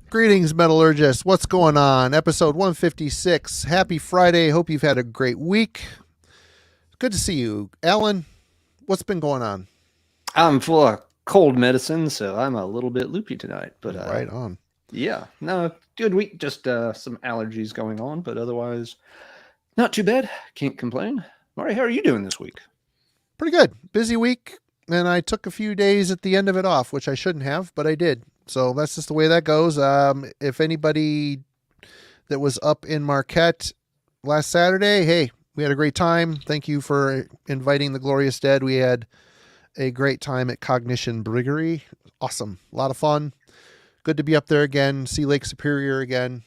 Greetings, metallurgists. What's going on? Episode 156. Happy Friday. Hope you've had a great week. Good to see you. Alan, what's been going on? I'm full of cold medicine, so I'm a little bit loopy tonight. But Right on. Yeah, no, good week. Just some allergies going on, but otherwise, not too bad. Can't complain. Mari, how are you doing this week? Pretty good. Busy week, and I took a few days at the end of it off, which I shouldn't have, but I did. So that's just the way that goes. If anybody that was up in Marquette last Saturday, hey, we had a great time. Thank you for inviting the Glorious Dead. We had a great time at Cognition Briggery. Awesome. A lot of fun. Good to be up there again, see Lake Superior again.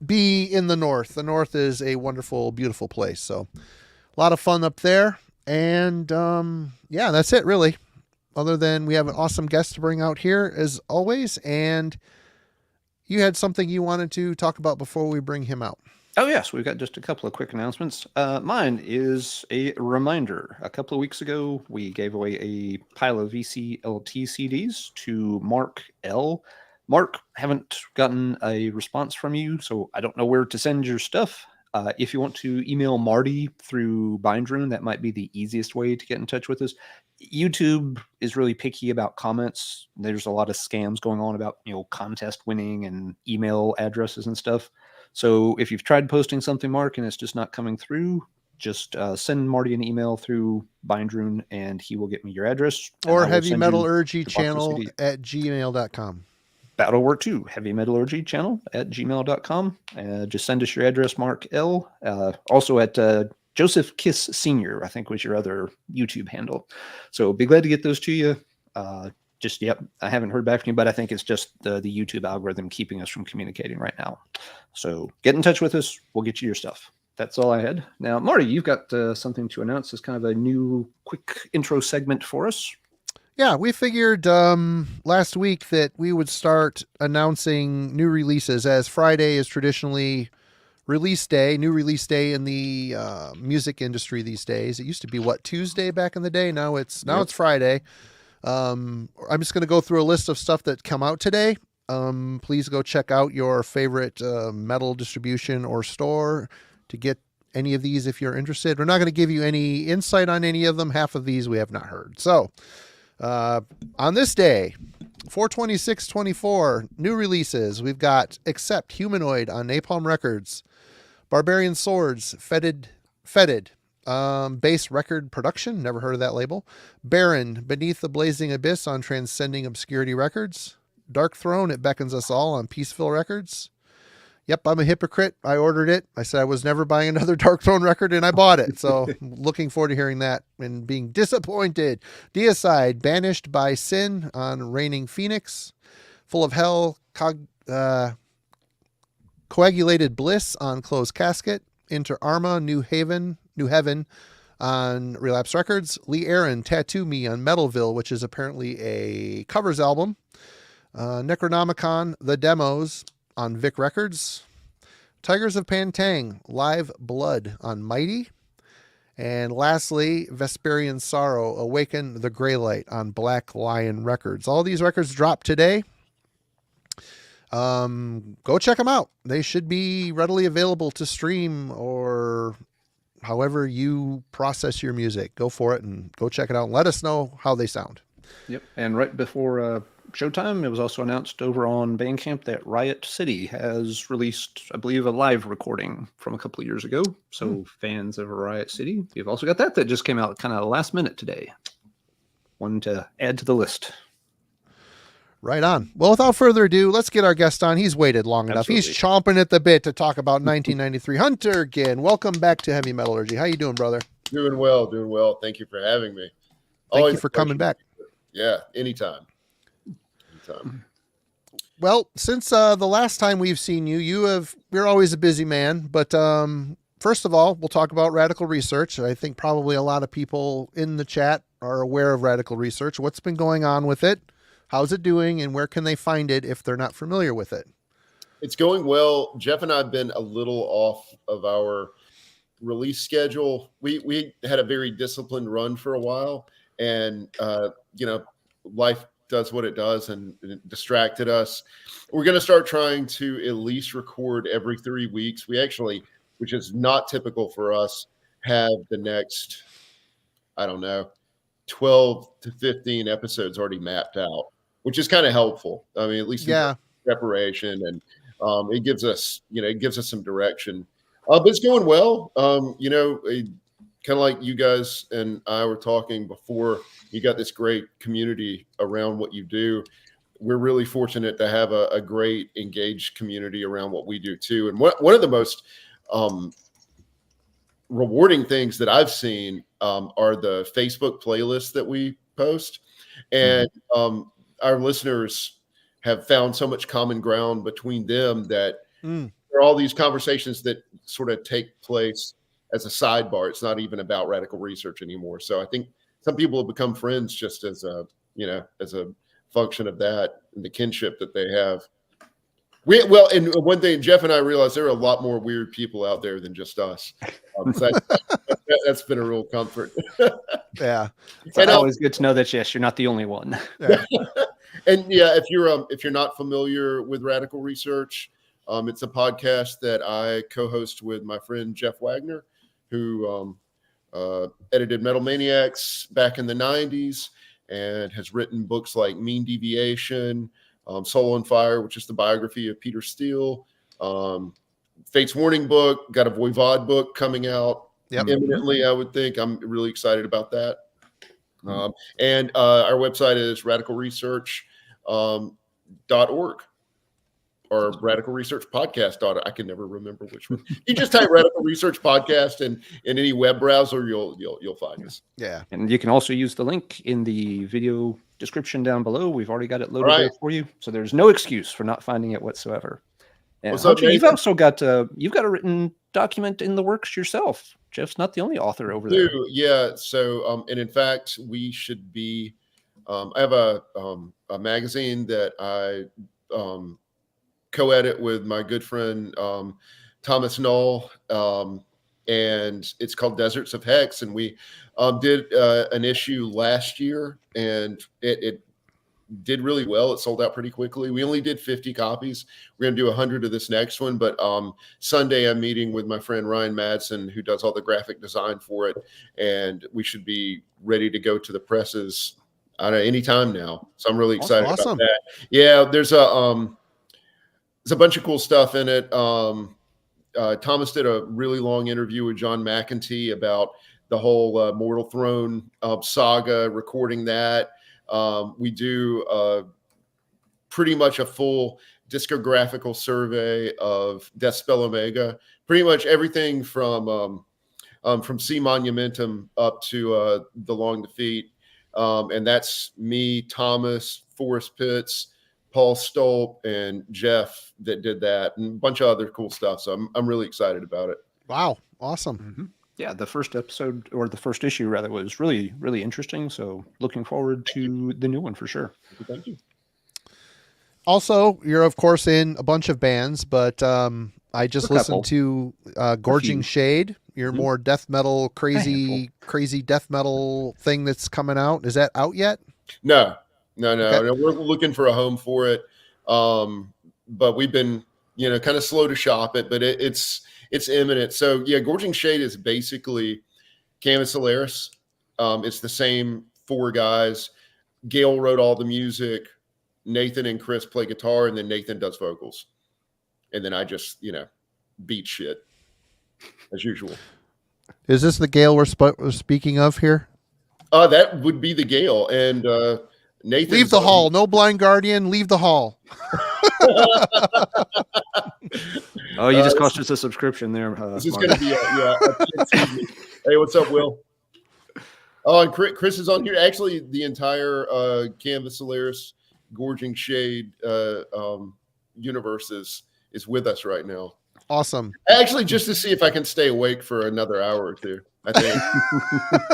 Be in the north. The north is a wonderful, beautiful place. So a lot of fun up there. And yeah, that's it really. Other than we have an awesome guest to bring out here as always. And you had something you wanted to talk about before we bring him out. Oh, yes. We've got just a couple of quick announcements. Mine is a reminder. A couple of weeks ago, we gave away a pile of VCLT CDs to Mark L. Mark, haven't gotten a response from you, so I don't know where to send your stuff. If you want to email Marty through Bindrune, that might be the easiest way to get in touch with us. YouTube is really picky about comments. There's a lot of scams going on about, contest winning and email addresses and stuff. So if you've tried posting something, Mark, and it's just not coming through, just send Marty an email through Bindrune and he will get me your address. Or Heavy Metallurgy channel at gmail.com. That'll work too. Heavy Metallurgy channel at gmail.com. Just send us your address, Mark L. Also at Joseph Kiss Sr., I think was your other YouTube handle. So be glad to get those to you. I haven't heard back from you, but I think it's just the YouTube algorithm keeping us from communicating right now. So get in touch with us. We'll get you your stuff. That's all I had. Now, Marty, you've got something to announce as kind of a new quick intro segment for us. Yeah, we figured last week that we would start announcing new releases, as Friday is traditionally release day, new release day in the music industry these days. It used to be Tuesday back in the day. Now it's Friday. I'm just going to go through a list of stuff that come out today. Please go check out your favorite metal distribution or store to get any of these if you're interested. We're not going to give you any insight on any of them. Half of these we have not heard. So on this day, 4/26/24, new releases. We've got Accept Humanoid on Napalm Records, Barbarian Swords, Fetid, Base Record Production, never heard of that label. Baron, Beneath the Blazing Abyss on Transcending Obscurity Records. Dark Throne, It Beckons Us All on Peaceville Records. Yep, I'm a hypocrite. I ordered it. I said I was never buying another Dark Throne record, and I bought it. So looking forward to hearing that and being disappointed. Deicide, Banished by Sin on Reigning Phoenix. Full of Hell, Coagulated Bliss on Closed Casket. Inter Arma, New Heaven on Relapse Records. Lee Aaron, Tattoo Me on Metalville, which is apparently a covers album. Necronomicon, The Demos on Vic Records. Tigers of Pantang, Live Blood on Mighty. And lastly, Vesperian Sorrow, Awaken the Greylight on Black Lion Records. All these records dropped today. Go check them out. They should be readily available to stream or however you process your music. Go for it and go check it out and let us know how they sound. Yep. And right before showtime, it was also announced over on Bandcamp that Riot City has released, I believe, a live recording from a couple of years ago. So fans of Riot City, you've also got that just came out kind of last minute today. One to add to the list. Right on. Well, without further ado, let's get our guest on. He's waited long enough. He's chomping at the bit to talk about 1993. Hunter Ginn, welcome back to Heavy Metallurgy. How you doing, brother? Doing well. Thank you for having me. Thank you for coming back. Yeah, anytime. Well, since the last time we've seen you, you're always a busy man. But first of all, we'll talk about Radical Research. I think probably a lot of people in the chat are aware of Radical Research. What's been going on with it? How's it doing? And where can they find it if they're not familiar with it? It's going well. Jeff and I have been a little off of our release schedule. We had a very disciplined run for a while, and life does what it does, and it distracted us. We're going to start trying to at least record every 3 weeks. We actually, which is not typical for us, have the next, I don't know, 12 to 15 episodes already mapped out, which is kind of helpful. I mean, at least in preparation, and it gives us some direction. But it's going well. Kind of like you guys and I were talking before, you got this great community around what you do. We're really fortunate to have a great engaged community around what we do too. And one of the most rewarding things that I've seen are the Facebook playlists that we post. And our listeners have found so much common ground between them that there are all these conversations that sort of take place as a sidebar. It's not even about radical research anymore. So I think some people have become friends just as a function of that and the kinship that they have. And one thing Jeff and I realized, there are a lot more weird people out there than just us. So that's been a real comfort. Yeah, it's always good to know that you're not the only one. Yeah. And if you're not familiar with radical research, it's a podcast that I co-host with my friend Jeff Wagner, who edited Metal Maniacs back in the 90s and has written books like Mean Deviation, Soul on Fire, which is the biography of Peter Steele, Fate's Warning book, got a Voivod book coming out imminently, I would think. I'm really excited about that. And our website is radicalresearch.org. Or Radical Research Podcast. I can never remember which one. You just type Radical Research Podcast in any web browser, you'll find us. Yeah, and you can also use the link in the video description down below. We've already got it loaded there for you, so there's no excuse for not finding it whatsoever. And you've also got a written document in the works yourself. Jeff's not the only author over there. Yeah. So and in fact, we should be. I have a magazine that I co-edit with my good friend Thomas Knoll, and it's called Deserts of Hex, and we did an issue last year, and it did really well. It sold out pretty quickly. We only did 50 copies. We're going to do 100 of this next one, but Sunday I'm meeting with my friend Ryan Madsen, who does all the graphic design for it, and we should be ready to go to the presses any time now. So I'm really excited about that. Yeah, there's a bunch of cool stuff in it. Thomas did a really long interview with John McEntee about the whole Mortal Throne saga, recording that. We do pretty much a full discographical survey of Deathspell Omega, pretty much everything from C Monumentum up to The Long Defeat. And that's me, Thomas, Forrest Pitts, Paul Stolp, and Jeff that did that, and a bunch of other cool stuff. So I'm really excited about it. Wow. Awesome. Yeah, the first episode, or the first issue rather, was really, really interesting. So looking forward to the new one for sure. Thank you. Also, you're of course in a bunch of bands, but I just listened to Gorging Shade, your more death metal, crazy death metal thing that's coming out. Is that out yet? No. We're looking for a home for it. But we've been, kind of slow to shop it, but it's imminent. So yeah, Gorging Shade is basically Canvas Solaris. It's the same 4 guys. Gail wrote all the music. Nathan and Chris play guitar, and then Nathan does vocals. And then I just, beat shit as usual. Is this the Gail we're speaking of here? That would be the Gail. And Nathan. Leave the hall. No blind guardian. Leave the hall. Oh, you just cost us a subscription there. This is going to be Hey, what's up, Will? Oh, and Chris is on here. Actually, the entire Canvas Solaris Gorging Shade universe is with us right now. Awesome. Actually, just to see if I can stay awake for another hour or two. I think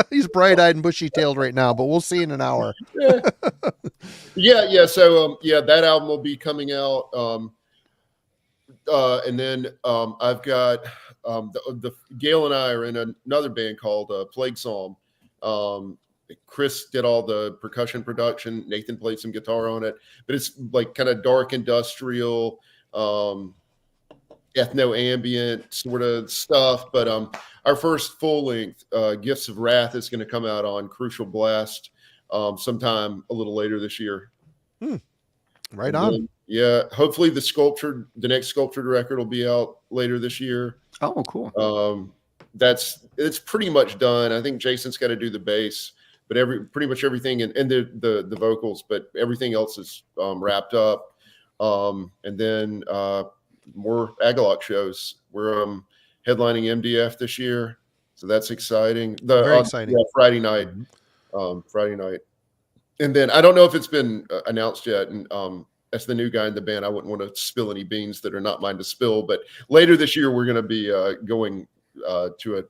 he's bright-eyed and bushy-tailed right now, but we'll see in an hour. Yeah. So that album will be coming out, and then I've got the Gail and I are in another band called Plague Psalm, Chris did all the percussion production. Nathan played some guitar on it, but it's like kind of dark industrial, ethno-ambient sort of stuff. But our first full length, Gifts of Wrath, is going to come out on Crucial Blast sometime a little later this year. Right on. Then, yeah, hopefully the next sculptured record will be out later this year. Oh, cool. It's pretty much done. I think Jason's got to do the bass, but pretty much everything and the vocals, but everything else is wrapped up. And then more Agalloch shows. We're headlining MDF this year, so that's exciting. Very exciting. Yeah, Friday night. Friday night. And then I don't know if it's been announced yet. And as the new guy in the band, I wouldn't want to spill any beans that are not mine to spill. But later this year, we're going to be going to a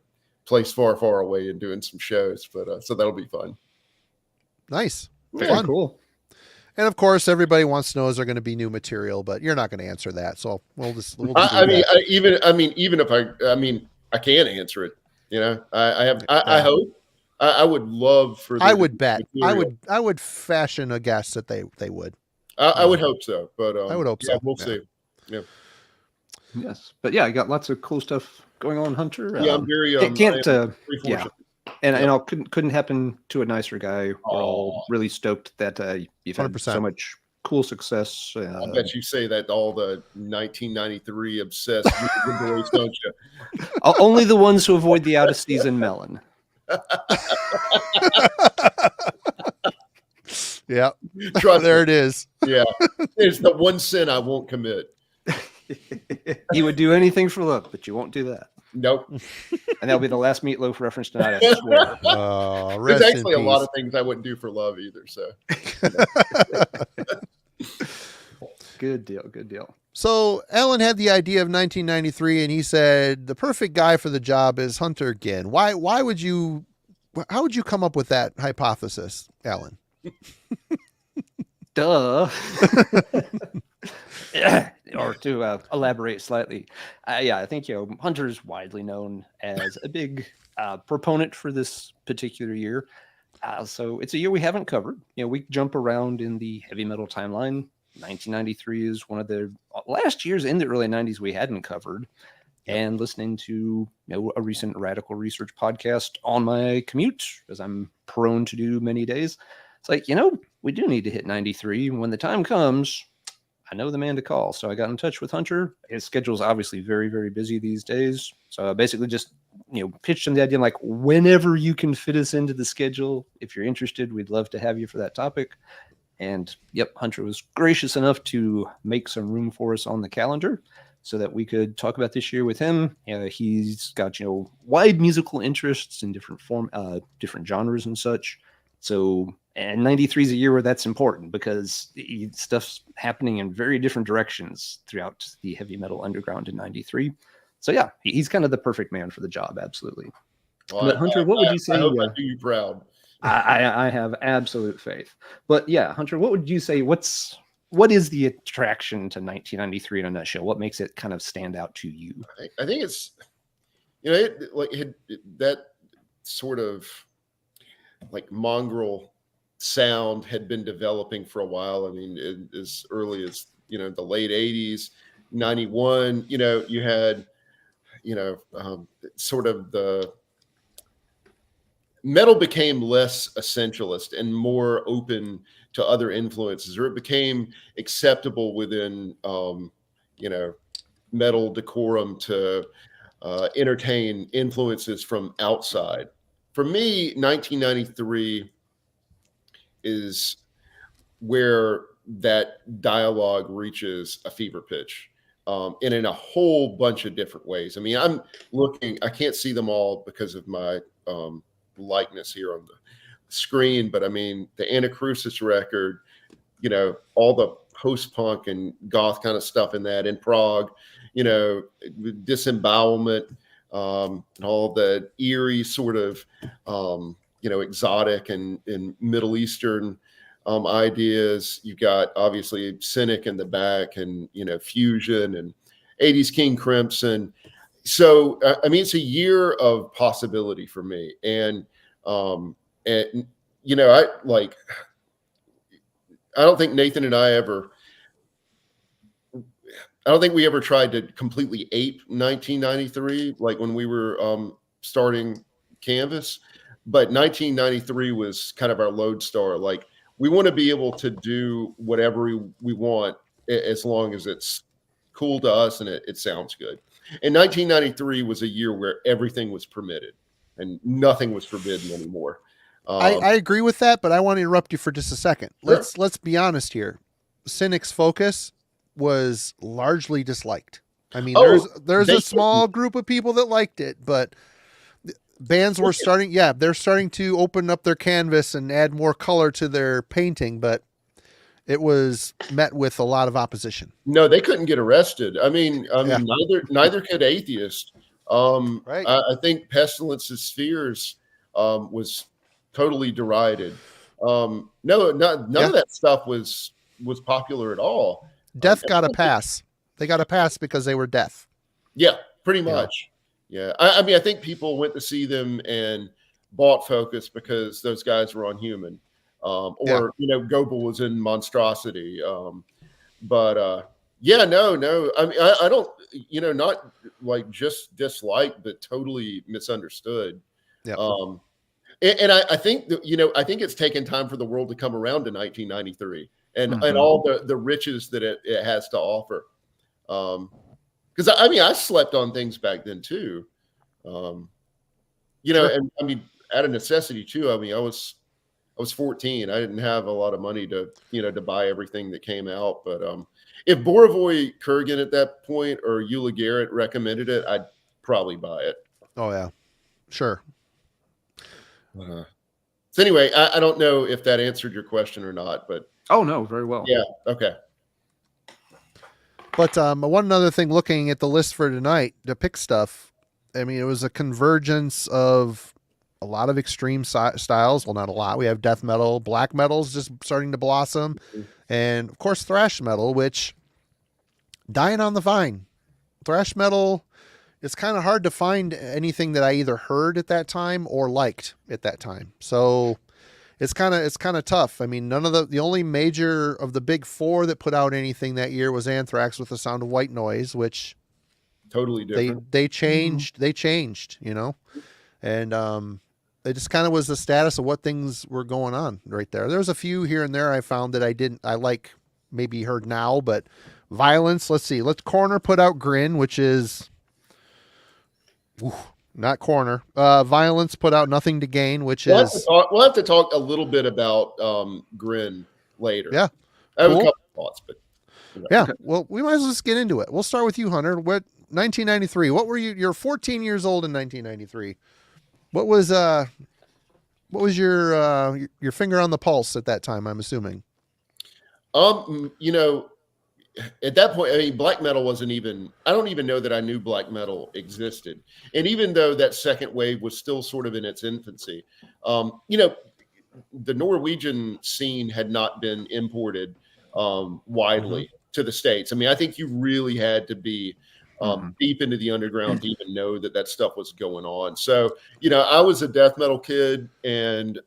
place far, far away and doing some shows. But so that'll be fun. Nice. Very Fun. cool. And of course, everybody wants to know is there going to be new material, but you're not going to answer that. So we'll just. I can answer it. You know, I hope. I would love for. I would bet. Material. I would fashion a guess that they would. I would hope so, but I would hope so. We'll see. Yeah. Yes, but yeah, I got lots of cool stuff going on, Hunter. Yeah, I'm very. Yeah, and couldn't happen to a nicer guy. We're all really stoked that you've had 100%. so much cool success. I bet you say that all the 1993 obsessed boys, don't you? Only the ones who avoid the out of season melon. Yeah, Trust there me. it is. Yeah, it's the one sin I won't commit. You would do anything for love, but you won't do that. Nope. And that'll be the last Meatloaf reference tonight, I swear. There's actually a lot of things I wouldn't do for love either. So Good deal. Good deal. So Alan had the idea of 1993, and he said the perfect guy for the job is Hunter Ginn. Why would you? How would you come up with that hypothesis, Alan? Duh. Or to elaborate slightly, I think Hunter's widely known as a big proponent for this particular year. So it's a year we haven't covered. We jump around in the heavy metal timeline. 1993 is one of the last years in the early 90s we hadn't covered. And listening to a recent radical research podcast on my commute, as I'm prone to do many days, it's like, we do need to hit 93. When the time comes, I know the man to call. So I got in touch with Hunter. His schedule is obviously very, very busy these days. So I basically just, pitched him the idea, like, whenever you can fit us into the schedule, if you're interested, we'd love to have you for that topic. And yep, Hunter was gracious enough to make some room for us on the calendar so that we could talk about this year with him. He's got, wide musical interests in different different genres and such. So, and 93 is a year where that's important because stuff's happening in very different directions throughout the heavy metal underground in 93. So yeah, he's kind of the perfect man for the job. Absolutely. Well, but Hunter, what would you say? I hope I do you proud. I have absolute faith. But yeah, Hunter, what would you say? What is the attraction to 1993 in a nutshell? What makes it kind of stand out to you? I think it's, that sort of like mongrel sound had been developing for a while. I mean, as early as, the late 80s, 91, you had, sort of the metal became less essentialist and more open to other influences, or it became acceptable within, metal decorum to entertain influences from outside. For me, 1993 is where that dialogue reaches a fever pitch, and in a whole bunch of different ways. I mean, I can't see them all because of my likeness here on the screen, but I mean, the Anacrusis record, all the post-punk and goth kind of stuff in that, in Prague, Disembowelment, and all the eerie sort of, exotic and Middle Eastern ideas. You've got obviously Cynic in the back, and Fusion and 80s King Crimson. So I mean, it's a year of possibility for me, and you know, I don't think Nathan and I don't think we ever tried to completely ape 1993, like when we were starting Canvas. But 1993 was kind of our lodestar. Like, we want to be able to do whatever we want as long as it's cool to us and it sounds good. And 1993 was a year where everything was permitted and nothing was forbidden anymore. I agree with that, but I want to interrupt you for just a second. Sure. Let's be honest here. Cynic's focus was largely disliked. I mean, there's a small group of people that liked it, but bands were they're starting to open up their canvas and add more color to their painting, but it was met with a lot of opposition. No, they couldn't get arrested. I mean, neither could Atheist. Right. I think Pestilence's Spheres was totally derided. None of that stuff was popular at all. Death got a pass. They got a pass because they were death. Yeah, pretty much. Yeah. I mean, I think people went to see them and bought Focus because those guys were on Human. Goebel was in Monstrosity. No. I mean, I don't, not like just dislike, but totally misunderstood. Yeah. And I think that, I think it's taken time for the world to come around to 1993 and all the riches that it has to offer. Because I mean, I slept on things back then too. And I mean, out of necessity too. I mean, I was 14. I didn't have a lot of money to buy everything that came out. But if Borovoy Kurgan at that point or Eula Garrett recommended it, I'd probably buy it. Oh yeah, sure. So anyway, I don't know if that answered your question or not, but oh no, very well. Yeah. Okay. But one other thing, looking at the list for tonight to pick stuff, I mean, it was a convergence of a lot of extreme styles. Well, not a lot. We have death metal, black metal's just starting to blossom, and of course thrash metal, which dying on the vine. Thrash metal, it's kind of hard to find anything that I either heard at that time or liked at that time. So it's kind of tough. I mean, none of the only major of the big four that put out anything that year was Anthrax with The Sound of White Noise, which totally different. They changed, and it just kind of was the status of what things were going on right there. There was a few here and there I found that I like maybe heard now, but Violence, let's see. Corner put out Grin, which is not Corner. Violence put out Nothing to Gain, which is... We'll have to talk a little bit about Grin later. Yeah. I have a couple of thoughts, but... Yeah, well, we might as well just get into it. We'll start with you, Hunter. 1993. What were you? You're 14 years old in 1993. What was your finger on the pulse at that time, I'm assuming? At that point, I mean, black metal wasn't even, I don't even know that I knew black metal existed. And even though that second wave was still sort of in its infancy, the Norwegian scene had not been imported widely to the States. I mean, I think you really had to be deep into the underground to even know that stuff was going on. So, I was a death metal kid, and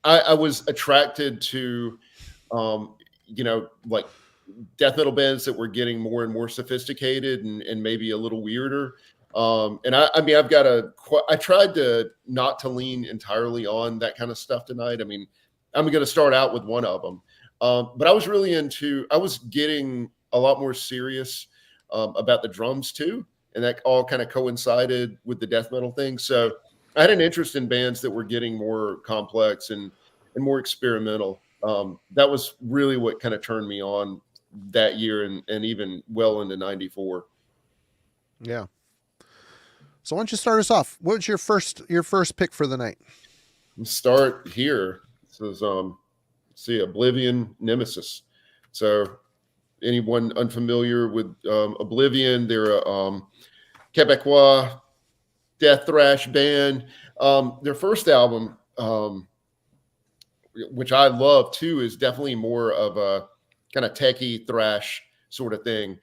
I was attracted to, like death metal bands that were getting more and more sophisticated and maybe a little weirder. And I mean, I tried to not to lean entirely on that kind of stuff tonight. I mean, I'm going to start out with one of them. But I was getting a lot more serious about the drums too. And that all kind of coincided with the death metal thing. So I had an interest in bands that were getting more complex and more experimental. That was really what kind of turned me on that year and even well into 94. Yeah. So why don't you start us off? What was your first pick for the night? Let's start here. This is Oblivion, Nemesis. So anyone unfamiliar with Oblivion, they're a Quebecois death thrash band. Their first album, which I love too, is definitely more of a kind of techie thrash sort of thing.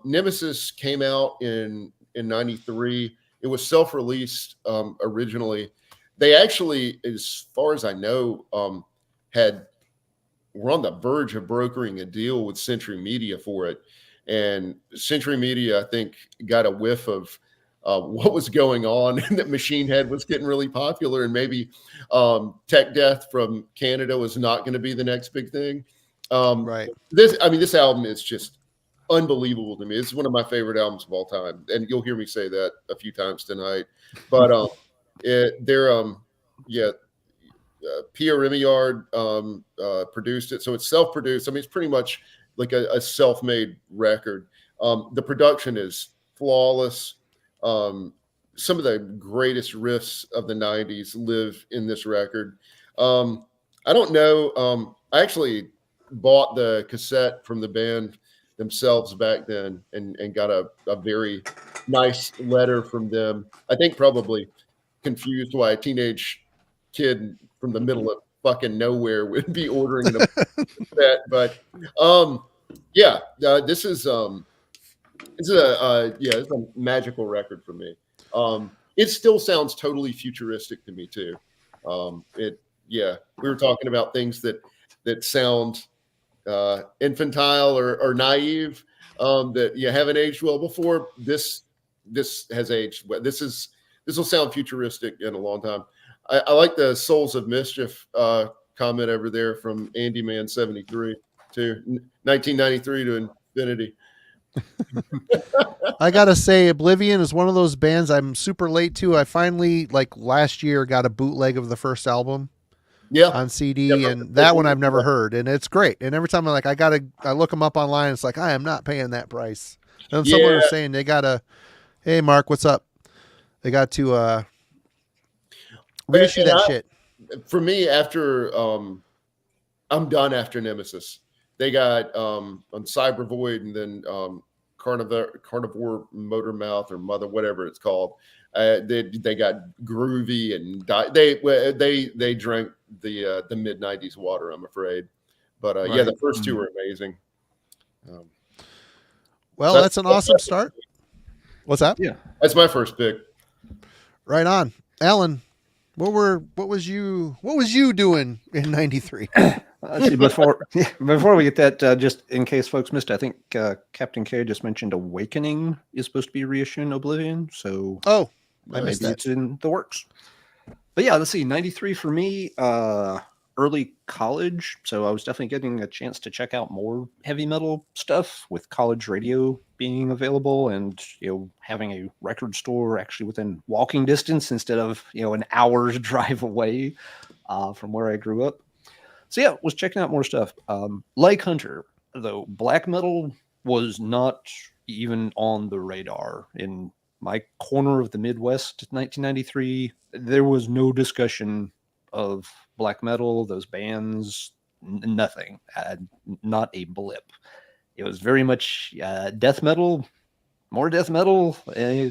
Nemesis came out in 93. It was self-released originally. they actually, as far as I know, were on the verge of brokering a deal with Century Media for it. And Century Media, I think, got a whiff of what was going on, and that Machine Head was getting really popular, and maybe Tech Death from Canada was not going to be the next big thing. Right. This album is just unbelievable to me. It's one of my favorite albums of all time, and you'll hear me say that a few times tonight. But Pia Remillard produced it, so it's self-produced. I mean, it's pretty much like a self-made record. The production is flawless. Some of the greatest riffs of the 90s live in this record. I don't know. I actually bought the cassette from the band themselves back then and got a very nice letter from them. I think probably confused why a teenage kid from the middle of fucking nowhere would be ordering a cassette. But this is it's a magical record for me. It still sounds totally futuristic to me too. We were talking about things that sound infantile or naive, that haven't aged well before. This has aged well. This will sound futuristic in a long time. I like the Souls of Mischief comment over there from Andy Man 73 to 1993 to infinity. I gotta say, Oblivion is one of those bands I'm super late to. I finally, like last year, got a bootleg of the first album on CD, and that one I've never heard, and it's great. And every time I look them up online, it's like, I am not paying that price. And someone was saying they gotta, hey Mark, what's up? They got to reissue that shit. For me, after I'm done after Nemesis. They got on Cyber Void, and then Carnivore Motor Mouth or Mother, whatever it's called. They got groovy, and they drank the mid '90s water, I'm afraid. But the first two were amazing. That's an awesome start. What's that? Yeah, that's my first pick. Right on, Alan. What was you doing in '93? Before we get that, just in case folks missed, I think Captain K just mentioned Awakening is supposed to be reissuing Oblivion. So I missed that. It's in the works. But yeah, let's see. 93 for me, early college. So I was definitely getting a chance to check out more heavy metal stuff with college radio being available, and having a record store actually within walking distance instead of an hour's drive away from where I grew up. So was checking out more stuff. Like Hunter, though, black metal was not even on the radar in my corner of the Midwest. 1993, there was no discussion of black metal, those bands, nothing, not a blip. It was very much death metal, more death metal,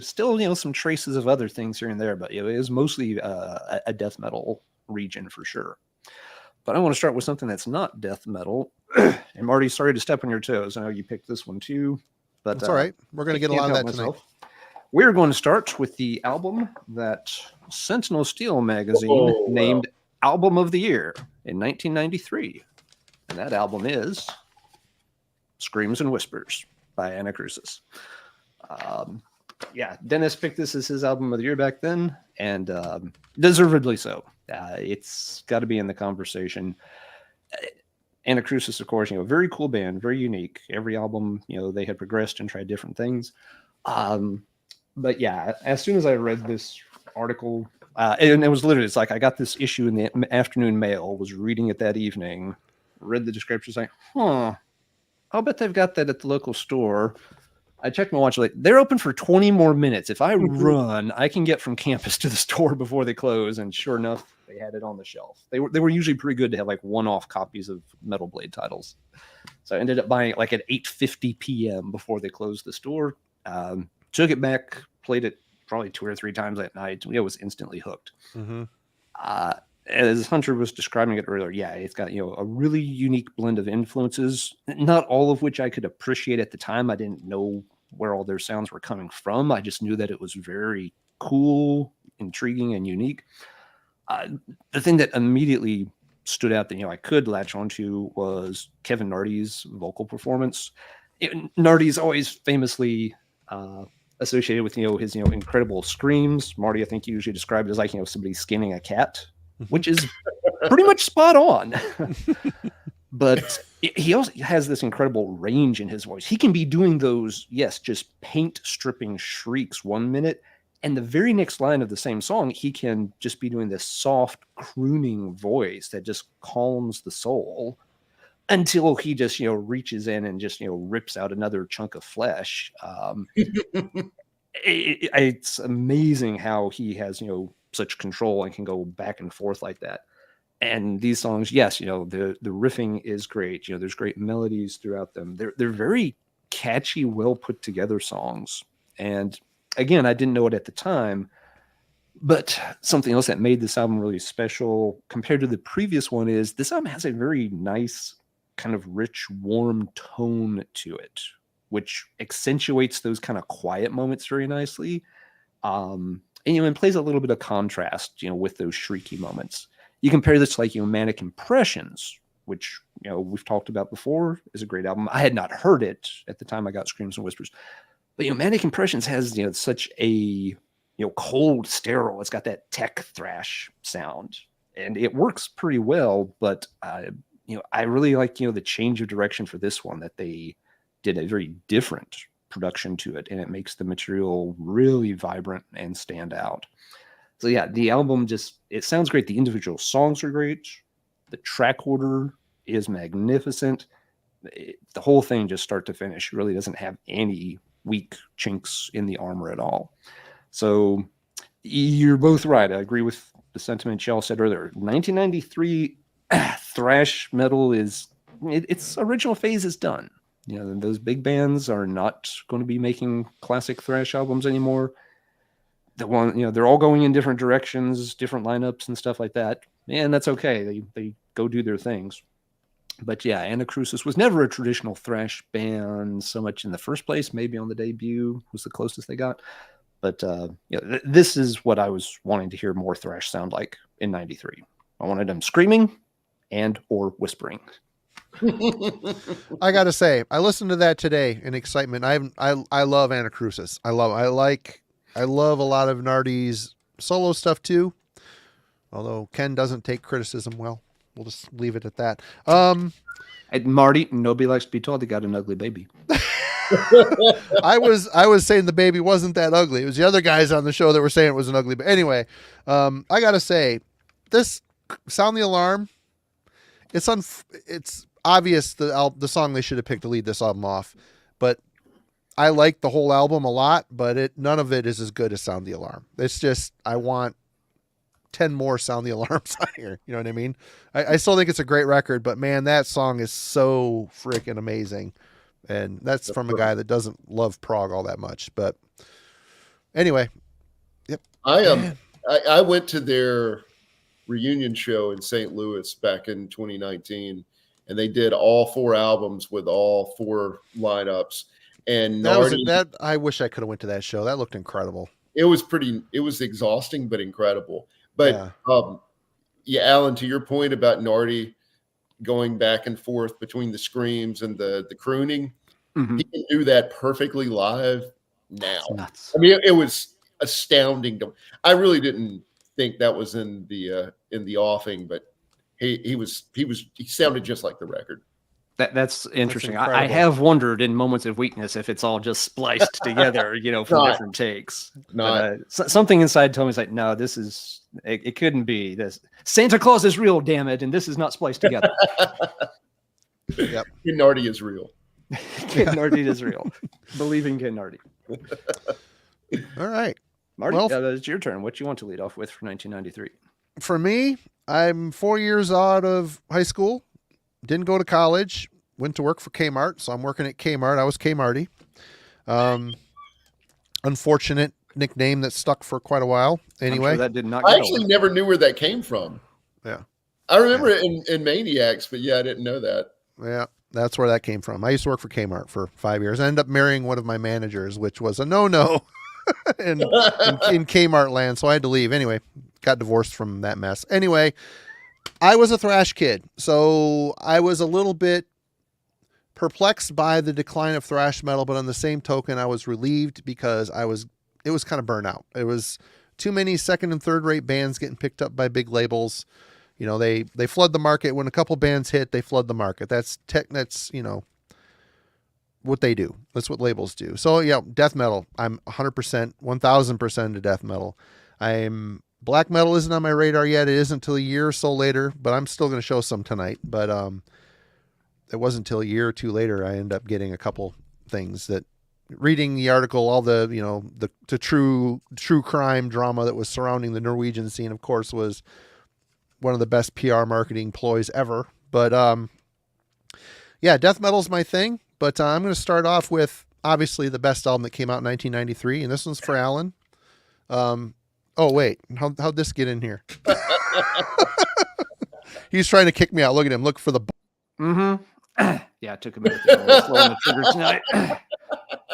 still some traces of other things here and there, but it was mostly a death metal region for sure. But I want to start with something that's not death metal. I'm already sorry to step on your toes. I know you picked this one too, but that's all right. We're going to get a lot of that tonight. We're going to start with the album that Sentinel Steel magazine named Album of the Year in 1993. And that album is Screams and Whispers by Anacrusis. Dennis picked this as his album of the year back then, and deservedly so. It's got to be in the conversation. Anacrusis, of course, very cool band, very unique. Every album, they had progressed and tried different things. But as soon as I read this article, and it was literally, it's like I got this issue in the afternoon mail, was reading it that evening, read the description, like, I'll bet they've got that at the local store. I checked my watch, like, they're open for 20 more minutes. If I run, I can get from campus to the store before they close. And sure enough, they had it on the shelf. They were usually pretty good to have like one-off copies of Metal Blade titles. So I ended up buying it like at 8:50 p.m. before they closed the store. Took it back, played it probably 2 or 3 times that night. It was instantly hooked. Mm-hmm. As Hunter was describing it earlier, it's got a really unique blend of influences, not all of which I could appreciate at the time. I didn't know where all their sounds were coming from. I just knew that it was very cool, intriguing, and unique. The thing that immediately stood out that, I could latch onto was Kevin Nardi's vocal performance. Nardi's always famously associated with, his, incredible screams. Marty, I think you usually describe it as like, somebody skinning a cat, which is pretty much spot on. But he also has this incredible range in his voice. He can be doing those, just paint stripping shrieks 1 minute, and the very next line of the same song, he can just be doing this soft crooning voice that just calms the soul until he just, reaches in and just, rips out another chunk of flesh. It's amazing how he has, such control and can go back and forth like that. And these songs, yes, the riffing is great. There's great melodies throughout them. They're very catchy, well put together songs. And again, I didn't know it at the time, but something else that made this album really special compared to the previous one is this album has a very nice, kind of rich, warm tone to it, which accentuates those kind of quiet moments very nicely. And plays a little bit of contrast, with those shrieky moments. You compare this to like, Manic Impressions, which, we've talked about before, is a great album. I had not heard it at the time I got Screams and Whispers, but, Manic Impressions has, such a, cold, sterile, it's got that tech thrash sound and it works pretty well. But, I really like, the change of direction for this one, that they did a very different production to it, and it makes the material really vibrant and stand out. So yeah, the album it sounds great. The individual songs are great. The track order is magnificent. The whole thing, just start to finish, really doesn't have any weak chinks in the armor at all. So you're both right. I agree with the sentiment y'all said earlier. 1993 thrash metal its original phase is done. Those big bands are not going to be making classic thrash albums anymore. They're all going in different directions, different lineups and stuff like that. And that's okay. They go do their things. But yeah, Anacrusis was never a traditional thrash band so much in the first place. Maybe on the debut was the closest they got. But this is what I was wanting to hear more thrash sound like in 93. I wanted them screaming and or whispering. I gotta say, I listened to that today in excitement. I love Anacrusis. I love a lot of Nardi's solo stuff too. Although Ken doesn't take criticism well. We'll just leave it at that. And Marty, nobody likes to be told they got an ugly baby. I was saying the baby wasn't that ugly. It was the other guys on the show that were saying it was an ugly baby. Anyway, I gotta say, this Sound the Alarm, it's obvious the song they should have picked to lead this album off, but I like the whole album a lot, but none of it is as good as Sound the Alarm. It's just, I want 10 more Sound the Alarms on here. You know what I mean? I still think it's a great record, but man, that song is so freaking amazing. And that's from a guy that doesn't love prog all that much. But anyway, yep. I went to their reunion show in St. Louis back in 2019, and they did all 4 albums with all 4 lineups. And I wish I could have went to that show. That looked incredible. It was exhausting, but incredible. But Alan, to your point about Nardi going back and forth between the screams and the crooning, he can do that perfectly live now. Nuts. I mean, it was astounding. I really didn't think that was in the offing, but he sounded just like the record. That's interesting. I have wondered in moments of weakness if it's all just spliced together, from different takes. Something inside told me, it's like, no, this is, it couldn't be this. Santa Claus is real, damn it, and this is not spliced together. Yep. Ken Nardi is real. Ken Nardi is real. Believing Ken Nardi. All right. Marty, it's your turn. What you want to lead off with for 1993? For me, I'm 4 years out of high school. Didn't go to college, went to work for Kmart. So I'm working at Kmart. I was Kmarty. Unfortunate nickname that stuck for quite a while. Anyway, sure that did not. I actually never knew where that came from. Yeah. I remember it in Maniacs, but I didn't know that. Yeah. That's where that came from. I used to work for Kmart for 5 years. I ended up marrying one of my managers, which was a no-no. in Kmart land, so I had to leave. Anyway, got divorced from that mess. Anyway, I was a thrash kid, so I was a little bit perplexed by the decline of thrash metal, but on the same token, I was relieved because it was kind of burnout. It was too many second and third rate bands getting picked up by big labels. You know, they flood the market. When a couple bands hit, they flood the market. That's you know, what they do. That's what labels do. So yeah, death metal. I'm 100%, 1000% into death metal. Black metal isn't on my radar yet. It isn't until a year or so later, but I'm still going to show some tonight. But it wasn't until a year or two later I ended up getting a couple things that, reading the article, all the, you know, the true crime drama that was surrounding the Norwegian scene, of course, was one of the best PR marketing ploys ever. But yeah, death metal's my thing. But I'm going to start off with obviously the best album that came out in 1993, and this one's for Alan. Oh wait, how'd this get in here? He's trying to kick me out. Look at him. Look for the. Yeah, it took a minute to slow on the trigger tonight.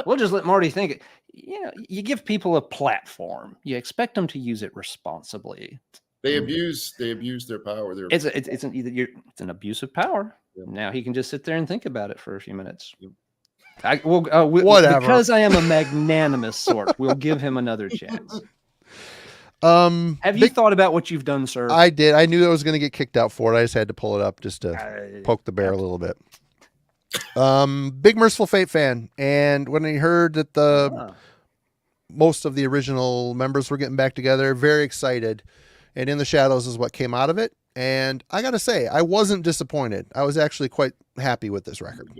We'll just let Marty think it. You know, you give people a platform. You expect them to use it responsibly. They abuse their power. It's an abuse of power. Yeah. Now he can just sit there and think about it for a few minutes. Yeah. Whatever. Because I am a magnanimous sort, we'll give him another chance. Have you thought about what you've done, sir? I did. I knew I was going to get kicked out for it. I just had to pull it up just to poke the bear a little bit. Big Mercyful Fate fan, and when I heard that most of the original members were getting back together, very excited. And In the Shadows is what came out of it. And I got to say, I wasn't disappointed. I was actually quite happy with this record.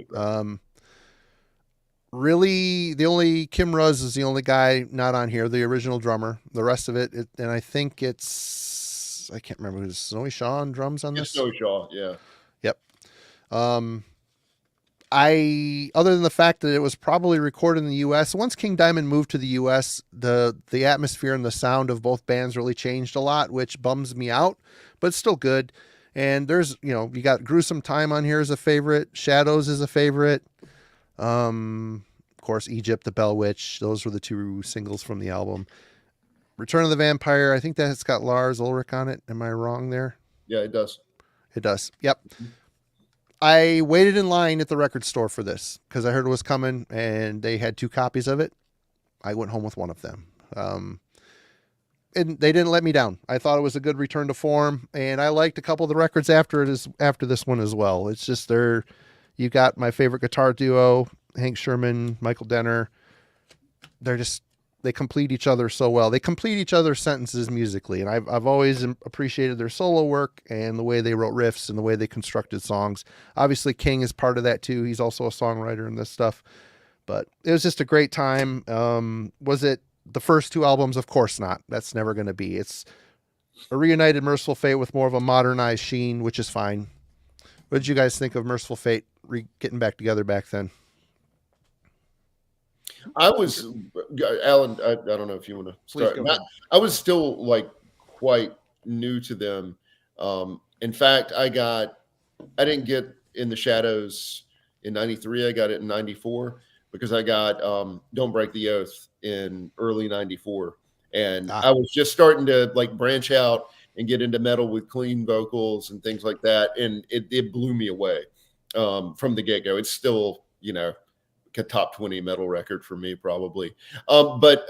Really, the only Kim Ruz is the only guy not on here, the original drummer. The rest of it, and I think it's, I can't remember, who's Snowy Shaw on drums on this? Snowy Shaw, yeah. Yep. Other than the fact that it was probably recorded in the US, once King Diamond moved to the US, the atmosphere and the sound of both bands really changed a lot, which bums me out, but it's still good. And there's, you know, you got Gruesome Time on here as a favorite. Shadows is a favorite. Of course, Egypt, The Bell Witch. Those were the two singles from the album. Return of the Vampire. I think that's got Lars Ulrich on it. Am I wrong there? Yeah, it does. It does. Yep. I waited in line at the record store for this because I heard it was coming and they had 2 copies of it. I went home with one of them. And they didn't let me down. I thought it was a good return to form, and I liked a couple of the records after this one as well. It's just you got my favorite guitar duo, Hank Sherman, Michael Denner. They complete each other so well. They complete each other's sentences musically, and I've always appreciated their solo work and the way they wrote riffs and the way they constructed songs. Obviously, King is part of that too. He's also a songwriter in this stuff. But it was just a great time. Was it the first 2 albums? Of course not. That's never going to be. It's a reunited Mercyful Fate with more of a modernized sheen, which is fine. What did you guys think of Mercyful Fate getting back together back then? I was, Alan, I don't know if you want to start. I was still like quite new to them. In fact, I didn't get In the Shadows in 93. I got it in 94 because I got Don't Break the Oath in early 94. And I was just starting to like branch out and get into metal with clean vocals and things like that. And it blew me away from the get-go. It's still, you know, a top 20 metal record for me probably. But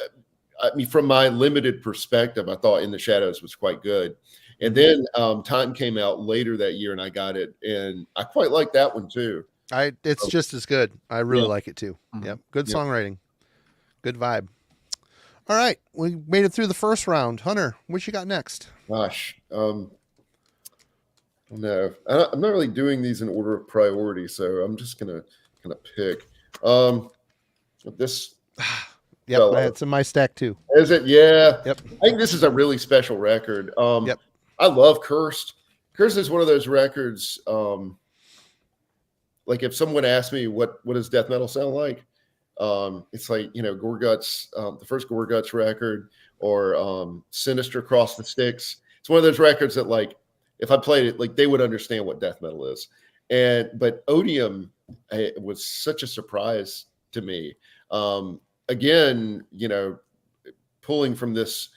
I mean, from my limited perspective, I thought In the Shadows was quite good. And then Time came out later that year and I got it. And I quite like that one too. It's just as good. I really like it too. Yep. Good songwriting. Good vibe. All right. We made it through the first round. Hunter, what you got next? Gosh. No, I'm not really doing these in order of priority. So I'm just going to kind of pick. This. Yep, it's in my stack too. Is it? Yeah. Yep. I think this is a really special record. Yep. I love Cursed. Cursed is one of those records. Like if someone asked me what does death metal sound like, it's like, you know, Gorguts, the first Gorguts record, or Sinister Across the Sticks. It's one of those records that, like, if I played it, like, they would understand what death metal is. But Odium was such a surprise to me. Again, you know, pulling from this,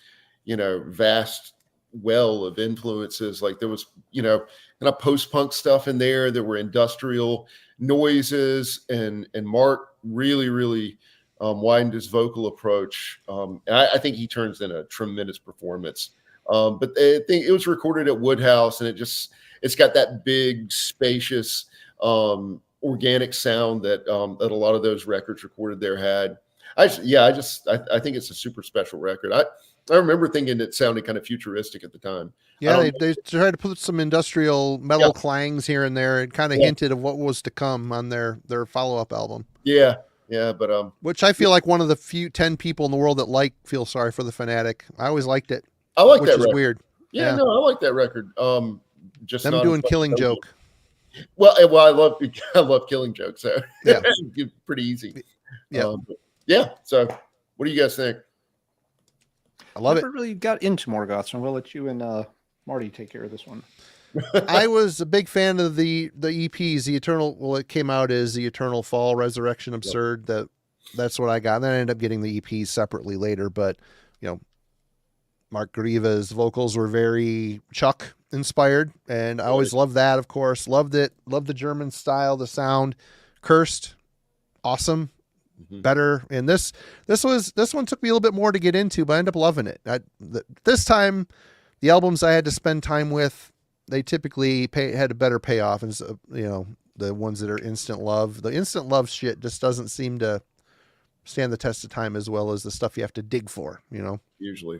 vast well of influences. Like there was, kind of post-punk stuff in there. There were industrial noises, and Mark really, really widened his vocal approach. And I think he turns in a tremendous performance. But I think it was recorded at Woodhouse, and it's got that big, spacious, organic sound that that a lot of those records recorded there had. I think it's a super special record. I remember thinking it sounded kind of futuristic at the time. Yeah, they tried to put some industrial metal clangs here and there. It kind of hinted of what was to come on their follow-up album. Yeah, but which I feel like one of the few 10 people in the world that Feel Sorry for the Fanatic. I always liked it. I like which that is record. Weird. Yeah, no, I like that record. Just them doing Killing Joke. Well, I love Killing Joke, so yeah, pretty easy. Yeah. So, what do you guys think? I love Never really got into Morgoth, so we'll let you and Marty take care of this one. I was a big fan of the EPs, the Eternal. Well, it came out as the Eternal Fall, Resurrection, Absurd. That's what I got. And then I ended up getting the EPs separately later. But Mark Griva's vocals were very Chuck inspired, and I always loved that. Of course, loved it. Loved the German style, the sound. Cursed, awesome. Better. And this one took me a little bit more to get into, but I ended up loving it. This time, the albums I had to spend time with, they typically had a better payoff. And the ones that are instant love, the instant love shit just doesn't seem to stand the test of time as well as the stuff you have to dig for, Usually.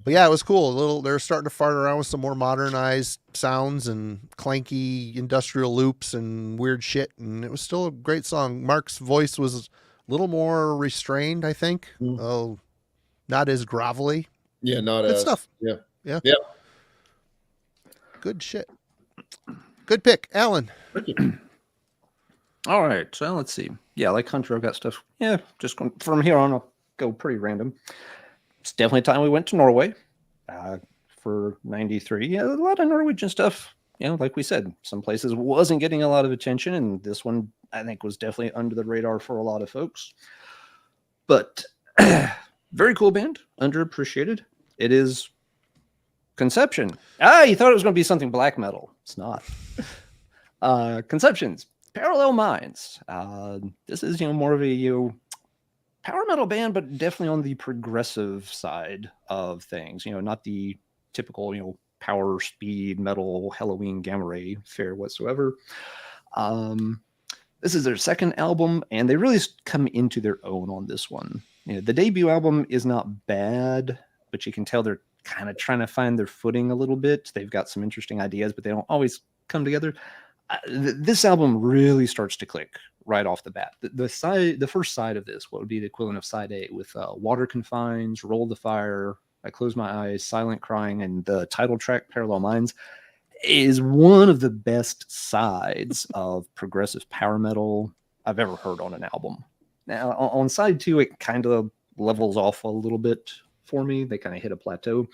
But yeah, it was cool. They're starting to fart around with some more modernized sounds and clanky industrial loops and weird shit. And it was still a great song. Mark's voice was a little more restrained, I think. Oh, not as grovelly. Yeah, not good as stuff. Yeah. Good shit. Good pick, Alan. Thank you. All right, so let's see. Yeah, like Hunter, I've got stuff. Yeah, just from here on, I'll go pretty random. It's definitely time we went to Norway for 93. Yeah, a lot of Norwegian stuff. Like we said, some places wasn't getting a lot of attention, and this one, I think, was definitely under the radar for a lot of folks. But very cool band, underappreciated. It is Conception. You thought it was going to be something black metal. It's not. Conception's Parallel Minds. This is, more of a power metal band, but definitely on the progressive side of things. Not the typical, power, speed, metal, Halloween, gamma ray fare whatsoever. This is their second album, and they really come into their own on this one. The debut album is not bad, but you can tell they're kind of trying to find their footing a little bit. They've got some interesting ideas, but they don't always come together. This album really starts to click right off the bat. The first side of this, what would be the equivalent of side A, with Water Confines, Roll the Fire, I Close My Eyes, Silent Crying, and the title track, Parallel Minds, is one of the best sides of progressive power metal I've ever heard on an album. Now, on side 2, it kind of levels off a little bit for me. They kind of hit a plateau.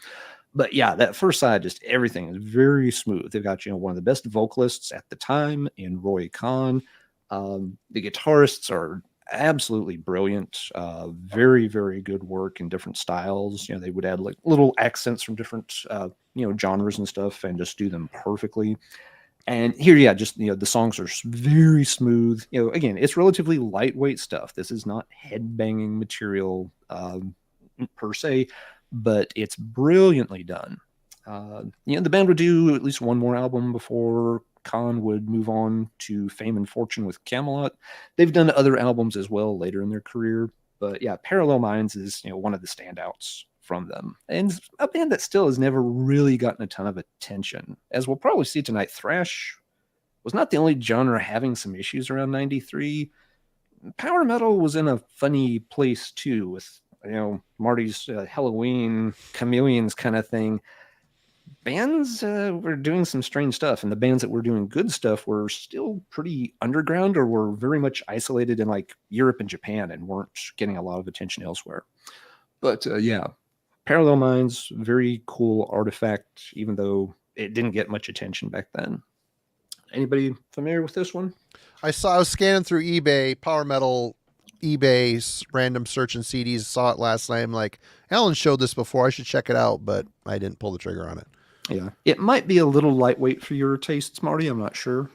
But yeah, that first side, just everything is very smooth. They've got, one of the best vocalists at the time in Roy Khan. The guitarists are absolutely brilliant. Very, very good work in different styles. They would add like little accents from different, genres and stuff, and just do them perfectly. And here, just, the songs are very smooth. Again, it's relatively lightweight stuff. This is not headbanging material per se, but it's brilliantly done. The band would do at least one more album before Khan would move on to fame and fortune with Camelot. They've done other albums as well later in their career, but yeah, Parallel Minds is one of the standouts from them, and a band that still has never really gotten a ton of attention. As we'll probably see tonight, thrash was not the only genre having some issues around 93. Power metal was in a funny place too, with Marty's Halloween chameleons kind of thing. Bands were doing some strange stuff, and the bands that were doing good stuff were still pretty underground, or were very much isolated in like Europe and Japan and weren't getting a lot of attention elsewhere. But Parallel Minds, very cool artifact, even though it didn't get much attention back then. Anybody familiar with this one? I was scanning through eBay. Power metal eBay random searching CDs, saw it last night. I'm like, Alan showed this before. I should check it out, but I didn't pull the trigger on it. Yeah, it might be a little lightweight for your tastes, Marty. I'm not sure,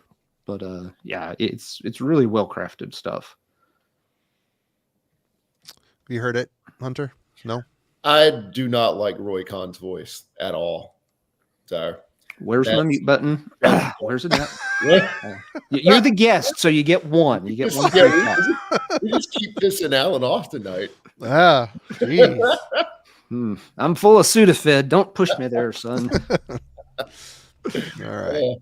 but yeah, it's really well crafted stuff. Have you heard it, Hunter? No. I do not like Roy Khan's voice at all. So Where's my mute button? Where's it at? yeah. You're the guest, so you get one. You get one. We just keep pissing Alan off tonight. Ah, jeez. I'm full of Sudafed. Don't push me there, son. All right.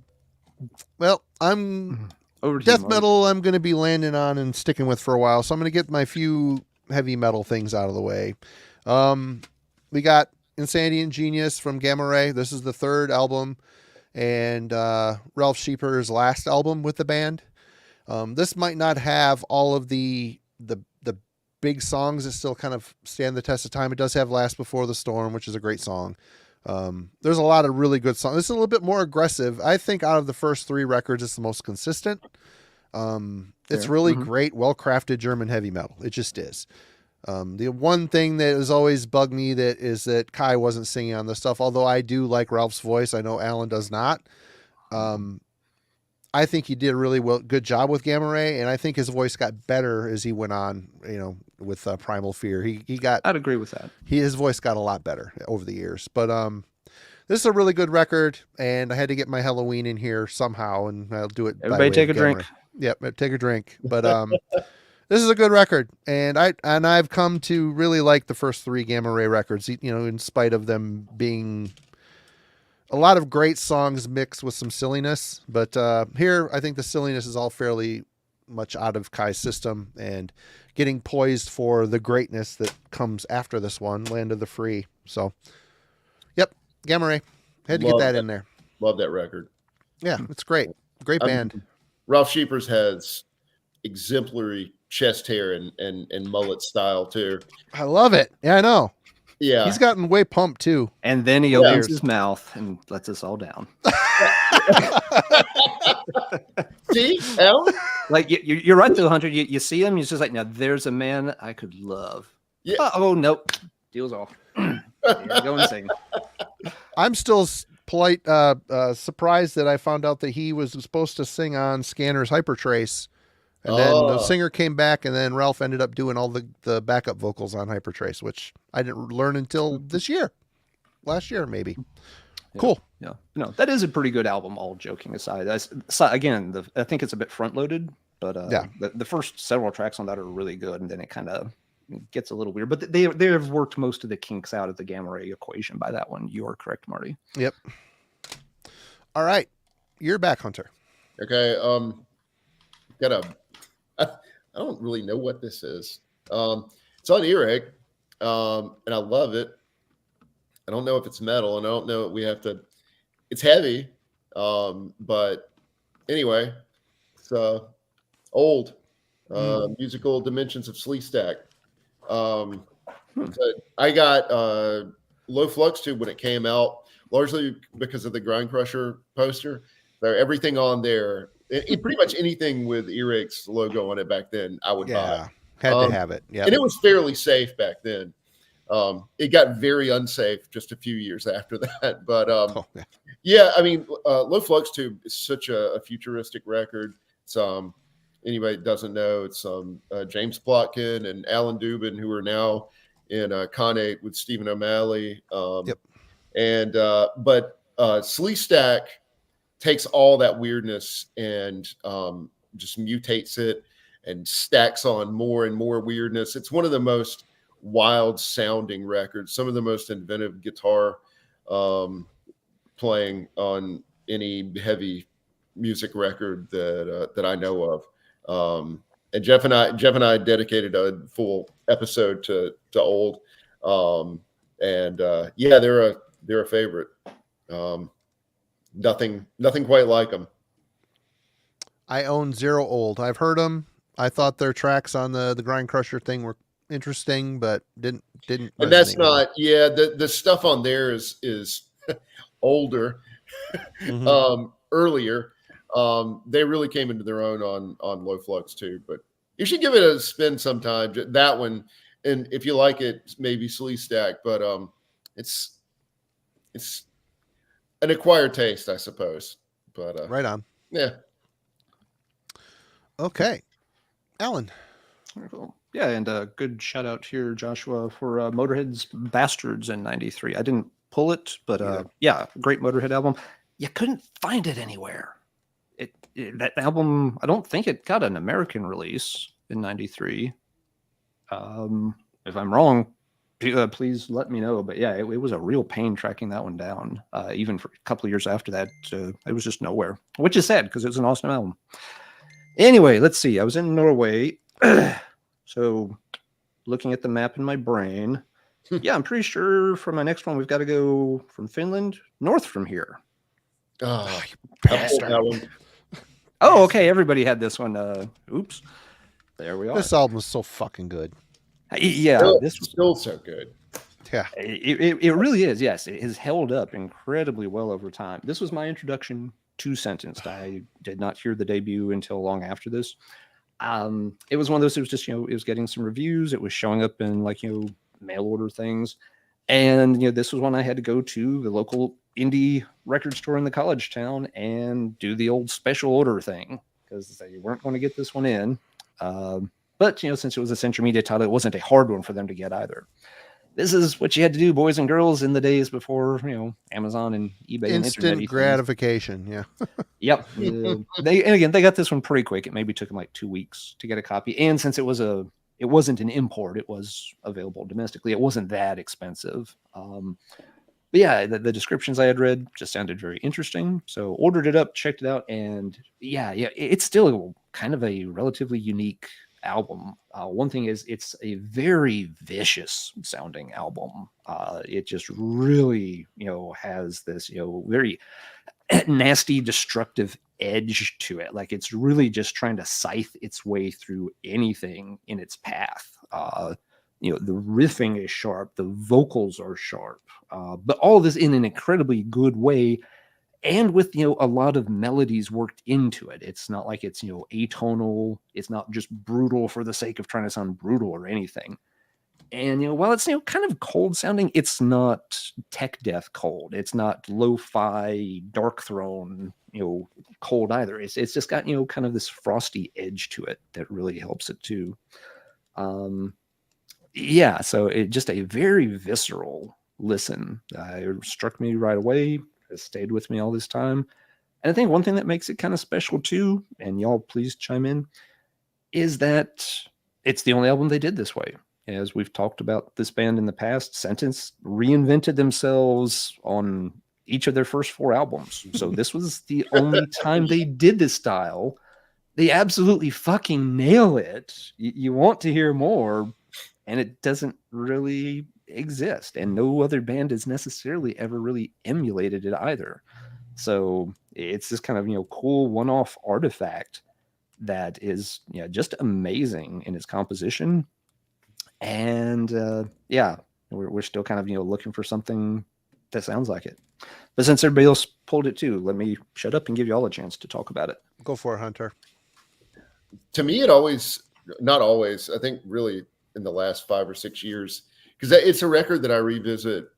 Well, I'm Over to death you, metal. I'm going to be landing on and sticking with for a while, so I'm going to get my few heavy metal things out of the way. We got Insanity and Genius from Gamma Ray. This is the third album, and Ralph Sheeper's last album with the band. This might not have all of the big songs that still kind of stand the test of time. It does have Last Before the Storm, which is a great song. There's a lot of really good songs. This is a little bit more aggressive. I think out of the first three records, it's the most consistent. It's really great, well-crafted German heavy metal. It just is. The one thing that has always bugged me is that Kai wasn't singing on this stuff, although I do like Ralph's voice. I know Alan does not. I think he did a really good job with Gamma Ray, and I think his voice got better as he went on, with Primal Fear. I'd agree with that. His voice got a lot better over the years, but this is a really good record, and I had to get my Halloween in here somehow, and I'll do it. Everybody take a drink. Yep, take a drink. But this is a good record, and I've come to really like the first three Gamma Ray records, in spite of them being a lot of great songs mixed with some silliness. But here, I think the silliness is all fairly much out of Kai's system and getting poised for the greatness that comes after this one, Land of the Free. So, yep, Gamma Ray. Had to get that in there. Love that record. Yeah, it's great. Great band. Ralph Sheepers has exemplary chest hair and mullet style too. I love it. Yeah, I know. Yeah. He's gotten way pumped too. And then he opens his mouth and lets us all down. See, Alan? Like you're right though, Hunter. You see him, he's just like, now there's a man I could love. Yeah. Oh nope. Deal's off. Go and sing. I'm still polite, surprised that I found out that he was supposed to sing on Scanner's Hypertrace. And then the singer came back, and then Ralph ended up doing all the backup vocals on Hypertrace, which I didn't learn until last year, maybe. Yeah, cool. Yeah. No, that is a pretty good album, all joking aside. Again, I think it's a bit front-loaded, but the first several tracks on that are really good, and then it kind of gets a little weird. But they have worked most of the kinks out of the Gamma Ray equation by that one. You are correct, Marty. Yep. All right. You're back, Hunter. Okay. I don't really know what this is. It's on Earache, and I love it. I don't know if it's metal, and I don't know if we have to. It's heavy, but anyway, it's old musical Dimensions of Sleestack. I got Low Flux Tube when it came out, largely because of the Grind Crusher poster. So everything on there. Pretty much anything with Earache's logo on it back then, I would buy. Had to have it. Yeah, and it was fairly safe back then. It got very unsafe just a few years after that. But I mean, Low Flux Tube is such a futuristic record. It's anybody that doesn't know, it's James Plotkin and Alan Dubin, who are now in Con8 with Stephen O'Malley. And but Sleestack takes all that weirdness and just mutates it and stacks on more and more weirdness. It's one of the most wild sounding records, some of the most inventive guitar playing on any heavy music record that I know of. And Jeff and I dedicated a full episode to Old. They're a favorite. Nothing quite like them. I own 0 Old. I've heard them. I thought their tracks on the Grind Crusher thing were interesting, but didn't. And that's not. Yeah, the stuff on there is older, earlier. They really came into their own on Low Flux too. But You should give it a spin sometime. That one, and if you like it, maybe Sleeve Stack. But it's an acquired taste, I suppose. But Right on. yeah. Okay, Alan. Very cool. Yeah, and good shout out here, Joshua, for Motorhead's Bastards in '93. I didn't pull it, but yeah, great Motorhead album. You couldn't find it anywhere. That album, I don't think it got an American release in '93. If I'm wrong, please let me know. But yeah, it was a real pain tracking that one down. Even for a couple of years after that, it was just nowhere, which is sad because it was an awesome album. Anyway, let's see. I was in Norway. So looking at the map in my brain, yeah, I'm pretty sure for my next one, we've got to go from Finland north from here. Oh, Bastard. Oh, okay. Everybody had this one. Oops. There we are. This album is so fucking good. Yeah, this was still so good. Yeah, it really is. Yes, it has held up incredibly well over time. This was my introduction to Sentenced. I did not hear the debut until long after this. It was one of those. It was just, it was getting some reviews. It was showing up in mail order things, and this was one I had to go to the local indie record store in the college town and do the old special order thing because they weren't going to get this one in. But since it was a Central Media title, it wasn't a hard one for them to get either. This is what you had to do, boys and girls, in the days before Amazon and eBay. Instant gratification. Yeah. Yep. They got this one pretty quick. It maybe took them like 2 weeks to get a copy. And since it wasn't an import, it was available domestically. It wasn't that expensive. But yeah, the descriptions I had read just sounded very interesting. So ordered it up, checked it out, and yeah, it's still kind of a relatively unique album. One thing is it's a very vicious sounding album. It just really, has this, very nasty, destructive edge to it. Like it's really just trying to scythe its way through anything in its path. The riffing is sharp, the vocals are sharp, but all this in an incredibly good way. And with, a lot of melodies worked into it. It's not like it's, atonal. It's not just brutal for the sake of trying to sound brutal or anything. And, while it's, kind of cold sounding, it's not tech death cold. It's not lo-fi, dark throne, cold either. It's just got, kind of this frosty edge to it that really helps it too. Yeah, so it just a very visceral listen. It struck me right away. Has stayed with me all this time. And I think one thing that makes it kind of special too, and y'all please chime in, is that it's the only album they did this way. As we've talked about this band in the past, Sentence reinvented themselves on each of their first 4 albums. So this was the only time they did this style. They absolutely fucking nail it. You want to hear more, and it doesn't really exist, and no other band has necessarily ever really emulated it either. So it's this kind of cool one-off artifact that is just amazing in its composition. And yeah, we're still kind of looking for something that sounds like it. But since everybody else pulled it too, let me shut up and give you all a chance to talk about it. Go for it, Hunter. To me, not always, I think really in the last 5 or 6 years, because it's a record that I revisit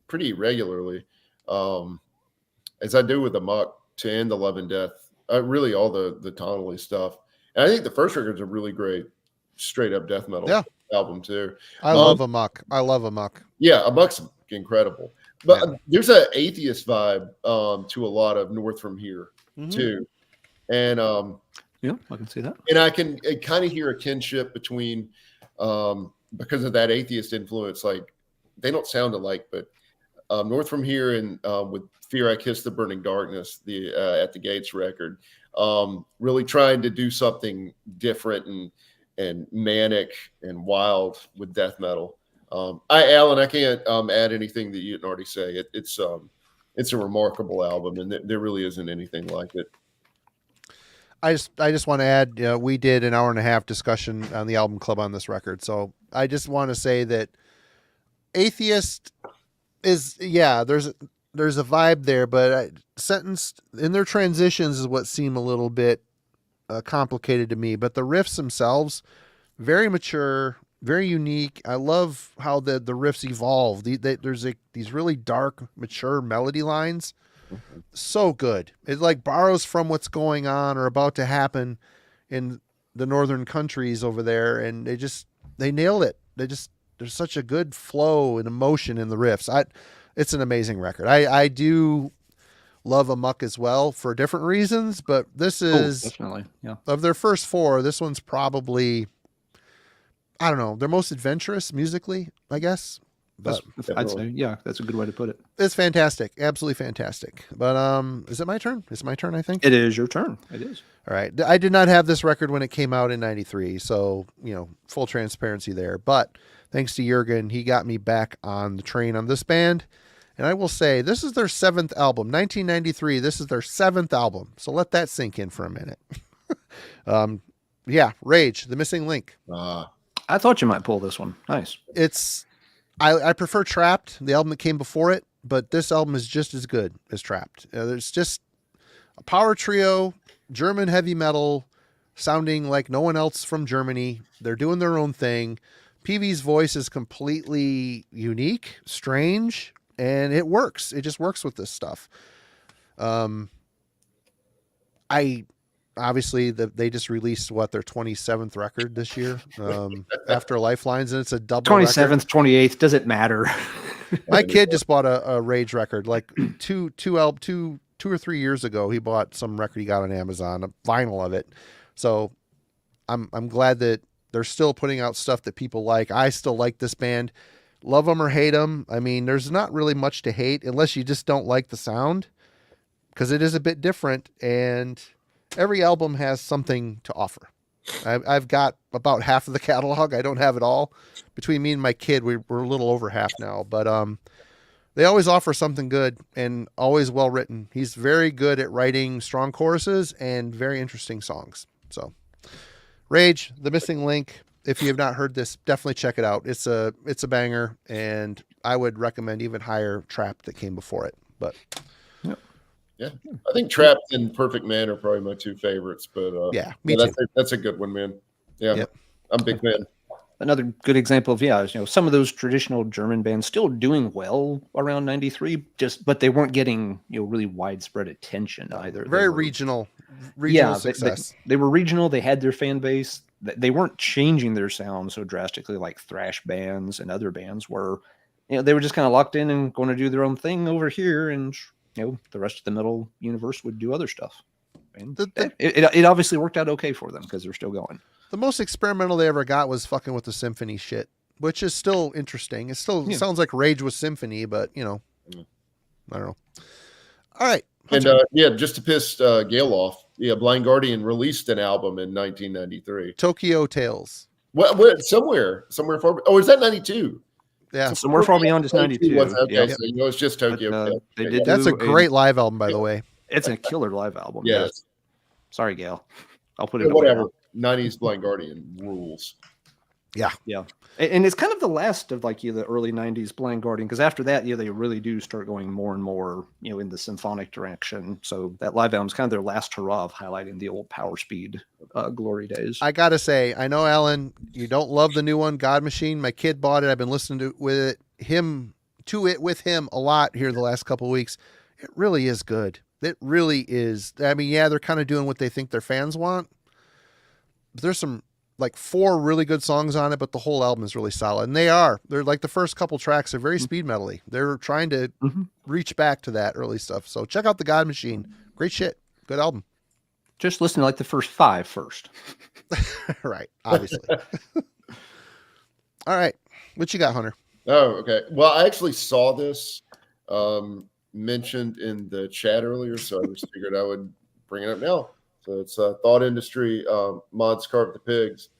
pretty regularly, as I do with the Muck to end the Love and Death. Really, all the tonally stuff, and I think the first record's a really great straight up death metal album too. I love a Muck. Yeah, a Muck's incredible, but there's an atheist vibe to a lot of North From Here too, and yeah, I can see that, and I kind of hear a kinship between. Because of that atheist influence, like they don't sound alike, but North From Here and with Fear I Kiss the Burning Darkness, the At the Gates record, really trying to do something different and manic and wild with death metal. Alan, I can't add anything that you didn't already say. It's a remarkable album, and there really isn't anything like it. I just want to add, we did an 1.5-hour discussion on the album club on this record. So I just want to say that Atheist is, there's a vibe there, but Sentenced in their transitions is what seem a little bit complicated to me, but the riffs themselves, very mature, very unique. I love how the riffs evolve. There's these really dark, mature melody lines. So good. It like borrows from what's going on or about to happen in the northern countries over there, and they nailed it. There's such a good flow and emotion in the riffs. It's an amazing record. I do love Amok as well for different reasons, but this is definitely, yeah. Of their first four, this one's probably, I don't know, their most adventurous musically, I guess. But I'd say, yeah, that's a good way to put it. It's fantastic. Absolutely fantastic. But is it my turn? It's my turn, I think. It is your turn. It is. All right. I did not have this record when it came out in 93, so, full transparency there. But thanks to Jurgen, he got me back on the train on this band. And I will say, this is their 7th album. 1993, this is their 7th album. So let that sink in for a minute. Rage, The Missing Link. I thought you might pull this one. Nice. I prefer Trapped, the album that came before it, but this album is just as good as Trapped. There's just a power trio, German heavy metal, sounding like no one else from Germany. They're doing their own thing. PV's voice is completely unique, strange, and it works. It just works with this stuff. Obviously they just released their 27th record this year, after Lifelines, and it's a double 27th, 28th. Does it matter? My kid just bought a Rage record like two or 3 years ago. He bought some record he got on Amazon, a vinyl of it. So I'm glad that they're still putting out stuff that people like. I still like this band. Love them or hate them. I mean, there's not really much to hate unless you just don't like the sound, because it is a bit different, and every album has something to offer. I've got about half of the catalog. I don't have it all. Between me and my kid, we're a little over half now, but they always offer something good and always well written. He's very good at writing strong choruses and very interesting songs. So Rage, The Missing Link. If you have not heard this, definitely check it out. It's a banger, and I would recommend even higher Trap that came before it. But yeah, I think Trapped and Perfect Man are probably my two favorites. But me too. That's a good one, man. Yeah, yep. I'm a big fan. Another good example of some of those traditional German bands still doing well around 93, but they weren't getting really widespread attention either. Very regional success. They were regional. They had their fan base. They weren't changing their sound so drastically like thrash bands and other bands were. They were just kind of locked in and going to do their own thing over here, and the rest of the metal universe would do other stuff. And it obviously worked out okay for them because they're still going. The most experimental they ever got was fucking with the symphony shit, which is still interesting. It still sounds like Rage with symphony, but I don't know. All right. And just to piss Gail off, Blind Guardian released an album in 1993. Tokyo Tales. What? Somewhere far. Oh, is that 92? Yeah, Somewhere Far Beyond is 92. Okay, so it's just Tokyo. That's a great live album, by the way. It's a killer live album. Yes. Sorry, Gail. I'll put it whatever. 90s Blind Guardian rules. Yeah. And it's kind of the last of the early 90s Blind Guardian, because after that, they really do start going more and more, in the symphonic direction. So that live album is kind of their last hurrah of highlighting the old Power Speed glory days. I gotta say, I know, Alan, you don't love the new one, God Machine. My kid bought it. I've been listening to it with him a lot here the last couple of weeks. It really is good. It really is. I mean, they're kind of doing what they think their fans want. But there's some 4 really good songs on it, but the whole album is really solid. And they're like the first couple tracks are very speed metal-y. They're trying to reach back to that early stuff. So check out the God Machine. Great shit. Good album. Just listen to the first 5 first. Right. Obviously. All right. What you got, Hunter? Oh, okay. Well, I actually saw this mentioned in the chat earlier, so I just figured I would bring it up now. So it's Thought Industry, Mods Carve the Pigs.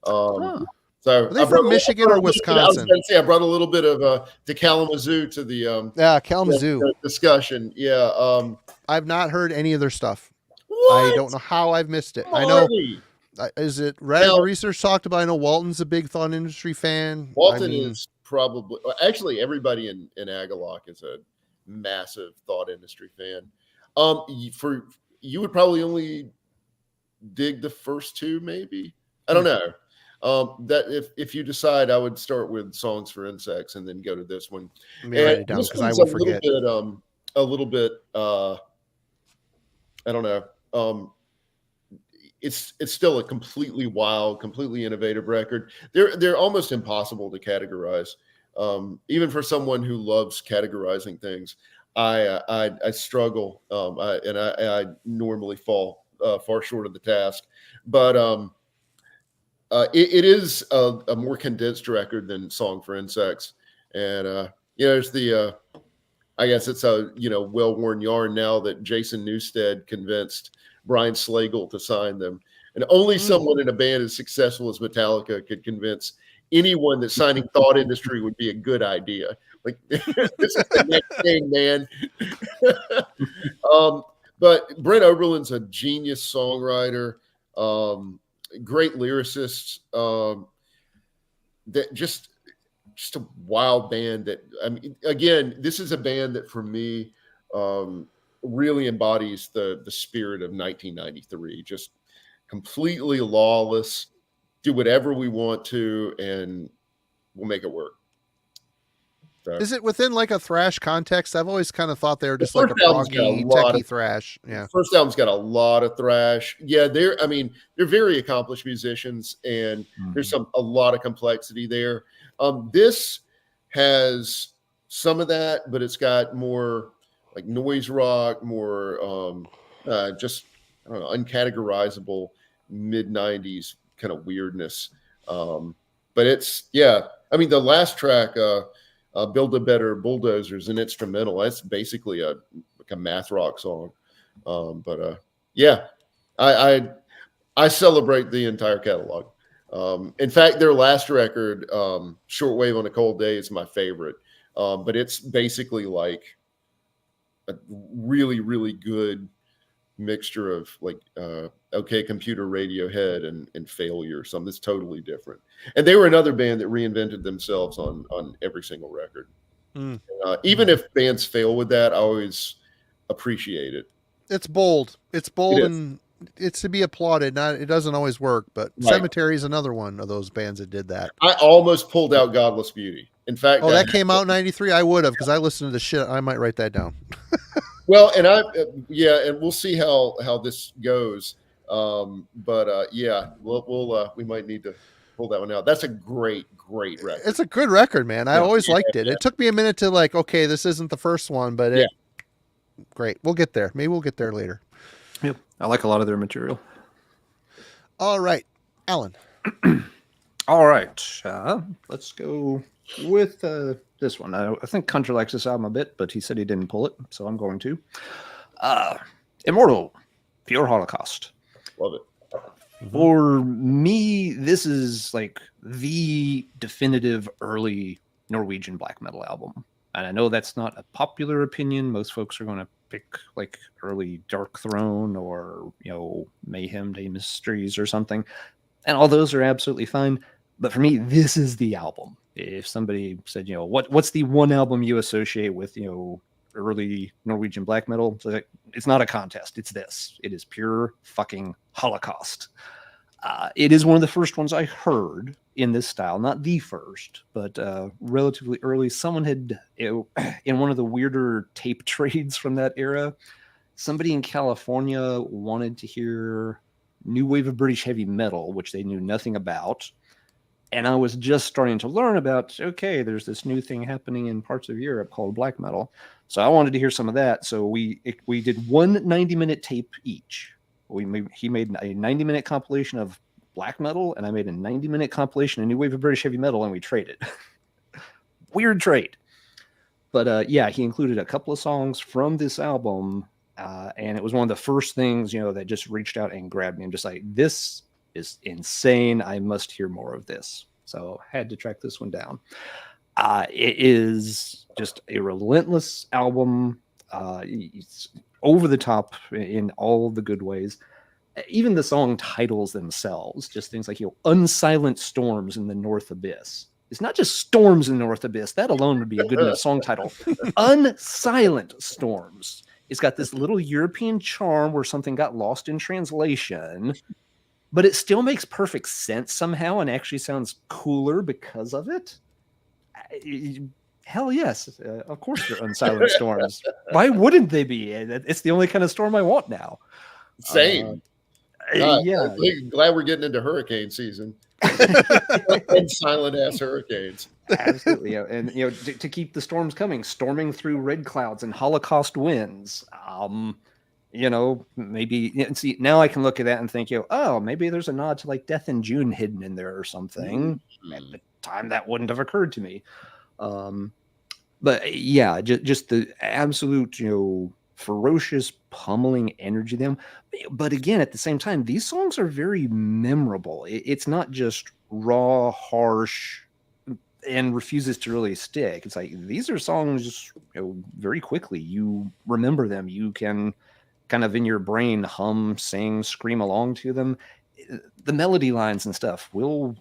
So are they from Michigan or Wisconsin? I brought a little bit of to Kalamazoo to the Kalamazoo discussion. Yeah, I've not heard any of their stuff. What? I don't know how I've missed it. I know. Is it Radical Research talked about? I know Walton's a big Thought Industry fan. Walton is probably actually everybody in Agalloch is a massive Thought Industry fan. You would probably only dig the first two, maybe. I don't know. That if you decide, I would start with Songs for Insects and then go to this one. Let me write it down because I will forget. A little bit. I don't know. It's still a completely wild, completely innovative record. They're almost impossible to categorize. Even for someone who loves categorizing things, I struggle. I normally fall far short of the task. But it is a more condensed record than Song for Insects, and there's the. I guess it's a well-worn yarn now that Jason Newsted convinced Brian Slagle to sign them, and only someone in a band as successful as Metallica could convince anyone that signing Thought Industry would be a good idea. Like, this is the next thing, man. But Brent Oberlin's a genius songwriter, great lyricist. That just a wild band. That, I mean, again, this is a band that for me really embodies the spirit of 1993. Just completely lawless, do whatever we want to, and we'll make it work. So, is it within like a thrash context? I've always kind of thought they were just like a proggy, techie thrash. Yeah. First album's got a lot of thrash. Yeah, they're very accomplished musicians, and there's a lot of complexity there. This has some of that, but it's got more like noise rock, more just, I don't know, uncategorizable mid-90s kind of weirdness. But it's, the last track, Build a Better Bulldozer's an instrumental. That's basically a math rock song. I celebrate the entire catalog. In fact, their last record, Shortwave on a Cold Day, is my favorite. But it's basically like a really, really good mixture of like OK Computer, Radiohead, and Failure, or something that's totally different. And they were another band that reinvented themselves on every single record. Even if bands fail with that, I always appreciate it. It's bold. It's bold, and it's to be applauded. It doesn't always work, but right. Cemetery is another one of those bands that did that. I almost pulled out Godless Beauty. In fact, that came out in '93. I would have, because I listened to the shit. I might write that down. Well, and and we'll see how this goes. We might need to pull that one out. That's a great record. It's a good record, man. I always liked it. It took me a minute to like, okay, this isn't the first one, but great. We'll get there. Maybe we'll get there later. Yep. I like a lot of their material. All right, Alan. All right. Let's go with this one. I think Contra likes this album a bit, but he said he didn't pull it, so I'm going to. Immortal, Pure Holocaust. Love it. For me, this is like the definitive early Norwegian black metal album. And I know that's not a popular opinion. Most folks are going to pick like early Dark Throne or, Mayhem Day Mysteries or something. And all those are absolutely fine. But for me, this is the album. If somebody said, what's the one album you associate with, early Norwegian black metal? So it's not a contest. It's this. It is pure fucking Holocaust. It is one of the first ones I heard in this style. Not the first, but relatively early. Someone had, in one of the weirder tape trades from that era, somebody in California wanted to hear new wave of British heavy metal, which they knew nothing about. And I was just starting to learn about, okay, there's this new thing happening in parts of Europe called black metal. So I wanted to hear some of that. So we did one 90-minute tape each. He made a 90-minute compilation of black metal, and I made a 90-minute compilation of new wave of British heavy metal, and we traded. Weird trade. But he included a couple of songs from this album, and it was one of the first things, that just reached out and grabbed me. I'm just like, this is insane. I must hear more of this. So I had to track this one down. It is just a relentless album. It's over the top in all the good ways. Even the song titles themselves, just things like, Unsilent Storms in the North Abyss. It's not just Storms in the North Abyss. That alone would be a good enough song title. Unsilent Storms It's got this little European charm where something got lost in translation, but it still makes perfect sense somehow and actually sounds cooler because of it. Hell yes. Of course they're Unsilent Storms. Why wouldn't they be? It's the only kind of storm I want now. Same. Yeah. I'm glad we're getting into hurricane season. And silent ass hurricanes. Absolutely. Yeah. And to keep the storms coming, storming through red clouds and Holocaust winds. Maybe see now I can look at that and think, oh, maybe there's a nod to like Death in June hidden in there or something. At the time that wouldn't have occurred to me. But yeah, just the absolute, ferocious pummeling energy of them. But again, at the same time, these songs are very memorable. It's not just raw, harsh, and refuses to really stick. It's like these are songs very quickly you remember them. You can kind of in your brain hum, sing, scream along to them. The melody lines and stuff will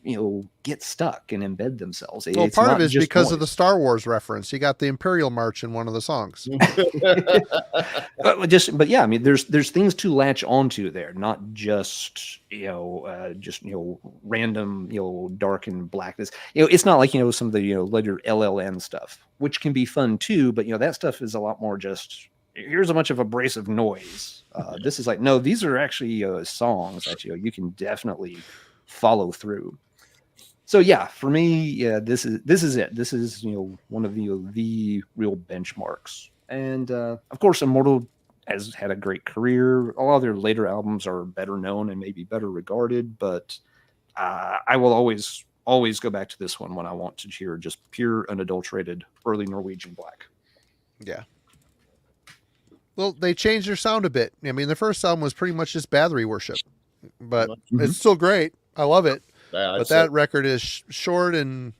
get stuck and embed themselves. Well, part of it is because of the Star Wars reference. You got the Imperial March in one of the songs. but yeah, I mean, there's things to latch onto there, not just random dark and blackness. It's not like some of the later LLN stuff, which can be fun too. But that stuff is a lot more just here's a bunch of abrasive noise. This is like, no, these are actually songs that you can definitely follow through. So yeah, for me, this is it. This is one of the real benchmarks. And of course, Immortal has had a great career. A lot of their later albums are better known and maybe better regarded, but I will always go back to this one when I want to hear just pure, unadulterated early Norwegian black. Yeah. Well, they changed their sound a bit. I mean, the first album was pretty much just battery worship, but it's still great. I love it. Yeah, but that record is short and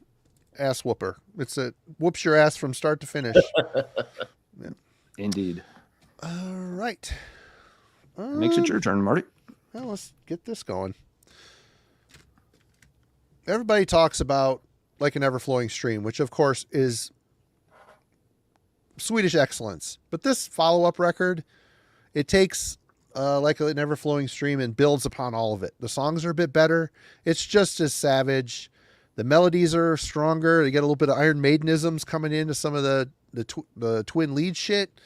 ass whooper. It whoops your ass from start to finish. Yeah. Indeed. All right. Makes it your turn, Marty. Well, let's get this going. Everybody talks about Like an Ever-Flowing Stream, which of course is Swedish excellence. But this follow-up record, it takes Like an Ever-Flowing Stream and builds upon all of it. The songs are a bit better. It's just as savage. The melodies are stronger. They get a little bit of Iron Maidenisms coming into some of the twin lead shit.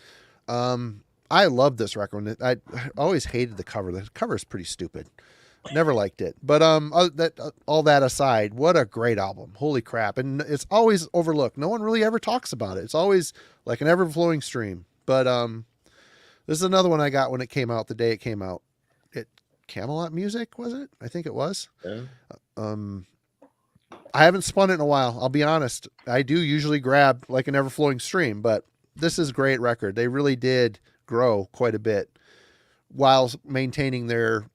I love this record. I always hated the cover. The cover is pretty stupid. Never liked it. But all that aside, what a great album. Holy crap. And it's always overlooked. No one really ever talks about it. It's always Like an Ever-Flowing Stream. But this is another one I got when it came out, the day it came out. Camelot Music, was it? I think it was. Yeah. I haven't spun it in a while. I'll be honest. I do usually grab Like an Ever-Flowing Stream, but this is a great record. They really did grow quite a bit while maintaining their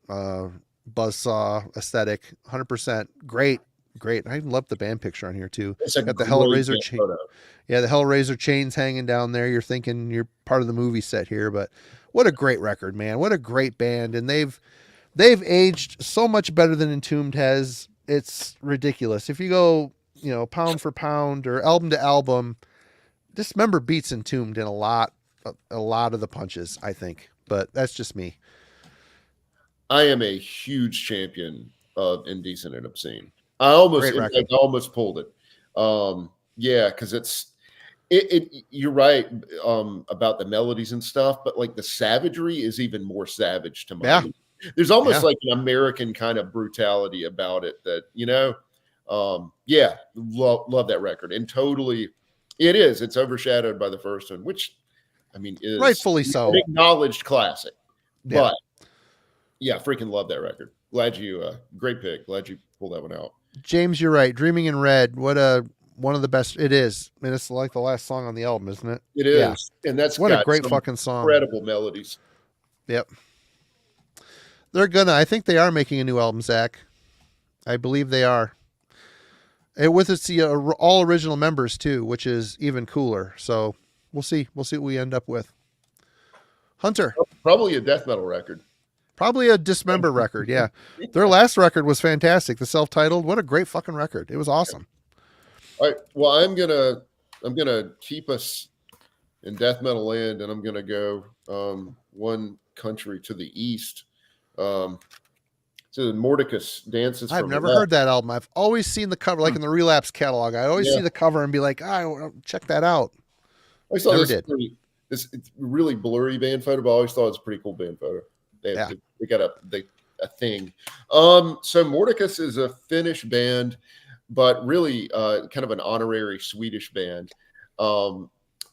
buzzsaw aesthetic. 100%. Great. I love the band picture on here too. Got the Hellraiser chain. Yeah, the Hellraiser chains hanging down there. You're thinking you're part of the movie set here, but what a great record, man. What a great band. And they've aged so much better than Entombed has. It's ridiculous. If you go, pound for pound or album to album, Dismember beats Entombed in a lot of the punches, I think. But that's just me. I am a huge champion of Indecent and Obscene. I almost pulled it. Because it's you're right about the melodies and stuff, but like the savagery is even more savage to me. Yeah. There's almost like an American kind of brutality about it that, love that record. And totally it is. It's overshadowed by the first one, which I mean is rightfully so. An acknowledged classic. Yeah. But yeah, freaking love that record. Glad you great pick. Glad you pulled that one out. James, you're right. Dreaming in Red, one of the best. It is. I mean, it's like the last song on the album, isn't it? It is. Yeah. And that's what a great fucking song. Incredible melodies. Yep. I think they are making a new album, Zach. I believe they are. And with it's the all original members too, which is even cooler. So we'll see. We'll see what we end up with. Hunter. Probably a death metal record. Probably a Dismember record, yeah. Their last record was fantastic. The self-titled, what a great fucking record. It was awesome. All right. Well, I'm gonna keep us in death metal land, and I'm going to go one country to the east. So Morticus, Dances I've from never Left. heard that album. I've always seen the cover, like in the Relapse catalog. I always see the cover and be like, check that out. I saw Never this did. This it's really blurry band photo, but I always thought it was a pretty cool band photo. They got a thing. So Morticus is a Finnish band, but really kind of an honorary Swedish band.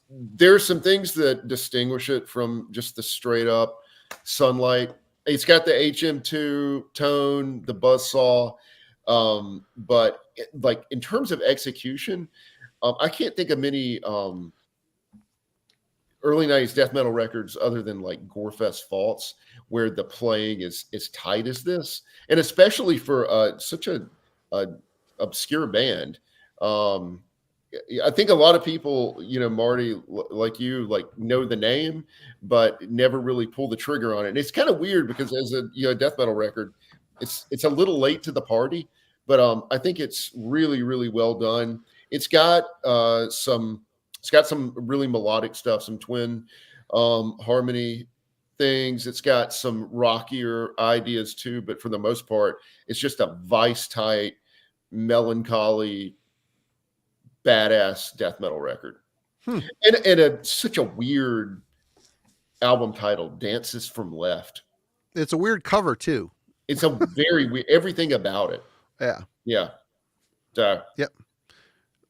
There's some things that distinguish it from just the straight up Sunlight. It's got the HM2 tone, the buzzsaw, but like in terms of execution, I can't think of many early 90s death metal records other than like Gorefest Faults where the playing is as tight as this, and especially for such a obscure band. I think a lot of people, Marty, like you, like know the name, but never really pull the trigger on it. And it's kind of weird because as a death metal record, it's a little late to the party, but I think it's really, really well done. It's got some really melodic stuff, some twin harmony things. It's got some rockier ideas too, but for the most part, it's just a vice tight, melancholy, badass death metal record. And such a weird album title, Dances from Left. It's a weird cover too. It's a very weird, everything about it. Yeah. Yep.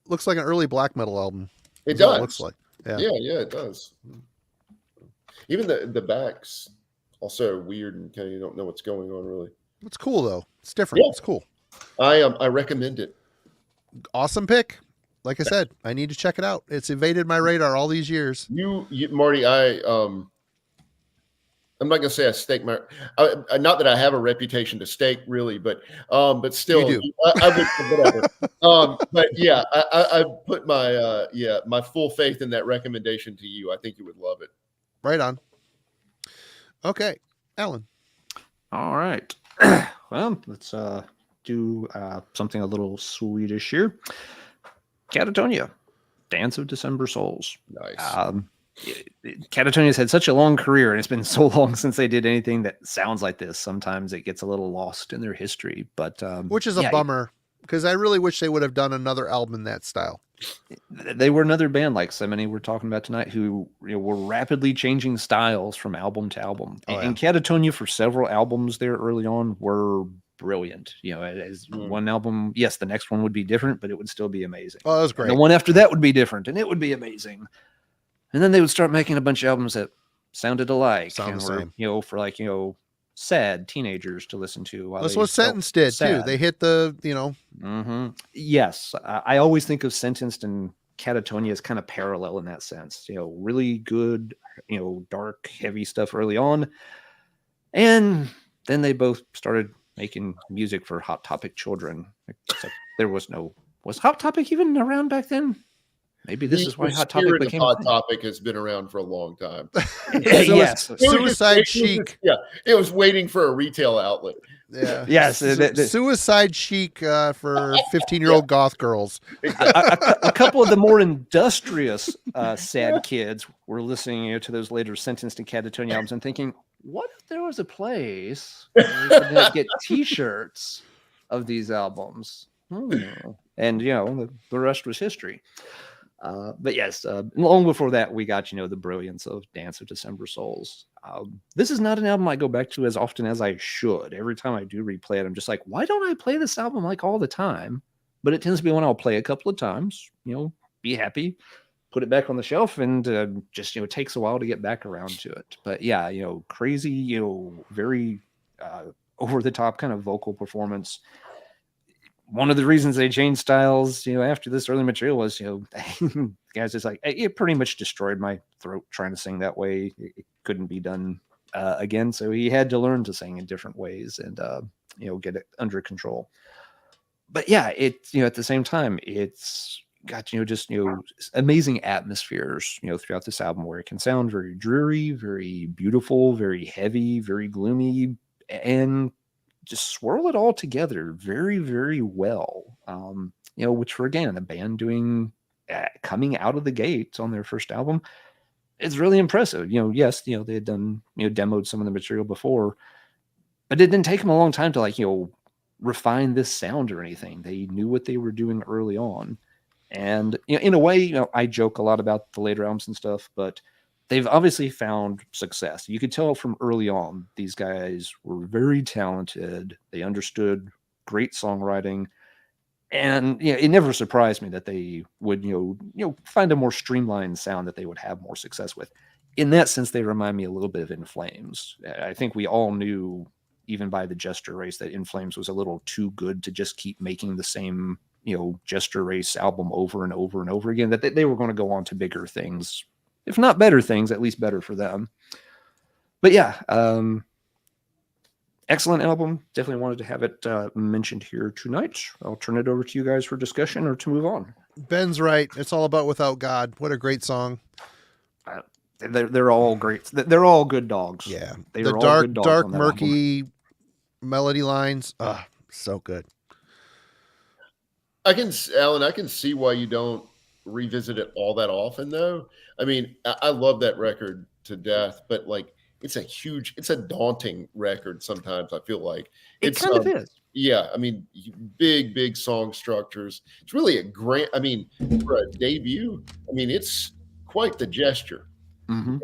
Looks like an early black metal album. It does. It looks like. Yeah, it does. Even the back's also weird and kind of you don't know what's going on really. It's cool though. It's different. Yeah. It's cool. I recommend it. Awesome pick. Like I said, I need to check it out. It's evaded my radar all these years. You Marty, I'm not gonna say I stake my not that I have a reputation to stake really, but still you do. I would whatever. But yeah, I put my my full faith in that recommendation to you. I think you would love it. Right on. Okay, Alan. All right. Well, let's do something a little Swedish here. Katatonia, Dance of December Souls. Nice. Katatonia's had such a long career, and it's been so long since they did anything that sounds like this. Sometimes it gets a little lost in their history, but which is a bummer because I really wish they would have done another album in that style. They were another band like so many we're talking about tonight who were rapidly changing styles from album to album. And Katatonia for several albums there early on were brilliant. As one album, yes, the next one would be different, but it would still be amazing. Oh, that was great. And the one after that would be different, and it would be amazing. And then they would start making a bunch of albums that sounded alike. Sound the same. For like, sad teenagers to listen to. That's what Sentence did too. They hit the, Yes. I always think of Sentenced and Katatonia as kind of parallel in that sense. Really good, dark, heavy stuff early on. And then they both started making music for Hot Topic children. Except there was Hot Topic even around back then? Maybe this is why Hot Topic became Hot Topic has been around for a long time. Yes. Suicide Chic. It was waiting for a retail outlet. Yeah. Yes. Suicide Chic for 15-year-old goth girls. A couple of the more industrious sad kids were listening to those later Sentenced and Katatonia albums and thinking, what if there was a place where we could get T-shirts of these albums? And, the rest was history. But yes, long before that, we got, the brilliance of Dance of December Souls. This is not an album I go back to as often as I should. Every time I do replay it, I'm just like, why don't I play this album like all the time? But it tends to be one I'll play a couple of times, be happy, put it back on the shelf, and just, it takes a while to get back around to it. But yeah, crazy, very over the top kind of vocal performance. One of the reasons they changed styles, after this early material was, guys just like, it pretty much destroyed my throat trying to sing that way. It couldn't be done again. So he had to learn to sing in different ways and, get it under control. But yeah, at the same time, it's got, just, amazing atmospheres, throughout this album where it can sound very dreary, very beautiful, very heavy, very gloomy, and just swirl it all together very, very well. Which for, again, a band doing coming out of the gate on their first album, it's really impressive. Yes, they had done, demoed some of the material before, but it didn't take them a long time to like, refine this sound or anything. They knew what they were doing early on. And in a way, I joke a lot about the later albums and stuff, but they've obviously found success. You could tell from early on, these guys were very talented. They understood great songwriting. And it never surprised me that they would, find a more streamlined sound that they would have more success with. In that sense, they remind me a little bit of In Flames. I think we all knew, even by the Jester Race, that In Flames was a little too good to just keep making the same, Jester Race album over and over and over again, that they were going to go on to bigger things, if not better things, at least better for them. But yeah, excellent album. Definitely wanted to have it mentioned here tonight. I'll turn it over to you guys for discussion or to move on. Ben's right. It's all about Without God. What a great song. They're all great. They're all good dogs. Yeah. They the are all dark, good dogs dark, on that murky melody lines. So good. Alan, I can see why you don't revisit it all that often, though. I mean, I love that record to death, but like, it's a daunting record sometimes, I feel like. It kind of is. Yeah, I mean, big song structures. It's really for a debut, it's quite the gesture. Mm-hmm.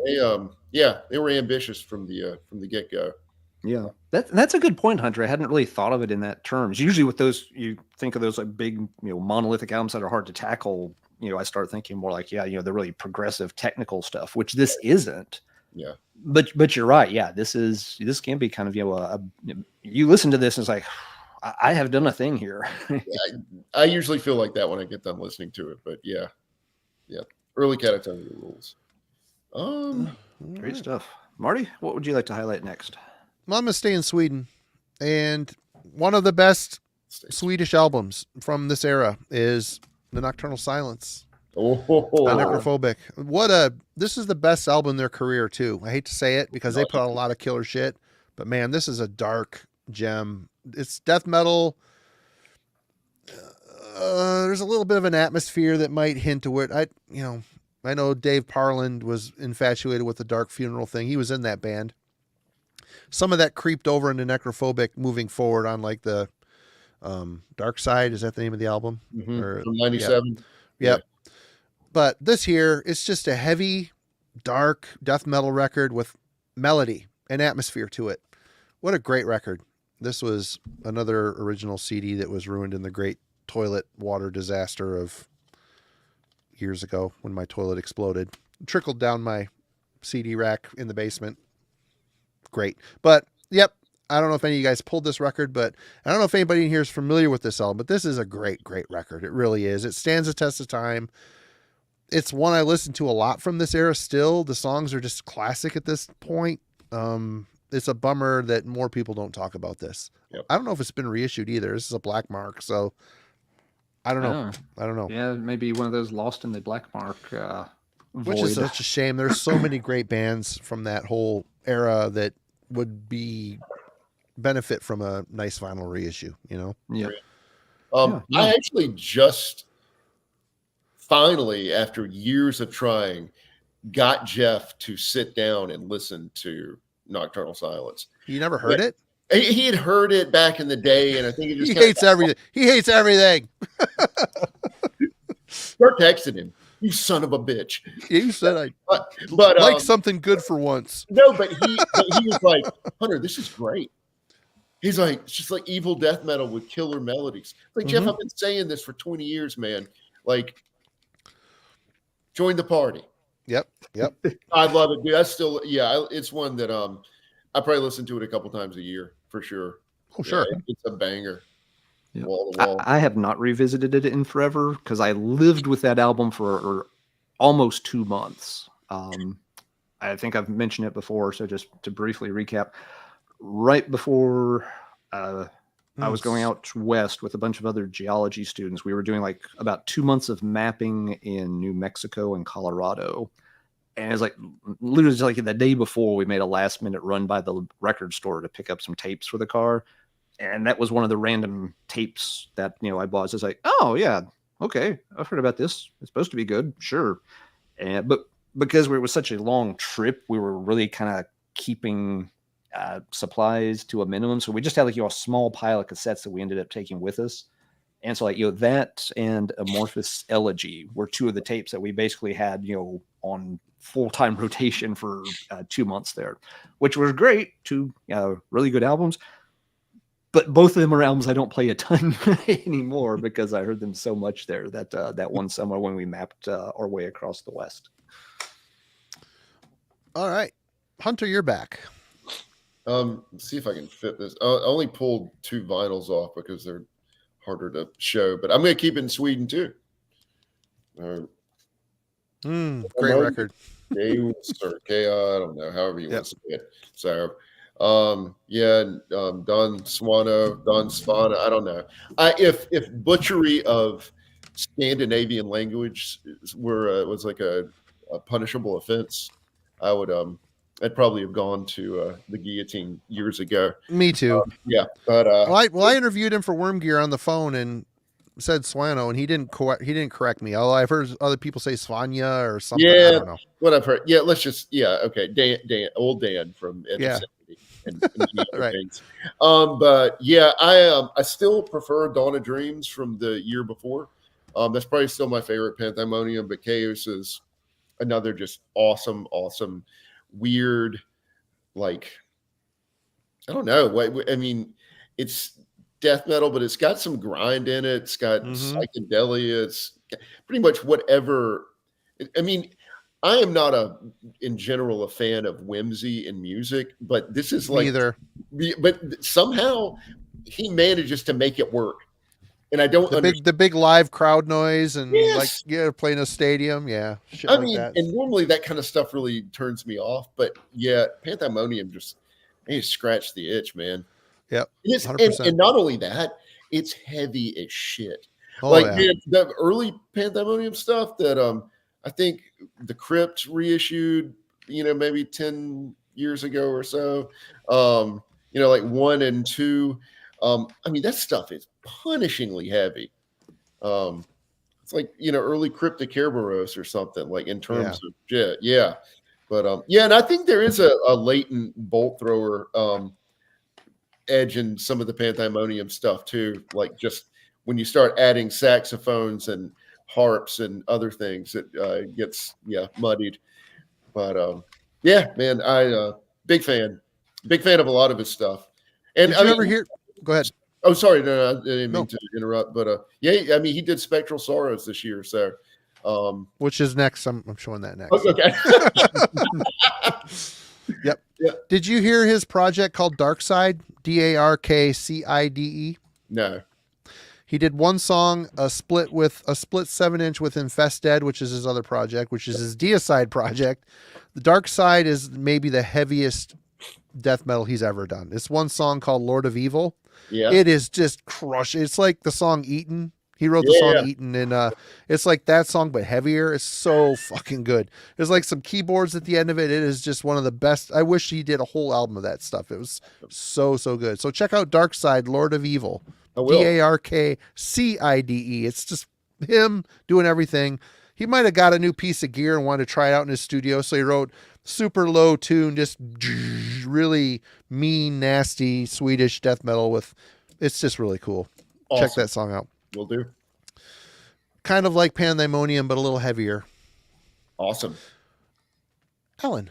They were ambitious from the get-go. Yeah, that's a good point, Hunter. I hadn't really thought of it in that terms. Usually with those, you think of those like big, monolithic albums that are hard to tackle. I start thinking more like, the really progressive technical stuff, which this isn't. Yeah. But you're right. Yeah, this can be kind of, you listen to this and it's like, I have done a thing here. I usually feel like that when I get done listening to it, but yeah. Early Katatonia rules. Great stuff. Marty, what would you like to highlight next? Well, I'm going to stay in Sweden. And one of the best Swedish albums from this era is The Nocturnal Silence. Necrophobic. This is the best album in their career, too. I hate to say it because they put out a lot of killer shit. But man, this is a dark gem. It's death metal. There's a little bit of an atmosphere that might hint to it. I know Dave Parland was infatuated with the Dark Funeral thing. He was in that band. Some of that creeped over into Necrophobic moving forward on like the Dark Side. Is that the name of the album? Mm-hmm. From 97. Yep. But this here, it's just a heavy, dark death metal record with melody and atmosphere to it. What a great record. This was another original CD that was ruined in the great toilet water disaster of years ago when my toilet exploded. It trickled down my CD rack in the basement. Great. But, yep, I don't know if any of you guys pulled this record, but I don't know if anybody in here is familiar with this album, but this is a great record. It really is. It stands the test of time. It's one I listen to a lot from this era still. The songs are just classic at this point. It's a bummer that more people don't talk about this. Yep. I don't know if it's been reissued either. This is a black mark, so I don't know. I don't know. Yeah, maybe one of those lost in the black mark void. Which is such a shame. There's so many great bands from that whole era that would benefit from a nice vinyl reissue, Yeah. I actually just finally, after years of trying, got Jeff to sit down and listen to Nocturnal Silence. You never heard it? He had heard it back in the day, and I think he hates everything. He hates everything. Start texting him. You son of a bitch. You said I but like something good for once. No, but he was like, Hunter, this is great. He's like, it's just like evil death metal with killer melodies. Like, Jeff, I've been saying this for 20 years, man. Like, join the party. Yep. I love it, dude. It's one that I probably listen to it a couple times a year for sure. Oh, sure. It's a banger. Yeah. Wall to wall. I have not revisited it in forever because I lived with that album for almost 2 months. I think I've mentioned it before, so just to briefly recap, right before I was going out west with a bunch of other geology students, we were doing like about 2 months of mapping in New Mexico and Colorado. And it's like literally like the day before, we made a last minute run by the record store to pick up some tapes for the car. And that was one of the random tapes that, I bought. So it's like, oh yeah, okay, I've heard about this. It's supposed to be good. Sure. But because it was such a long trip, we were really kind of keeping supplies to a minimum. So we just had like, a small pile of cassettes that we ended up taking with us. And so like, that and Amorphous Elegy were two of the tapes that we basically had, on full-time rotation for 2 months there, which was great. Two really good albums. But both of them are albums I don't play a ton anymore because I heard them so much there that one summer when we mapped our way across the West. All right. Hunter, you're back. See if I can fit this. I only pulled 2 vinyls off because they're harder to show, but I'm going to keep it in Sweden too. Great record. I don't know, however you want to say it. So, Don Svana, I don't know. If butchery of Scandinavian language was like a punishable offense, I would I'd probably have gone to the guillotine years ago. Me too. But I interviewed him for Worm Gear on the phone and said Swano, and he didn't correct me. Although I've heard other people say Svanya or something. I don't know what I've heard. Yeah, let's just okay. Dan, old Dan from Sanity and right. Things. But yeah, I still prefer Dawn of Dreams from the year before. That's probably still my favorite Pan.Thy.Monium, but Chaos is another just awesome, weird, like, I don't know. I mean, it's death metal, but it's got some grind in it. It's got psychedelia. It's pretty much whatever. I mean, I am not in general a fan of whimsy in music, but this is like, neither. But somehow he manages to make it work. And I don't the big live crowd noise and playing a stadium. Yeah. Shit I like mean, that. and normally that kind of stuff really turns me off, but yeah, Pan.Thy.Monium just scratch the itch, man. Yep. And not only that, it's heavy as shit. Oh, man, the early Pan.Thy.Monium stuff that I think the Crypt reissued, maybe 10 years ago or so. Like 1 and 2. I mean, that stuff is punishingly heavy. It's like, early Cryptic Kerberos or something, like in terms of shit. Yeah. But and I think there is a latent bolt thrower edge in some of the Pan.Thy.Monium stuff too. Like just when you start adding saxophones and harps and other things, it gets muddied. But man, I big fan of a lot of his stuff. And did you ever hear? Go ahead. Oh, sorry, no, I didn't mean to interrupt. But I mean, he did Spectral Sorrows this year, so which is next. I'm showing that next. Okay. Yep. Did you hear his project called Darkside? DARKCIDE? No. He did one song, a split 7-inch with Infested, which is his other project, which is his Deicide project. The Darkside is maybe the heaviest death metal he's ever done. It's one song called Lord of Evil. Yeah. It is just crush. It's like the song Eaten. He wrote the song Eaten, and it's like that song but heavier. It's so fucking good. There's like some keyboards at the end of it. It is just one of the best. I wish he did a whole album of that stuff. It was so good. So check out Darkside, Lord of Evil. DARKCIDE. It's just him doing everything. He might have got a new piece of gear and wanted to try it out in his studio, so he wrote super low tune, just really mean, nasty Swedish death metal it's just really cool. Awesome. Check that song out. Will do. Kind of like Pan.Thy.Monium, but a little heavier. Awesome. Alan.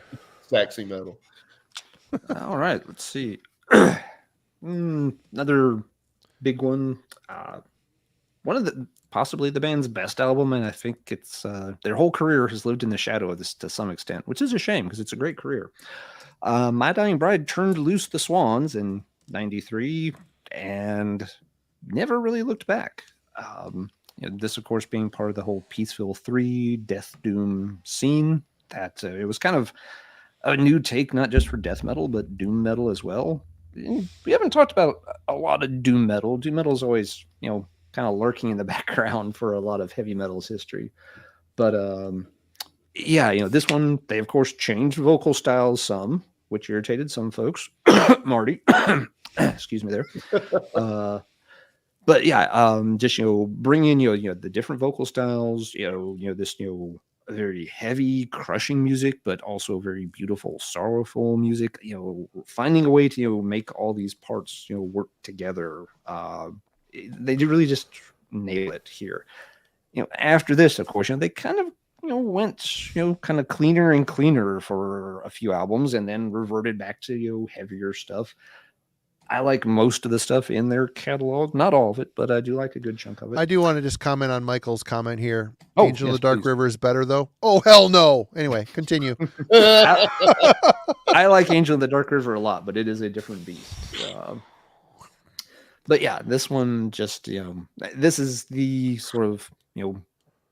Saxy metal. All right, let's see. Another big one. One of possibly the band's best album, and I think it's their whole career has lived in the shadow of this to some extent, which is a shame because it's a great career. My Dying Bride turned loose the Swans in '93 and never really looked back. This, of course, being part of the whole Peaceville 3 Death Doom scene, that it was kind of a new take, not just for death metal, but doom metal as well. We haven't talked about a lot of doom metal. Doom metal is always, kind of lurking in the background for a lot of heavy metal's history. But this one, they of course changed vocal styles some, which irritated some folks. Marty, excuse me there. But just bring in the different vocal styles. This very heavy, crushing music, but also very beautiful, sorrowful music. Finding a way to make all these parts work together. They do really just nail it here. After this, of course, they kind of went kind of cleaner and cleaner for a few albums, and then reverted back to heavier stuff. I like most of the stuff in their catalog, not all of it, but I do like a good chunk of it. I do want to just comment on Michael's comment here. Oh, Angel of yes, the Dark please. River is better, though. Oh, hell no. Anyway, continue. I like Angel of the Dark River a lot, but it is a different beast. But yeah, this one just, this is the sort of,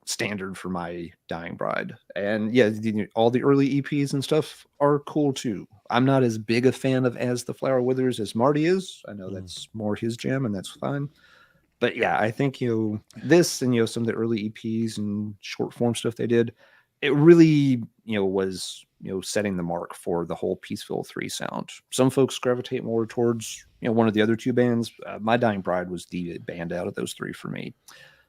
standard for My Dying Bride. And yeah, all the early EPs and stuff are cool too. I'm not as big a fan of As the Flower Withers as Marty is. I know that's more his jam, and that's fine. But yeah, I think, this and, some of the early EPs and short form stuff they did, it really, was, setting the mark for the whole Peaceful 3 sound. Some folks gravitate more towards, one of the other two bands. My Dying Bride was the band out of those three for me.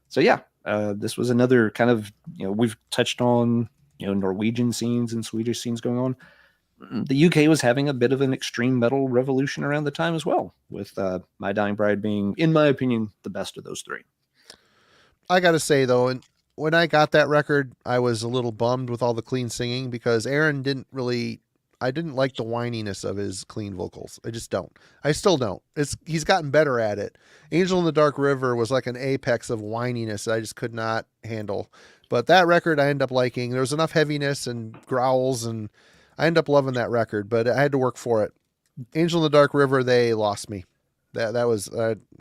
So yeah, this was another kind of, we've touched on, Norwegian scenes and Swedish scenes going on. The UK was having a bit of an extreme metal revolution around the time as well, with My Dying Bride being, in my opinion, the best of those three. I got to say, though, and when I got that record, I was a little bummed with all the clean singing because Aaron I didn't like the whininess of his clean vocals. I just don't. I still don't. He's gotten better at it. Angel in the Dark River was like an apex of whininess that I just could not handle. But that record I ended up liking. There was enough heaviness and growls, and I ended up loving that record, but I had to work for it. Angel in the Dark River, they lost me. That was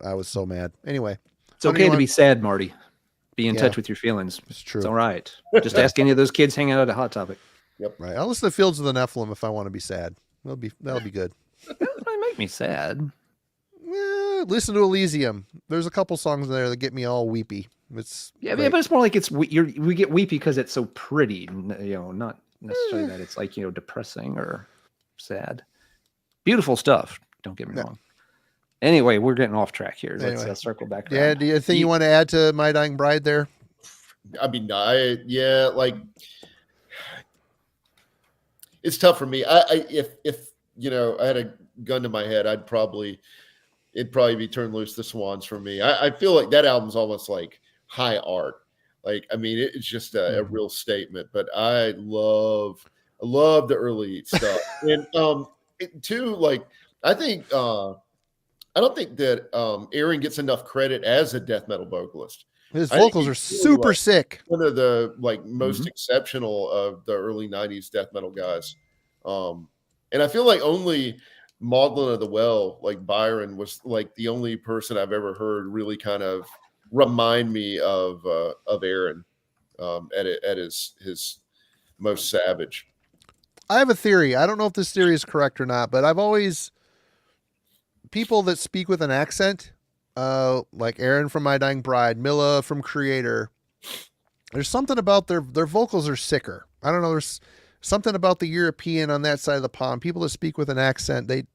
I was so mad. Anyway, it's okay to be sad, Marty. Be in touch with your feelings. It's true. It's all right. Just ask any of those kids hanging out at Hot Topic. Yep. Right. I'll listen to Fields of the Nephilim if I want to be sad. That'll be good. That might make me sad. Listen to Elysium. There's a couple songs in there that get me all weepy. But it's more like we get weepy because it's so pretty. Not necessarily that it's like depressing or sad. Beautiful stuff. Don't get me wrong. Anyway, we're getting off track here. Let's circle back around. Yeah, do you think you want to add to My Dying Bride there? I mean, like it's tough for me. If I had a gun to my head, it'd probably be Turn Loose the Swans for me. I feel like that album's almost like high art. Like, I mean, it's just a real statement. But I love the early stuff, and I think. I don't think that Aaron gets enough credit as a death metal vocalist. His vocals are super sick. One of the most exceptional of the early 90s death metal guys. And I feel like only Maudlin of the Well, like Byron, was like the only person I've ever heard really kind of remind me of Aaron at his most savage. I have a theory. I don't know if this theory is correct or not, but I've always people that speak with an accent, like Aaron from My Dying Bride, Milla from Creator, there's something about their vocals are sicker. I don't know. There's something about the European on that side of the pond. People that speak with an accent, they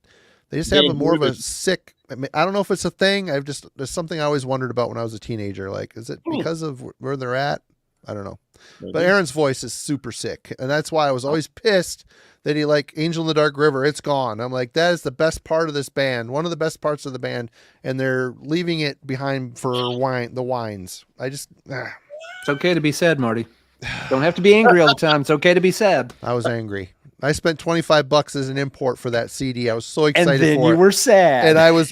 just have more of a sick. I don't know if it's a thing. There's something I always wondered about when I was a teenager. Like, is it because of where they're at? I don't know. But Aaron's voice is super sick, and that's why I was always pissed that he like Angel in the Dark River. It's gone. I'm like, that is the best part of this band, one of the best parts of the band, and they're leaving it behind for the whines. It's okay to be sad, Marty. Don't have to be angry all the time. It's okay to be sad. I was angry. I spent $25 as an import for that CD. I was so excited and then for it. You were sad. And I was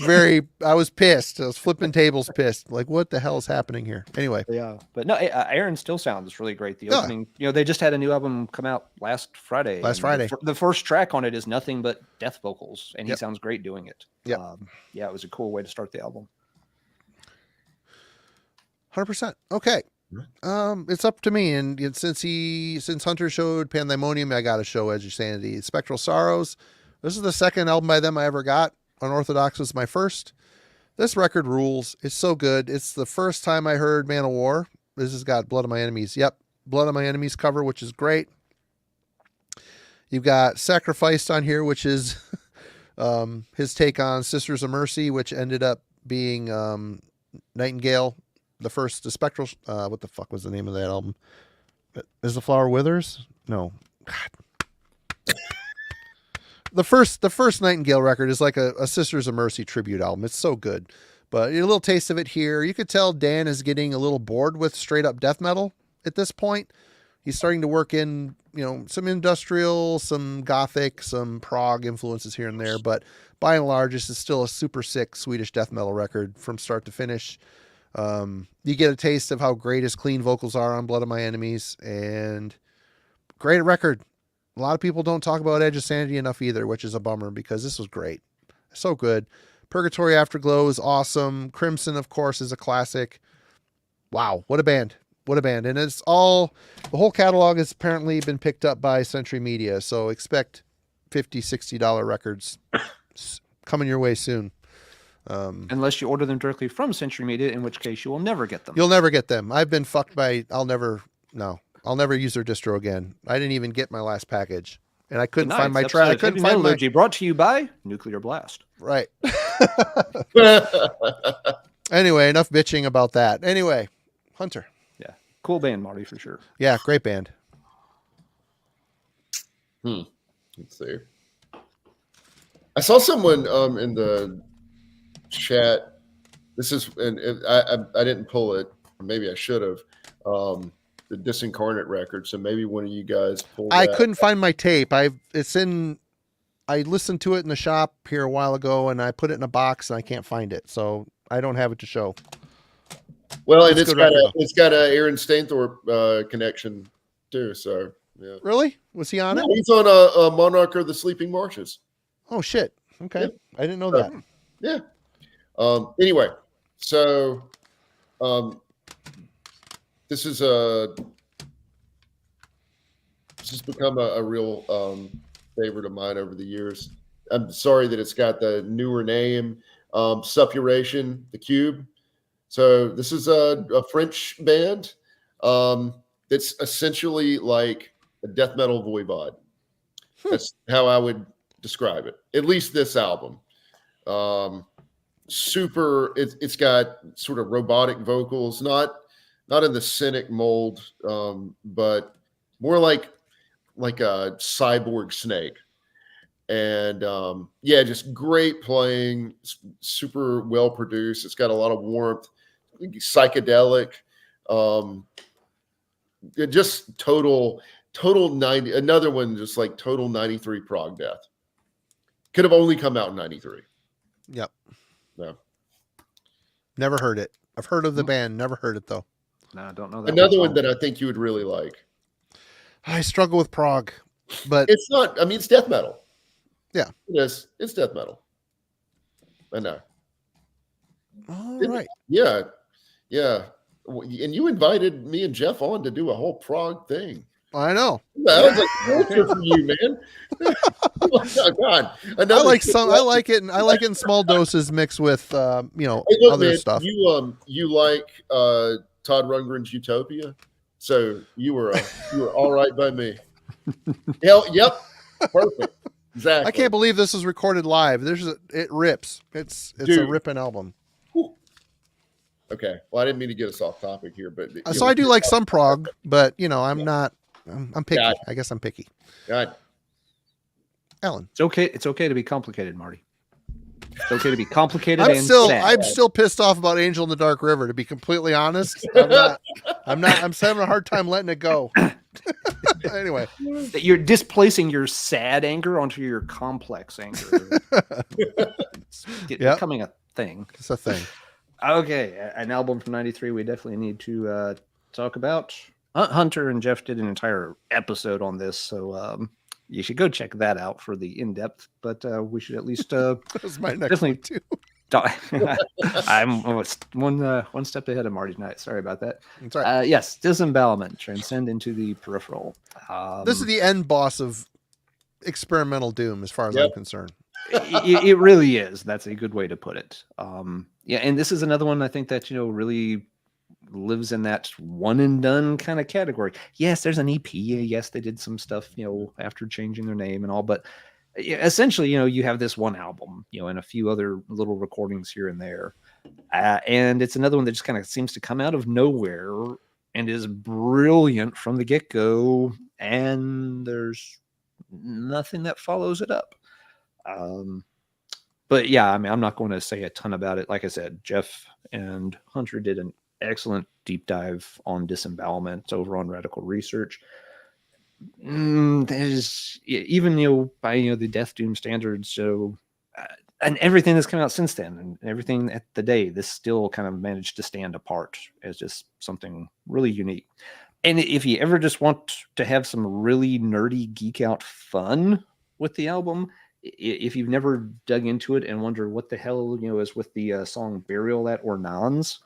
pissed. I was flipping tables pissed. Like, what the hell is happening here? Anyway. Yeah. But no, Aaron still sounds really great. The opening, they just had a new album come out last Friday. The first track on it is nothing but death vocals, and he sounds great doing it. Yeah. It was a cool way to start the album. 100%. Okay. It's up to me, and since Hunter showed Pan.Thy.Monium, I got to show Edge of Sanity. Spectral Sorrows, this is the second album by them I ever got. Unorthodox was my first. This record rules. It's so good. It's the first time I heard Man of War. This has got Blood of My Enemies. Yep, Blood of My Enemies cover, which is great. You've got Sacrificed on here, which is his take on Sisters of Mercy, which ended up being Nightingale. The Spectral, what the fuck was the name of that album? Is the flower withers? No. God. The first Nightingale record is like a Sisters of Mercy tribute album. It's so good. But a little taste of it here. You could tell Dan is getting a little bored with straight up death metal at this point. He's starting to work in, some industrial, some gothic, some prog influences here and there. But by and large, this is still a super sick Swedish death metal record from start to finish. You get a taste of how great his clean vocals are on Blood of My Enemies, and great record. A lot of people don't talk about Edge of Sanity enough either, which is a bummer because this was great. So good. Purgatory Afterglow is awesome. Crimson, of course, is a classic. Wow, what a band. What a band. And the whole catalog has apparently been picked up by Century Media, so expect $50, $60 records coming your way soon. Unless you order them directly from Century Media, in which case you will never get them. You'll never get them. I've been fucked by, I'll never use their distro again. I didn't even get my last package. And I couldn't find my track. I couldn't find Metallurgy, brought to you by Nuclear Blast. Right. Anyway, enough bitching about that. Anyway, Hunter. Yeah. Cool band, Marty, for sure. Yeah, great band. Let's see. I saw someone in the chat. This is, and I didn't pull it. Maybe I should have. The Disincarnate record. So maybe one of you guys pulled that. I couldn't find my tape. I listened to it in the shop here a while ago, and I put it in a box, and I can't find it, so I don't have it to show. Well, and it's got a Aaron Stainthorpe connection too. So yeah. Really? Was he on it? He's on a Monarch of the Sleeping Marshes. Oh shit! Okay, Yeah. I didn't know that. Yeah. Anyway, so this has become a real favorite of mine over the years. I'm sorry that it's got the newer name, Sufferation, the Cube. So this is a French band that's essentially like a death metal voivod. That's how I would describe it. At least this album. It's got sort of robotic vocals, not in the cynic mold, but more like a cyborg snake. And just great playing, super well produced. It's got a lot of warmth, psychedelic, just total 90. Another one, just like total 93 prog death. Could have only come out in 93. Yep. No. Never heard it. I've heard of the band. Never heard it though. No, I don't know that. Another one that I think you would really like. I struggle with prog, but It's not. I mean, it's death metal. Yeah. It is. It's death metal. I know. all right. Yeah. Yeah. And you invited me and Jeff on to do a whole prog thing. I know. That was like torture for you, man. Oh, God. I like it. I like it in small doses mixed with Hey, look, other man, stuff. You like Todd Rundgren's Utopia, so you were all right by me. Hell, yep, perfect, exactly. I can't believe this is recorded live. It rips. It's Dude. a ripping album. Whew. Okay, well, I didn't mean to get us off topic here, but So I do like some prog, but I'm picky. God. I guess I'm picky. God. Alan. It's okay. It's okay to be complicated, Marty. It's okay to be complicated I'm and sad. still pissed off about Angel in the Dark River, to be completely honest. I'm having a hard time letting it go. Anyway. That you're displacing your sad anger onto your complex anger. It's becoming a thing. It's a thing. Okay, an album from '93 we definitely need to talk about. Hunter and Jeff did an entire episode on this, so you should go check that out for the in-depth. But we should at least That was my next definitely one too. I'm one step ahead of Marty tonight. Sorry about that. That's right. Yes, Disembowelment, transcend into the peripheral. This is the end boss of experimental doom, as far as I'm concerned. It really is. That's a good way to put it. And this is another one I think that really lives in that one and done kind of category. Yes, there's an EP. Yes, they did some stuff after changing their name and all, but essentially you have this one album and a few other little recordings here and there, and it's another one that just kind of seems to come out of nowhere and is brilliant from the get-go, and there's nothing that follows it up. But yeah, I mean, I'm not going to say a ton about it. Like I said, Jeff and Hunter did an excellent deep dive on Disembowelment over on Radical Research. There's even by the Death Doom standards, so and everything that's come out since then, and everything at the day, this still kind of managed to stand apart as just something really unique. And if you ever just want to have some really nerdy geek out fun with the album, if you've never dug into it and wonder what the hell is with the song "Burial at Ornans,"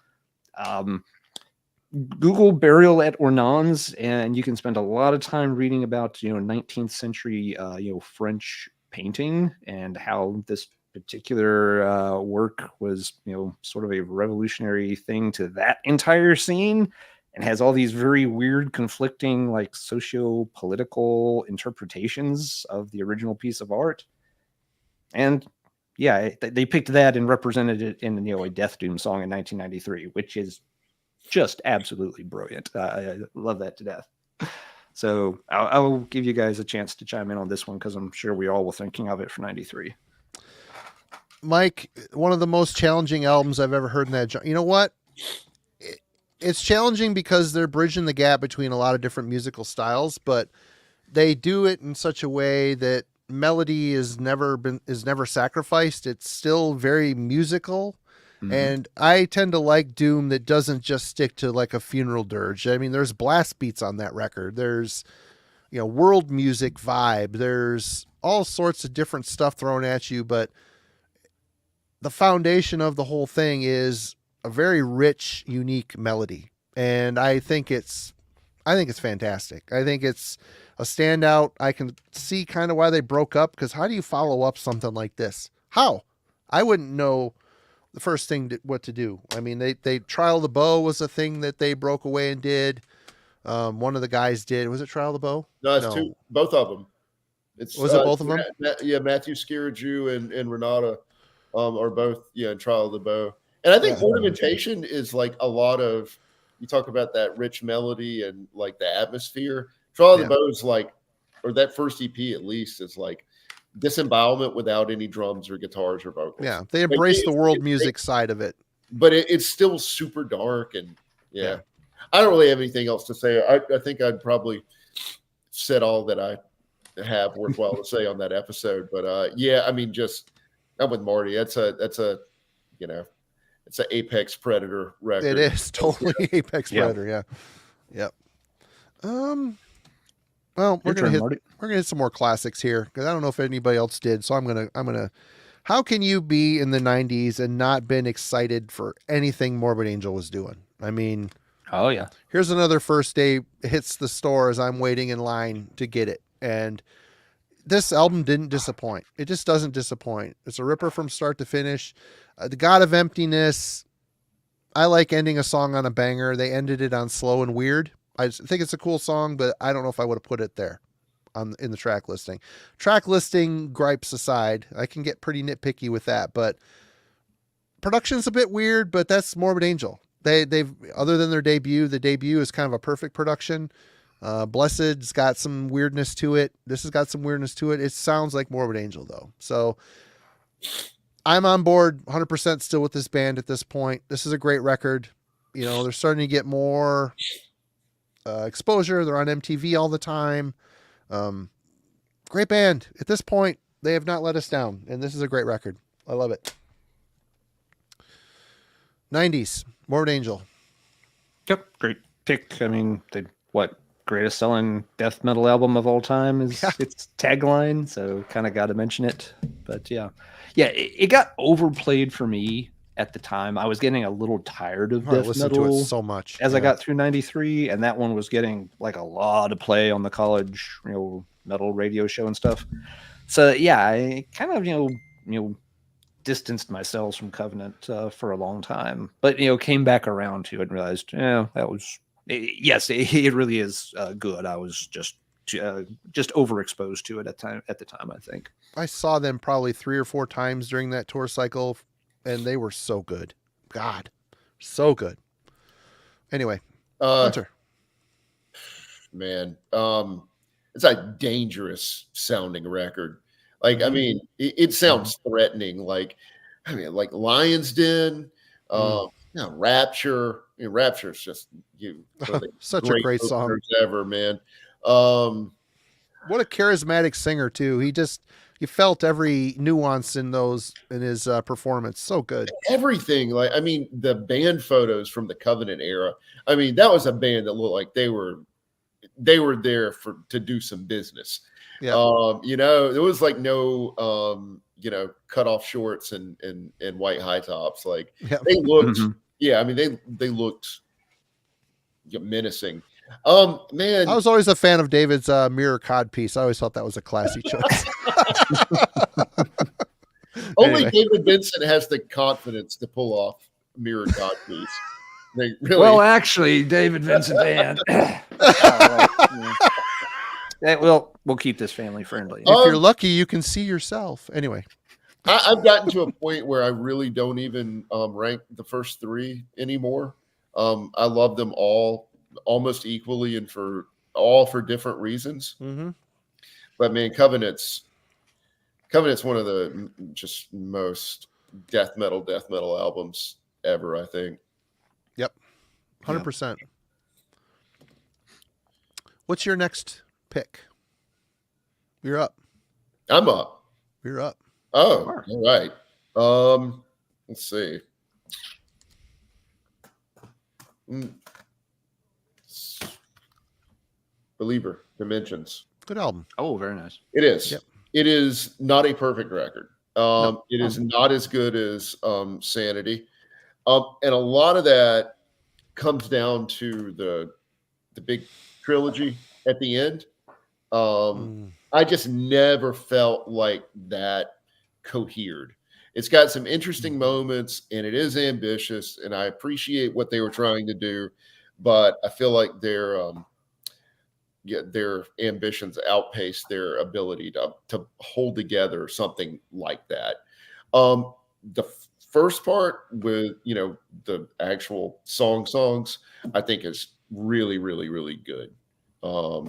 Google "Burial at Ornans," and you can spend a lot of time reading about 19th century French painting and how this particular work was sort of a revolutionary thing to that entire scene, and has all these very weird conflicting like socio-political interpretations of the original piece of art. And yeah, they picked that and represented it in a Death Doom song in 1993, which is just absolutely brilliant. I love that to death. So I'll give you guys a chance to chime in on this one, because I'm sure we all were thinking of it for 93. Mike, one of the most challenging albums I've ever heard in that genre. You know what? It's challenging because they're bridging the gap between a lot of different musical styles, but they do it in such a way that melody is never sacrificed. It's still very musical. Mm-hmm. And I tend to like Doom that doesn't just stick to like a funeral dirge. I mean, there's blast beats on that record. There's, world music vibe. There's all sorts of different stuff thrown at you, but the foundation of the whole thing is a very rich, unique melody. And I think it's fantastic. I think it's a standout. I can see kind of why they broke up, because how do you follow up something like this? How? I wouldn't know the first thing what to do. I mean, they Trial the Bow was a thing that they broke away and did. One of the guys did. Was it Trial the Bow? No, it's two. Both of them. Was it both of them? Matthew Skiriju and Renata are both in Trial the Bow. And I think ornamentation is like a lot of, you talk about that rich melody and like the atmosphere. Trial the Bow is like, or that first EP at least, is like Disembowelment without any drums or guitars or vocals. Yeah, they embrace the world music side of it. But it's still super dark, and I don't really have anything else to say. I think I'd probably said all that I have worthwhile to say on that episode. But I mean, just I'm with Marty. It's an Apex Predator record. It is totally Apex Predator. Yeah. Yep. Well, we're gonna hit some more classics here, because I don't know if anybody else did. So I'm gonna. How can you be in the 90s and not been excited for anything Morbid Angel was doing? I mean, oh yeah. Here's another First Day hits the store as I'm waiting in line to get it, and this album didn't disappoint. It just doesn't disappoint. It's a ripper from start to finish. The God of Emptiness. I like ending a song on a banger. They ended it on Slow and Weird. I think it's a cool song, but I don't know if I would have put it there in the track listing. Track listing gripes aside, I can get pretty nitpicky with that, but production's a bit weird, but that's Morbid Angel. They've other than their debut, the debut is kind of a perfect production. Blessed's got some weirdness to it. This has got some weirdness to it. It sounds like Morbid Angel though. So I'm on board 100% still with this band at this point. This is a great record. They're starting to get more exposure. They're on MTV all the time. Great band. At this point, they have not let us down, and this is a great record. I love it. 90s, Morbid Angel. Yep, great pick. I mean, greatest selling death metal album of all time is its tagline, so kind of got to mention it. But it got overplayed for me at the time. I was getting a little tired of death metal to it so much as I got through 93, and that one was getting like a lot of play on the college metal radio show and stuff. So I kind of distanced myself from Covenant for a long time, but came back around to it and realized that was it really is good. I was just overexposed to it at the time. I think I saw them probably 3 or 4 times during that tour cycle, and they were so good. God, so good. Anyway, Hunter. man, it's a dangerous sounding record. Like, I mean, it sounds threatening. Like, I mean, like Lion's Den, Rapture. I mean, Rapture is just one of the Such a great song openers ever, man. What a charismatic singer too. You felt every nuance in his performance. So good. Everything. Like, I mean, the band photos from the Covenant era. I mean, that was a band that looked like they were there to do some business. Yeah. There was like no cut off shorts and white high tops. Like they looked, I mean, they looked menacing. Man, I was always a fan of David's mirror cod piece. I always thought that was a classy choice. Only Anyway. David Vincent has the confidence to pull off mirror cod piece. They really. Well, actually, David Vincent Band. We'll keep this family friendly. If you're lucky, you can see yourself. Anyway, I've gotten to a point where I really don't even rank the first three anymore. I love them all almost equally and for different reasons. Mm-hmm. But man, Covenant's one of the just most death metal albums ever, I think. Yep. 100%. What's your next pick? You're up. I'm up. You're up. Oh, all right. Let's see. Believer, Dimensions. Good album. Oh, very nice. It is. Yep. It is not a perfect record. No. It is not as good as Sanity. And a lot of that comes down to the big trilogy at the end. I just never felt like that cohered. It's got some interesting moments and it is ambitious, and I appreciate what they were trying to do, but I feel like their ambitions outpace their ability to hold together something like that. The first part with the actual songs, I think is really, really, really good. I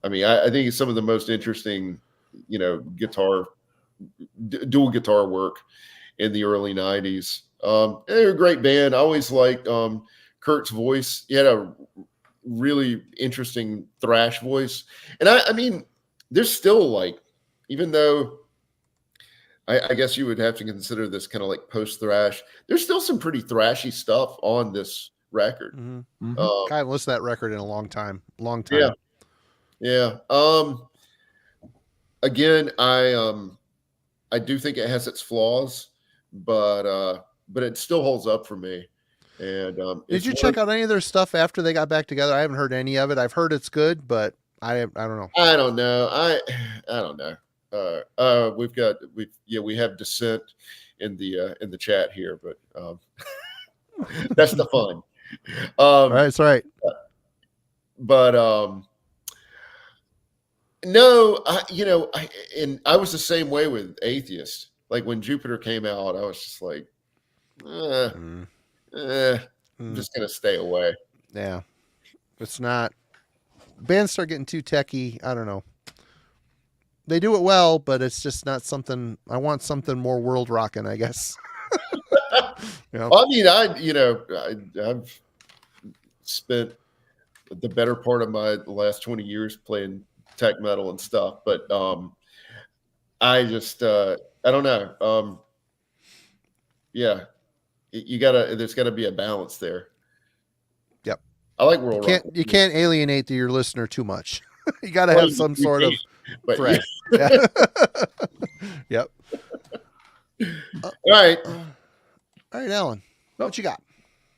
mean, I think it's some of the most interesting, dual guitar work in the early 90s. They're a great band. I always liked Kurt's voice. He had a really interesting thrash voice. And I mean, there's still like, even though I guess you would have to consider this kind of like post-thrash, there's still some pretty thrashy stuff on this record. Mm-hmm. I haven't listened to that record in a long time. Yeah. Again, I do think it has its flaws, but it still holds up for me. And did you check out any of their stuff after they got back together? I haven't heard any of it. I've heard it's good, but I don't know. I don't know. I don't know. We have dissent in the chat here, but that's the fun. All right, it's all right. But no, I was the same way with Atheist. Like when Jupiter came out, I was just like, I'm just gonna stay away. Yeah, it's not. Bands start getting too techy. I don't know. They do it well, but it's just not something. I want something more world rocking, I guess. I mean, I've spent the better part of the last 20 years playing tech metal and stuff, but I just I don't know. There's gotta be a balance there. Yep. I like world rock. You can't alienate your listener too much. You got to have some sort of thread. Yeah. Yep. All right, Alan. What you got?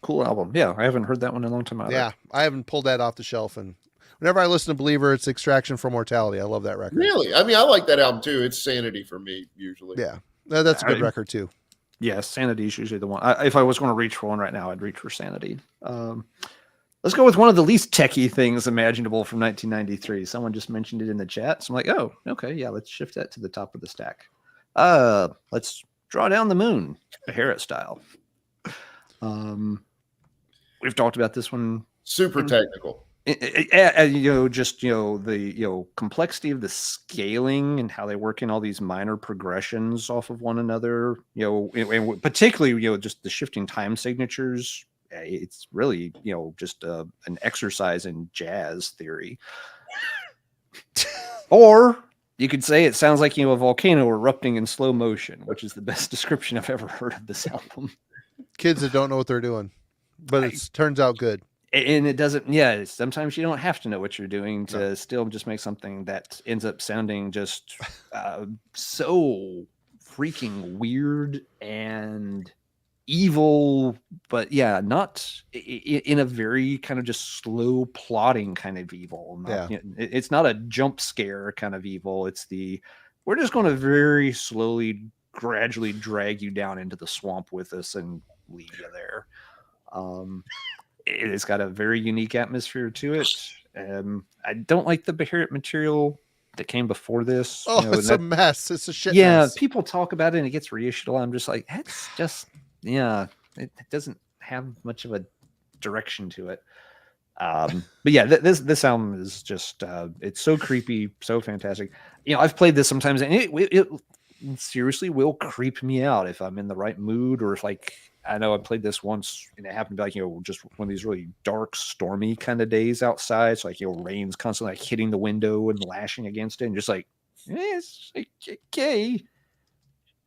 Cool album. Yeah, I haven't heard that one in a long time either. Yeah, I haven't pulled that off the shelf, and whenever I listen to Believer, it's Extraction from Mortality. I love that record. Really? I mean, I like that album too. It's Sanity for me usually. Yeah, that's a good record too. Yes, Sanity is usually the one. If I was going to reach for one right now, I'd reach for Sanity. Let's go with one of the least techie things imaginable from 1993. Someone just mentioned it in the chat, so I'm like, oh, okay, yeah, let's shift that to the top of the stack. Let's Draw Down the Moon, Beherit style. We've talked about this one. Super technical. Just the complexity of the scaling and how they work in all these minor progressions off of one another. And particularly just the shifting time signatures. It's really just an exercise in jazz theory. Or you could say it sounds like a volcano erupting in slow motion, which is the best description I've ever heard of this album. Kids that don't know what they're doing, but it turns out good. And it doesn't, sometimes you don't have to know what you're doing to still just make something that ends up sounding just so freaking weird and evil, but not in a very kind of just slow plotting kind of evil. It's not a jump scare kind of evil. It's we're just going to very slowly, gradually drag you down into the swamp with us and leave you there. It's got a very unique atmosphere to it. I don't like the Beherit material that came before this. It's a mess. It's a shit mess. Yeah, people talk about it and it gets reissued a lot. I'm just like, that's just, it doesn't have much of a direction to it. But this album is just, it's so creepy, so fantastic. I've played this sometimes and it seriously will creep me out if I'm in the right mood, or if I know I played this once and it happened to be just one of these really dark, stormy kind of days outside. So rain's constantly hitting the window and lashing against it, and just it's okay.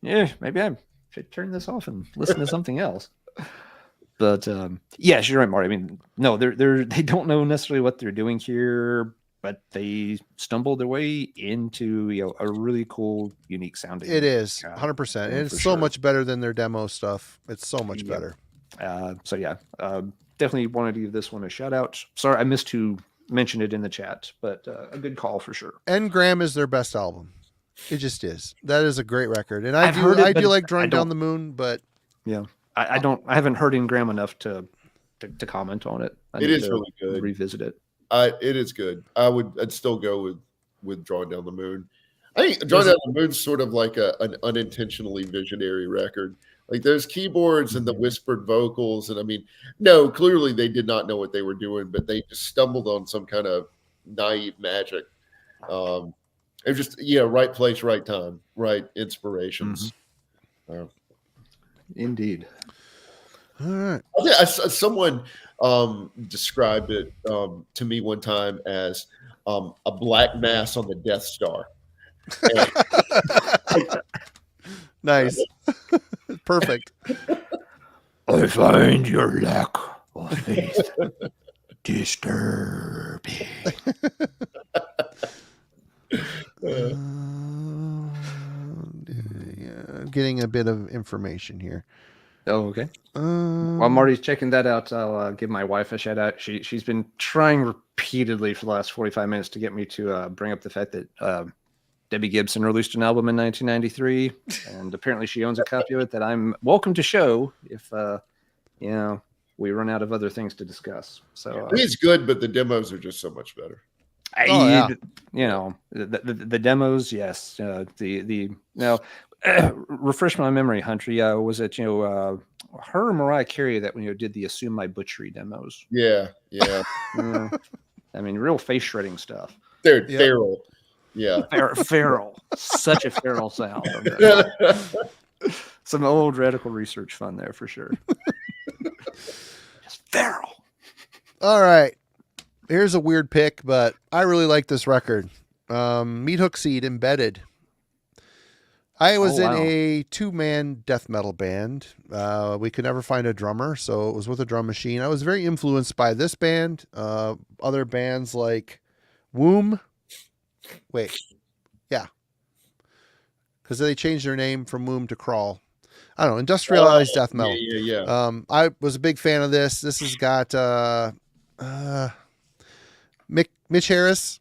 Yeah, maybe I should turn this off and listen to something else. But yes, you're right, Marty. I mean, no, they don't know necessarily what they're doing here, but they stumbled their way into a really cool, unique sounding. It is 100%, and it's so much better than their demo stuff. It's so much better. Definitely wanted to give this one a shout out. Sorry, I missed to mention it in the chat, but a good call for sure. Engram is their best album. It just is. That is a great record, and I do like Drawing Down the Moon, but I haven't heard Engram enough to comment on it. It is really good. Revisit it. It is good. I'd still go with Drawing Down the Moon. I think Drawing Down the Moon's sort of like an unintentionally visionary record. Like those keyboards and the whispered vocals, and I mean, no, clearly they did not know what they were doing, but they just stumbled on some kind of naive magic. It was just right place, right time, right inspirations. Indeed. All right. Someone described it to me one time as a black mass on the Death Star. Nice. Perfect. I find your lack of faith disturbing. I'm getting a bit of information here. Oh, okay. While Marty's checking that out, I'll give my wife a shout out. She's been trying repeatedly for the last 45 minutes to get me to bring up the fact that Debbie Gibson released an album in 1993, and apparently she owns a copy of it that I'm welcome to show if we run out of other things to discuss. So it's good, but the demos are just so much better. The demos, yes. Refresh my memory, Hunter. Was it her or Mariah Carey that did the Assume My Butchery demos? Yeah. I mean, real face shredding stuff. They're feral. Yeah, feral. Such a feral sound. Some old radical research fun there for sure. Just feral. All right. Here's a weird pick, but I really like this record. Meat Hook Seed, Embedded. I was in a 2-man death metal band. We could never find a drummer, so it was with a drum machine. I was very influenced by this band, other bands like Womb. Wait, yeah, because they changed their name from Womb to Crawl. I don't know, industrialized death metal. Yeah. I was a big fan of this. This has got Mitch Harris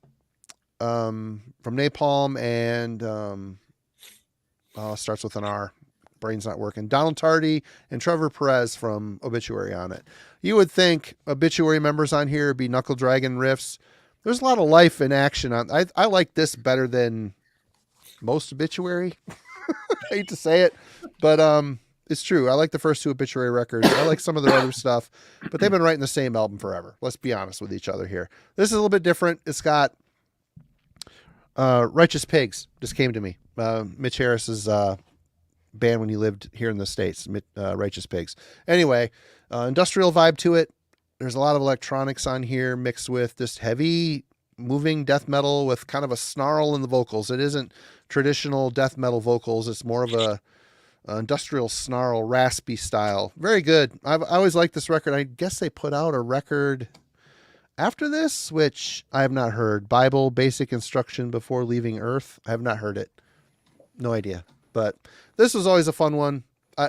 from Napalm and starts with an R. Brain's not working. Donald Tardy and Trevor Perez from Obituary on it. You would think Obituary members on here would be Knuckle Dragon riffs. There's a lot of life and action on. I like this better than most Obituary. I hate to say it, but It's true. I like the first 2 Obituary records. I like some of their other stuff, but they've been writing the same album forever. Let's be honest with each other here. This is a little bit different. It's got Righteous Pigs just came to me. Mitch Harris's band when he lived here in the States, Righteous Pigs. Anyway, industrial vibe to it. There's a lot of electronics on here mixed with just heavy moving death metal with kind of a snarl in the vocals. It isn't traditional death metal vocals. It's more of a industrial snarl, raspy style. Very good. I always liked this record. I guess they put out a record after this, which I have not heard. Bible Basic Instruction Before Leaving Earth. I have not heard it. No idea. But this was always a fun one.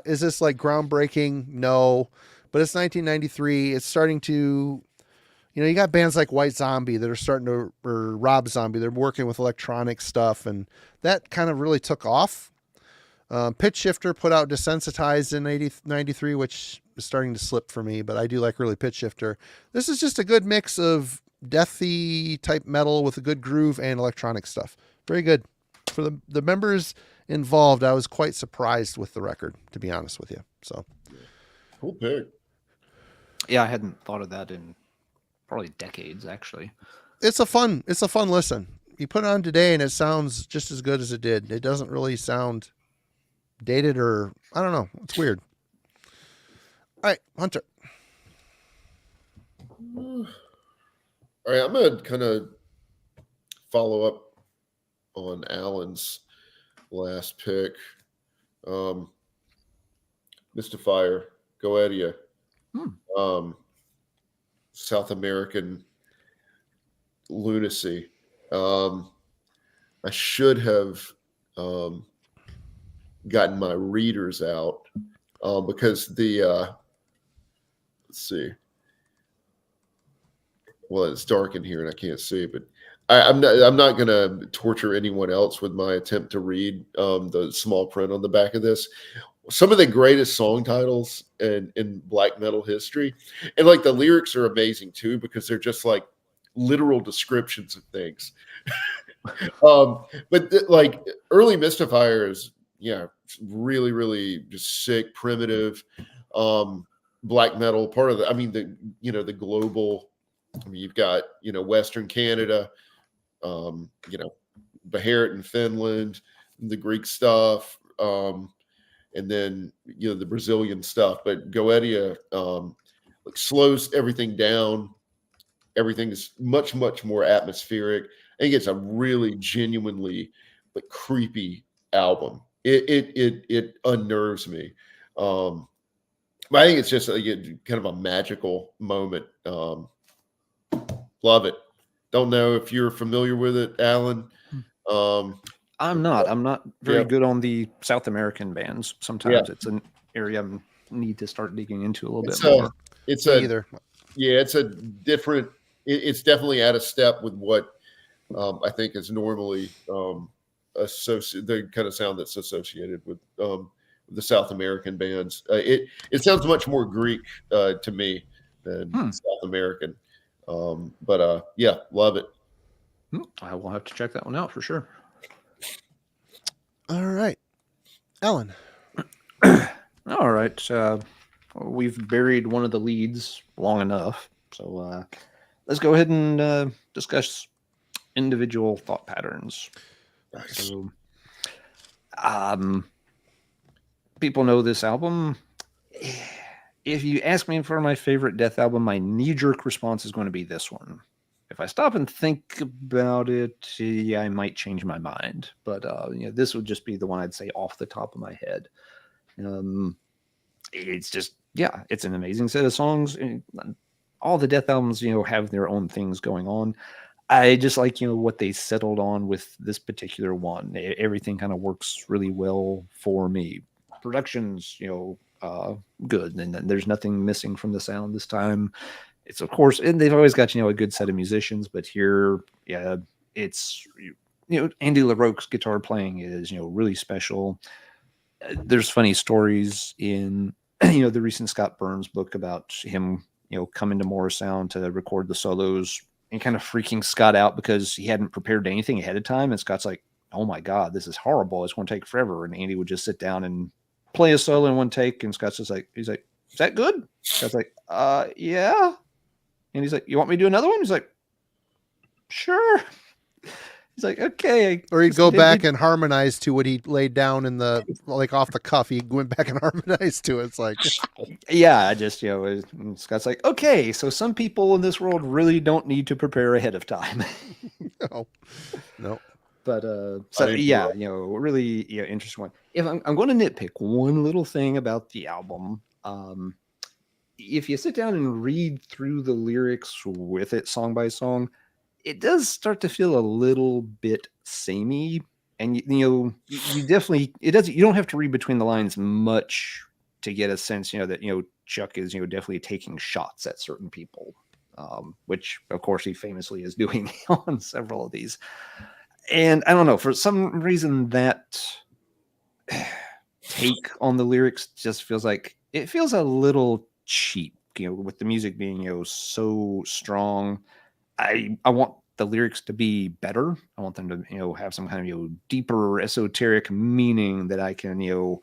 Is this like groundbreaking? No. But it's 1993. It's starting to, you got bands like White Zombie that are starting to, or Rob Zombie. They're working with electronic stuff, and that kind of really took off. Pitch Shifter put out Desensitized in 93, which is starting to slip for me, but I do like early Pitch Shifter. This is just a good mix of deathy type metal with a good groove and electronic stuff. Very good. For the members involved, I was quite surprised with the record, to be honest with you. So, cool pick. Yeah, I hadn't thought of that in probably decades, actually. It's a fun listen. You put it on today and it sounds just as good as it did. It doesn't really sound dated, or I don't know. It's weird. All right, Hunter. All right, I'm gonna kind of follow up on Alan's last pick. Mystifier, Goetia. South American lunacy. I should have gotten my readers out because the let's see. Well, it's dark in here and I can't see, but I'm not going to torture anyone else with my attempt to read the small print on the back of this. Some of the greatest song titles in black metal history, and like the lyrics are amazing too because they're just like literal descriptions of things. But like early Mystifier is really, really just sick, primitive, black metal. Part of the global. I mean, you've got Western Canada, Beherit in Finland, the Greek stuff, and then the Brazilian stuff. But Goetia slows everything down. Everything is much, much more atmospheric. I think it's a really genuinely but creepy album. It unnerves me. But I think it's just kind of a magical moment. Love it. Don't know if you're familiar with it, Alan. I'm not very good on the South American bands. Sometimes it's an area I need to start digging into a little bit more. It's a different. It's definitely out of step with what I think is normally the kind of sound that's associated with the South American bands. It sounds much more Greek to me than South American. But love it. I will have to check that one out for sure. All right, Alan. All right. We've buried one of the leads long enough. So let's go ahead and discuss individual thought patterns. Nice. So, people know this album. If you ask me for my favorite death album, my knee-jerk response is going to be this one. If I stop and think about it, I might change my mind. But this would just be the one I'd say off the top of my head. It's just, it's an amazing set of songs. All the death albums, have their own things going on. I just like, what they settled on with this particular one. Everything kind of works really well for me. Production's, good, and there's nothing missing from the sound this time. It's of course, and they've always got a good set of musicians, but here, it's Andy LaRocque's guitar playing is really special. There's funny stories in the recent Scott Burns book about him coming to Morrisound to record the solos and kind of freaking Scott out because he hadn't prepared anything ahead of time, and Scott's like, "Oh my God, this is horrible! It's going to take forever." And Andy would just sit down and play a solo in one take, and Scott's just like, he's like, is that good? Scott's like, yeah. And he's like, you want me to do another one? He's like, sure. He's like, okay. Or he'd go back and harmonize to what he laid down in the, like off the cuff. He went back and harmonized to it. It's like, yeah, I just, and Scott's like, okay, so some people in this world really don't need to prepare ahead of time. no. But so yeah, really interesting one. If I'm going to nitpick one little thing about the album, if you sit down and read through the lyrics with it song by song, it does start to feel a little bit samey, and you definitely you don't have to read between the lines much to get a sense that Chuck is definitely taking shots at certain people, which of course he famously is doing on several of these. And I don't know, for some reason that take on the lyrics just feels like it feels a little cheap, with the music being so strong. I want the lyrics to be better. I want them to have some kind of deeper esoteric meaning that I can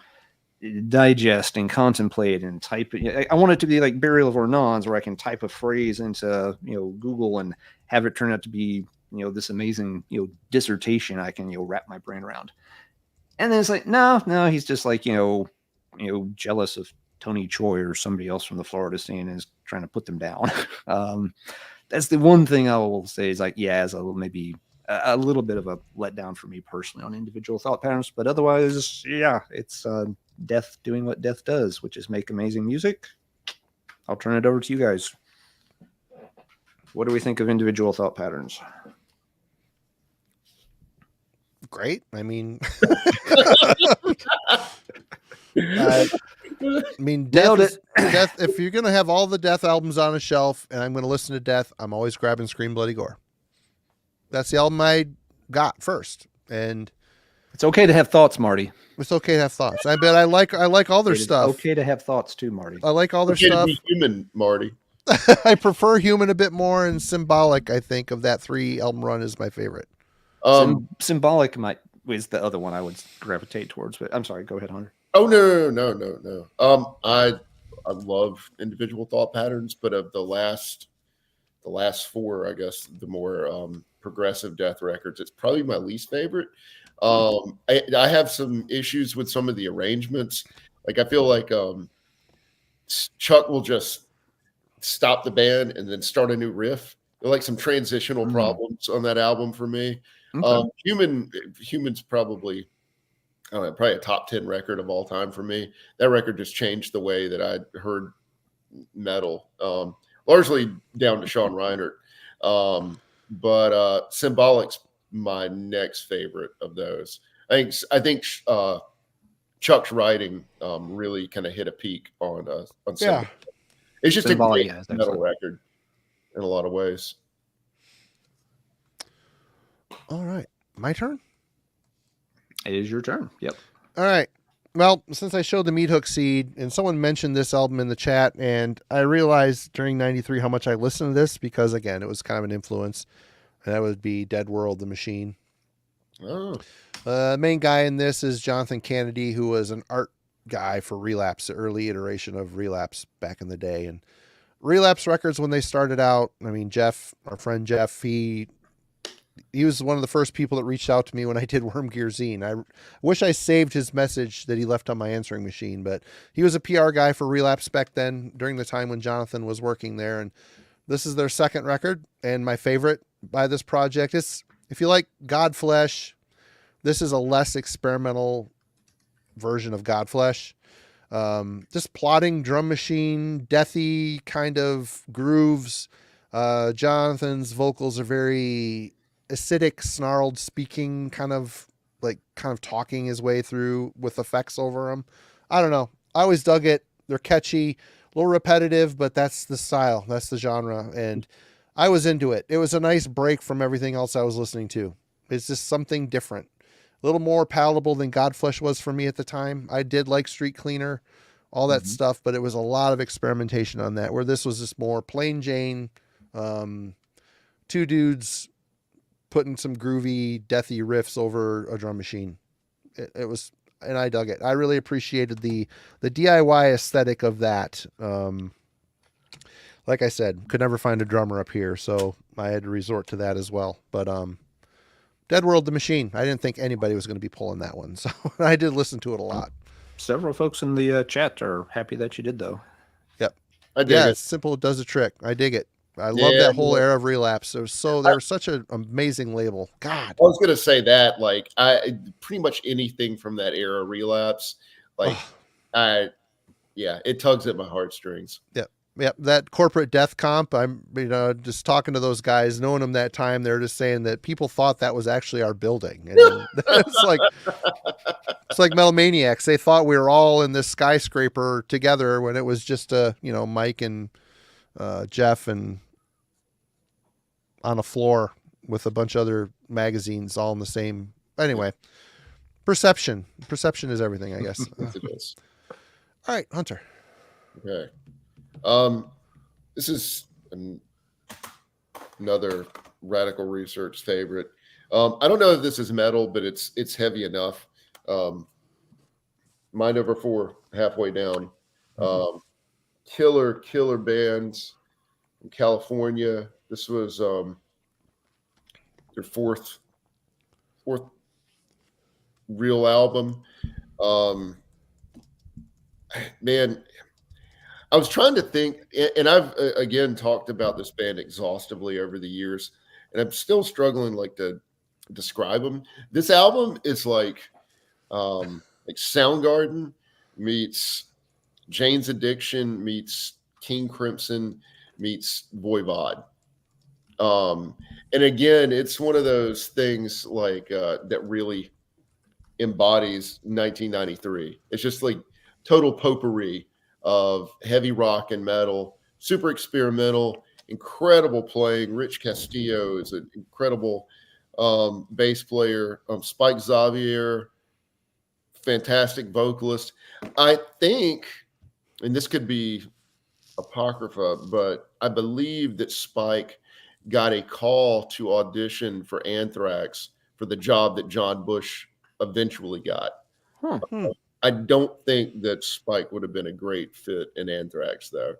digest and contemplate and type it. I want it to be like Burial of Ornans, where I can type a phrase into Google and have it turn out to be this amazing dissertation I can wrap my brain around. And then it's like no, he's just like jealous of Tony Choi or somebody else from the Florida scene and is trying to put them down. That's the one thing I will say is like, yeah, it's maybe a little bit of a letdown for me personally on individual thought patterns, but otherwise, yeah, it's Death doing what Death does, which is make amazing music. I'll turn it over to you guys. What do we think of individual thought patterns? Great. I mean, Death. If you're gonna have all the Death albums on a shelf, and I'm gonna listen to Death, I'm always grabbing Scream Bloody Gore. That's the album I got first, and it's okay to have thoughts, Marty. It's okay to have thoughts. I bet I like all their stuff. Okay to have thoughts too, Marty. I like all their stuff. To be human, Marty. I prefer Human a bit more, and Symbolic, I think, of that 3 album run is my favorite. Symbolic is the other one I would gravitate towards, but I'm sorry, go ahead, Hunter. Oh no. I love individual thought patterns, but of the last 4, I guess the more progressive Death records, it's probably my least favorite. I have some issues with some of the arrangements. Like I feel like Chuck will just stop the band and then start a new riff. There are like some transitional problems on that album for me. Okay. Human's probably, I don't know, probably a top 10 record of all time for me. That record just changed the way that I heard metal, largely down to Sean Reinert. But Symbolic's my next favorite of those. I think Chuck's writing really kind of hit a peak on Symbolic. Yeah. It's just Symbolic, a great metal record in a lot of ways. All right. My turn? It is your turn. Yep. All right. Well, since I showed the Meat Hook Seed, and someone mentioned this album in the chat, and I realized during 93 how much I listened to this because, again, it was kind of an influence. And that would be Dead World, The Machine. Oh. The main guy in this is Jonathan Kennedy, who was an art guy for Relapse, the early iteration of Relapse back in the day. And Relapse Records, when they started out, I mean, Jeff, our friend Jeff, he was one of the first people that reached out to me when I did Worm Gear Zine. I wish I saved his message that he left on my answering machine, but he was a PR guy for Relapse back then during the time when Jonathan was working there. And this is their second record, and my favorite by this project is, if you like Godflesh, this is a less experimental version of Godflesh. Just plotting drum machine, deathy kind of grooves. Jonathan's vocals are very acidic, snarled speaking, kind of talking his way through with effects over them. I don't know. I always dug it. They're catchy, a little repetitive, but that's the style. That's the genre. And I was into it. It was a nice break from everything else I was listening to. It's just something different. A little more palatable than Godflesh was for me at the time. I did like Street Cleaner, all that stuff, but it was a lot of experimentation on that, where this was just more plain Jane, 2 dudes putting some groovy, deathy riffs over a drum machine. It was I dug it. I really appreciated the DIY aesthetic of that. Like I said, could never find a drummer up here, so I had to resort to that as well. But Dead World the Machine, I didn't think anybody was going to be pulling that one, so I did listen to it a lot. Several folks in the chat are happy that you did, though. Yep. I dig it. It's simple, it does a trick. I dig it. I love Yeah, that whole yeah. era of Relapse. They were such an amazing label. God. I was gonna say that, like, I pretty much anything from that era, Relapse, like, it tugs at my heartstrings. Yep, that corporate death comp. I'm, just talking to those guys, knowing them that time. They're just saying that people thought that was actually our building, and it's like Metal Maniacs. They thought we were all in this skyscraper together when it was just Mike and Jeff and on a floor with a bunch of other magazines all in the same. Anyway, perception is everything, I guess. Yes, it is. All right, Hunter. Okay. This is another Radical Research favorite. I don't know if this is metal, but it's heavy enough. Mind Over 4, halfway down. Killer bands from California. This was their fourth real album. Man, I was trying to think, and I've again talked about this band exhaustively over the years, and I'm still struggling to describe them. This album is like Soundgarden meets Jane's Addiction meets King Crimson meets Voivod. And again, it's one of those things that really embodies 1993. It's just like total potpourri of heavy rock and metal, super experimental, incredible playing. Rich Castillo is an incredible bass player. Spike Xavier, fantastic vocalist. I think, and this could be apocrypha, but I believe that Spike got a call to audition for Anthrax for the job that John Bush eventually got. I don't think that Spike would have been a great fit in Anthrax, though.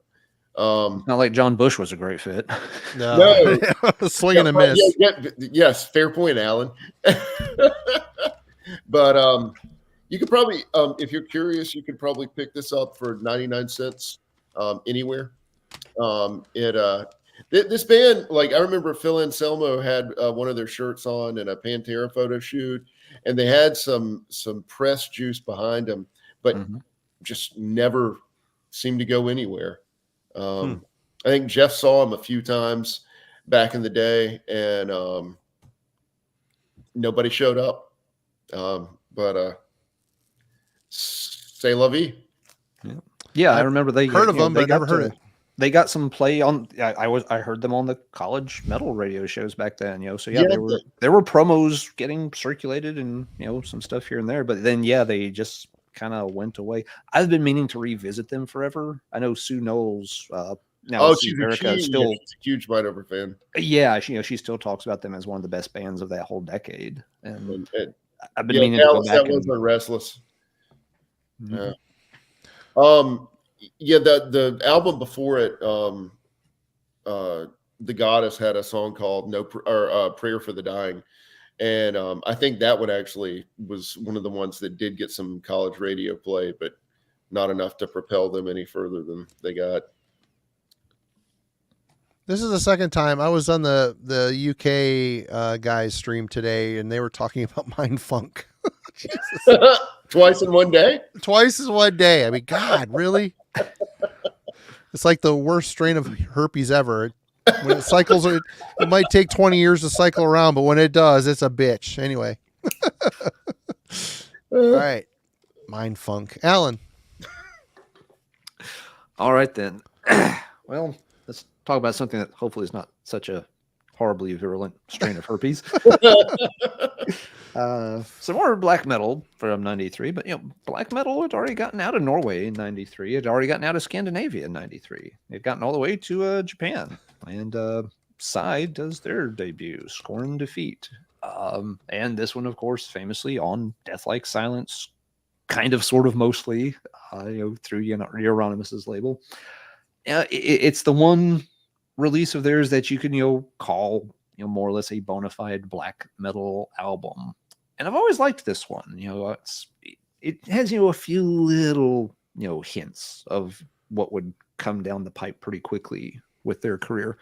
Not like John Bush was a great fit. No. Swing and a miss. Yes, fair point, Alan. But you could probably, if you're curious, you could probably pick this up for 99 cents anywhere. This band, I remember Phil Anselmo had one of their shirts on in a Pantera photo shoot, and they had some press juice behind them, but just never seemed to go anywhere. I think Jeff saw him a few times back in the day, and nobody showed up. But c'est la vie. Yeah, I remember they heard of them, but never heard it. They got some play on. I heard them on the college metal radio shows back then. So there were promos getting circulated and some stuff here and there. But then they just kind of went away. I've been meaning to revisit them forever. I know Sue Knowles. Now she's a huge Mind Over fan. Yeah, she still talks about them as one of the best bands of that whole decade. And I've been meaning to go back. That one's on Restless. Yeah. The album before it, The Goddess had a song called Prayer for the Dying. And I think that one actually was one of the ones that did get some college radio play, but not enough to propel them any further than they got. This is the second time I was on the UK guys stream today, and they were talking about Mindfunk. Twice in one day? Twice in one day. I mean, God, really? It's like the worst strain of herpes ever. When it cycles, it might take 20 years to cycle around, but when it does, it's a bitch. Anyway. All right. Mindfunk. Alan. All right, then. Well, let's talk about something that hopefully is not such a horribly virulent strain of herpes. Some more black metal from 93, but black metal had already gotten out of Norway in 93. It had already gotten out of Scandinavia in 93. It had gotten all the way to Japan. And Sigh does their debut, Scorn Defeat. And this one, of course, famously on Deathlike Silence kind of, sort of, mostly, through Euronymous' label. It's the one release of theirs that you can, call, more or less a bona fide black metal album. And I've always liked this one. It has, a few little, hints of what would come down the pipe pretty quickly with their career.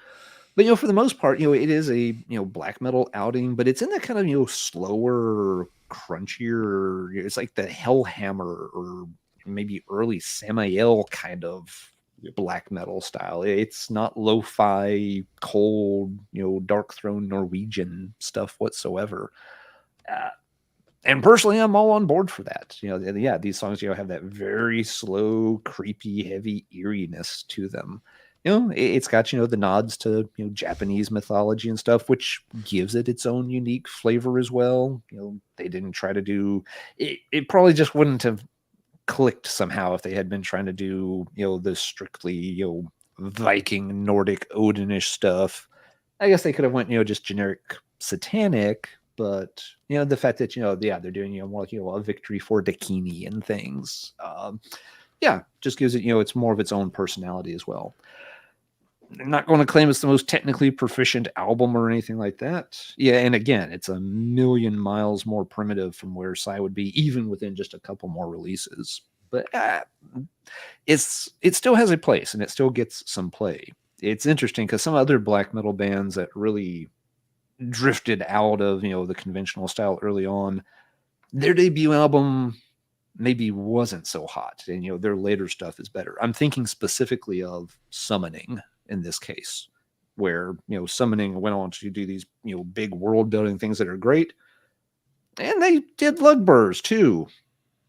But, for the most part, it is a, black metal outing, but it's in that kind of, slower, crunchier, it's like the Hellhammer or maybe early Samael kind of black metal style. It's not lo-fi, cold, Dark Throne Norwegian stuff whatsoever. And personally, I'm all on board for that. These songs, have that very slow, creepy, heavy eeriness to them. It's got, the nods to, Japanese mythology and stuff, which gives it its own unique flavor as well. They didn't try to do it. It probably just wouldn't have clicked somehow if they had been trying to do, the strictly, Viking, Nordic, Odinish stuff. I guess they could have went, just generic satanic, but, the fact that, they're doing, more like, a victory for Dakini and things. Just gives it, it's more of its own personality as well. I'm not going to claim it's the most technically proficient album or anything like that. Yeah, and again, it's a million miles more primitive from where Sigh would be, even within just a couple more releases. But it still has a place, and it still gets some play. It's interesting because some other black metal bands that really drifted out of, the conventional style early on, their debut album maybe wasn't so hot, and, their later stuff is better. I'm thinking specifically of Summoning in this case, where, Summoning went on to do these, big world building things that are great. And they did Lugburs too,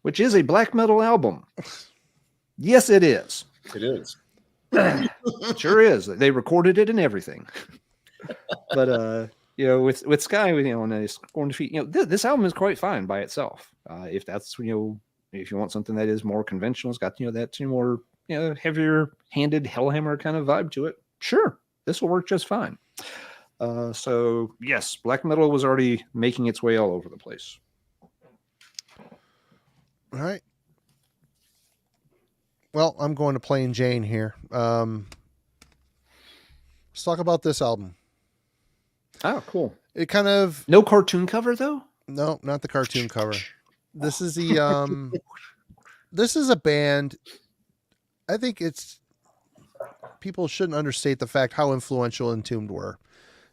which is a black metal album. Yes, it is. It is. Sure is. They recorded it and everything. But, with Sigh, and Scorn Defeat, this album is quite fine by itself. If that's, if you want something that is more conventional, it's got, that more, heavier handed Hellhammer kind of vibe to it. Sure, this will work just fine. So yes, black metal was already making its way all over the place. All right. Well, I'm going to Plain Jane here. Let's talk about this album. Oh, cool. It kind of... No cartoon cover, though? No, not the cartoon cover. This is the... this is a band... I think people shouldn't understate the fact how influential Entombed were.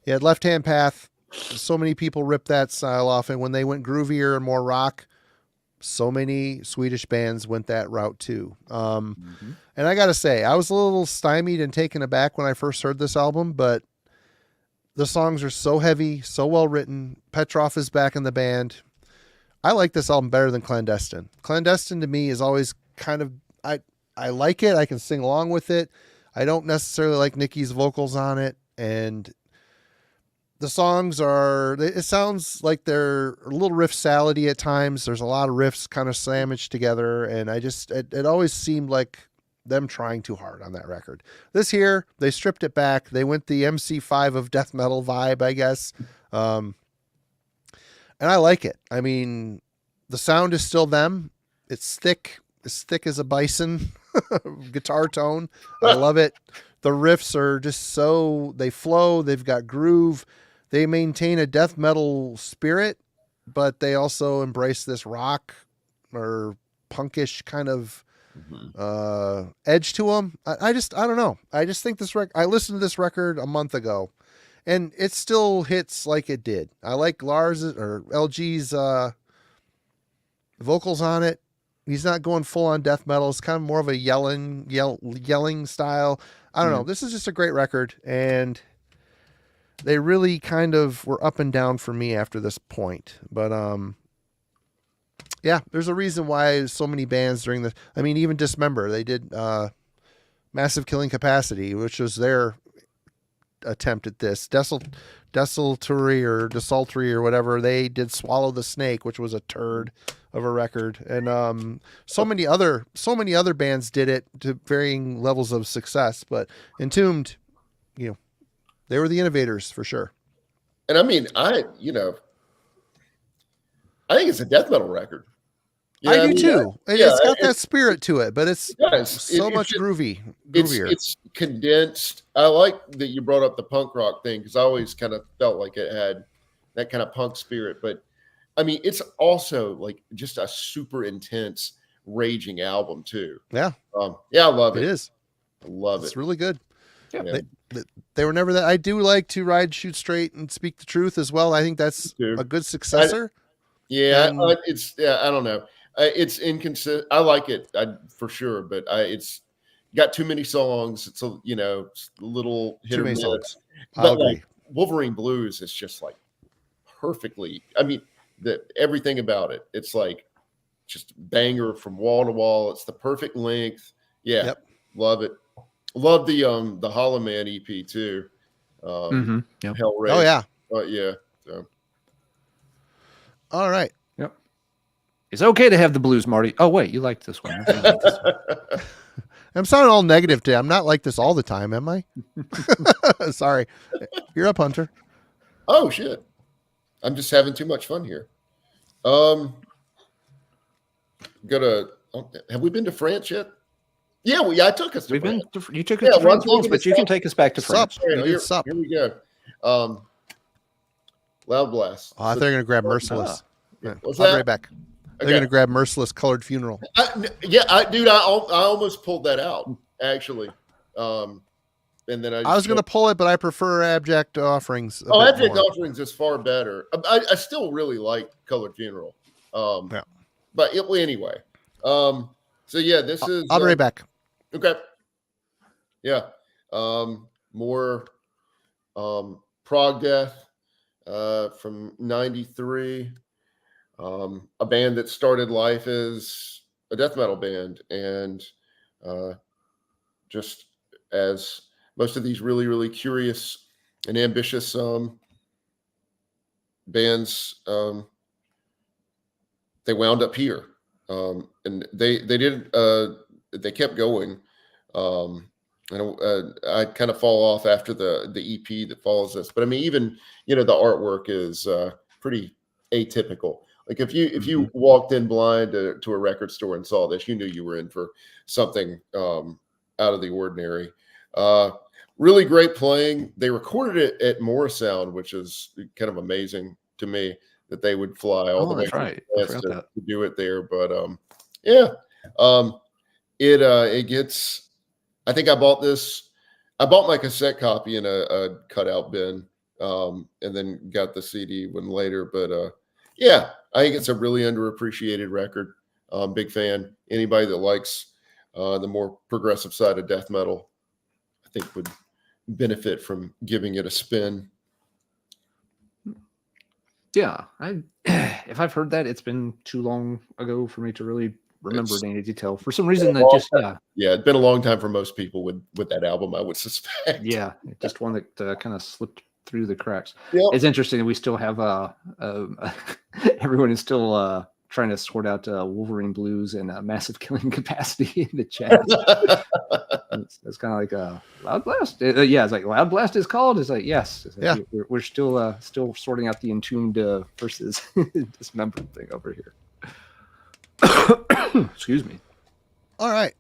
You had Left Hand Path. So many people ripped that style off. And when they went groovier and more rock, so many Swedish bands went that route too. And I got to say, I was a little stymied and taken aback when I first heard this album, but the songs are so heavy, so well written. Petrov is back in the band. I like this album better than Clandestine. Clandestine to me is always kind of, I like it. I can sing along with it. I don't necessarily like Nicky's vocals on it. And the songs it sounds like they're a little riff salady at times. There's a lot of riffs kind of sandwiched together. And it always seemed like them trying too hard on that record. This here, they stripped it back. They went the MC5 of death metal vibe, I guess. And I like it. I mean, the sound is still them. It's thick as a bison guitar tone. I love it. The riffs are just they flow. They've got groove. They maintain a death metal spirit, but they also embrace this rock or punkish kind of edge to them. I don't know. I just think I listened to this record a month ago and it still hits like it did. I like LG's vocals on it. He's not going full on death metal. It's kind of more of a yelling style. I don't know. This is just a great record, and they really kind of were up and down for me after this point. But yeah, there's a reason why so many bands even Dismember, they did Massive Killing Capacity, which was their attempt at this. Desultory or whatever, they did Swallow the Snake, which was a turd of a record. And so many other bands did it to varying levels of success, but Entombed, they were the innovators for sure. And I mean, I think it's a death metal record. I do mean, too. It's got that spirit to it, but it's so much groovier. It's condensed. I like that you brought up the punk rock thing because I always kind of felt like it had that kind of punk spirit. But I mean, it's also like just a super intense, raging album too. Yeah. I love it. It is. I love it. It's really good. Yeah. They were never that. I do like to ride, shoot straight, and speak the truth as well. I think that's a good successor. I don't know. It's inconsistent. I like it for sure, but it's got too many songs. It's a little hit or miss. Songs. But like Wolverine Blues is just like perfectly. I mean, everything about it. It's like just banger from wall to wall. It's the perfect length. Yeah, love it. Love the Hollow Man EP too. Yep. Hellraiser. Oh yeah. Yeah. So. All right. Yep. It's okay to have the blues, Marty. Oh wait, you like this one. I'm sounding all negative today. I'm not like this all the time, am I? Sorry. You're up, Hunter. Oh shit. I'm just having too much fun here. Have we been to France yet? Yeah, I took us to France. You took us to France once, but you can take us back to France. Here we go. Loudblast. Oh, I thought they were going to grab Merciless. What's I'll be that? right back. They're going to grab Merciless Colored Funeral. I almost pulled that out, actually. And then I was going to pull it, but I prefer Abject Offerings. Abject Offerings is far better. I still really like Colored Funeral. But anyway. So yeah, this is. I'll be right back. Okay. Yeah. More prog death from '93. A band that started life as a death metal band, and just as most of these really, really curious and ambitious bands, they wound up here, and they kept going. I kind of fall off after the EP that follows this, but I mean, even the artwork is pretty atypical. Like if you walked in blind to a record store and saw this, you knew you were in for something out of the ordinary. Really great playing. They recorded it at Morrisound, which is kind of amazing to me that they would fly all the way to do it there. But it gets. I think I bought my cassette copy in a cutout bin, and then got the CD one later. But I think it's a really underappreciated record. Big fan. Anybody that likes the more progressive side of death metal, I think would benefit from giving it a spin. Yeah, if I've heard that, it's been too long ago for me to really remember any detail. For some reason, it's been a long time for most people with that album, I would suspect. Yeah, just one that kind of slipped through the cracks. Yep. It's interesting that we still have everyone is still trying to sort out Wolverine Blues and Massive Killing Capacity in the chat. It's kind of like Loudblast. It's like Loudblast is called. It's like yes. It's like we're still sorting out the Entombed versus Dismember thing over here. Excuse me. All right.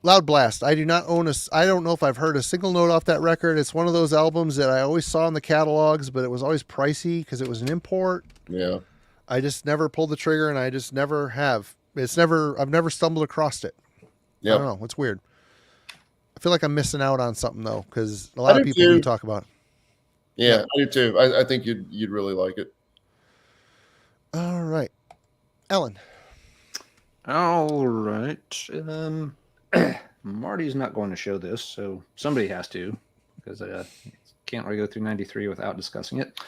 Loudblast. I do not own I don't know if I've heard a single note off that record. It's one of those albums that I always saw in the catalogs, but it was always pricey because it was an import. Yeah. I just never pulled the trigger, and I just never have. I've never stumbled across it. Yep. I don't know. It's weird. I feel like I'm missing out on something though, because a lot of people do talk about it. Yeah, I do too. I think you'd really like it. All right. Ellen. All right. Marty's not going to show this, so somebody has to, because I can't really go through 93 without discussing it.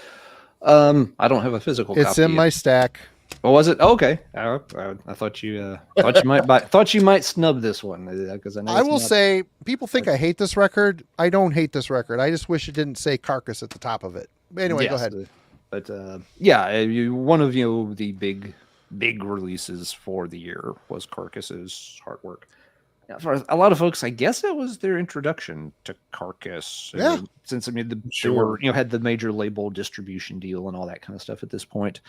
I don't have a physical copy. It's in my stack. Oh, was it? Oh, okay. I thought you might snub this one because I will say people think I hate this record. I don't hate this record. I just wish it didn't say Carcass at the top of it. But anyway, go ahead. But one of the big releases for the year was Carcass's Heartwork. Now, for a lot of folks, I guess it was their introduction to Carcass. Yeah. Since they were had the major label distribution deal and all that kind of stuff at this point.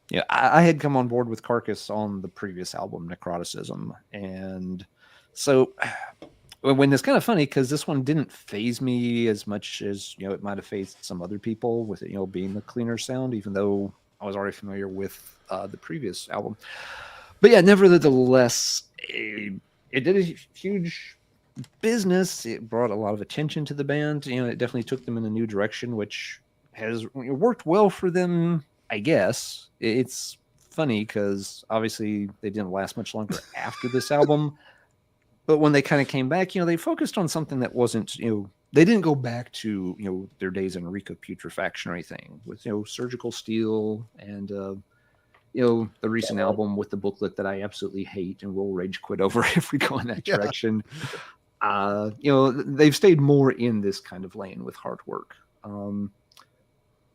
Yeah, I had come on board with Carcass on the previous album, Necroticism, and so when it's kind of funny because this one didn't phase me as much as it might have phased some other people with it, being the cleaner sound, even though I was already familiar with the previous album. But yeah, nevertheless, it did a huge business. It brought a lot of attention to the band. It definitely took them in a new direction, which has worked well for them, I guess. It's funny because obviously they didn't last much longer after this album. But when they kind of came back, they focused on something that wasn't, they didn't go back to, their days in Reek of Putrefaction or anything with, Surgical Steel and, the recent album with the booklet that I absolutely hate and will rage quit over if we go in that direction. They've stayed more in this kind of lane with Heartwork.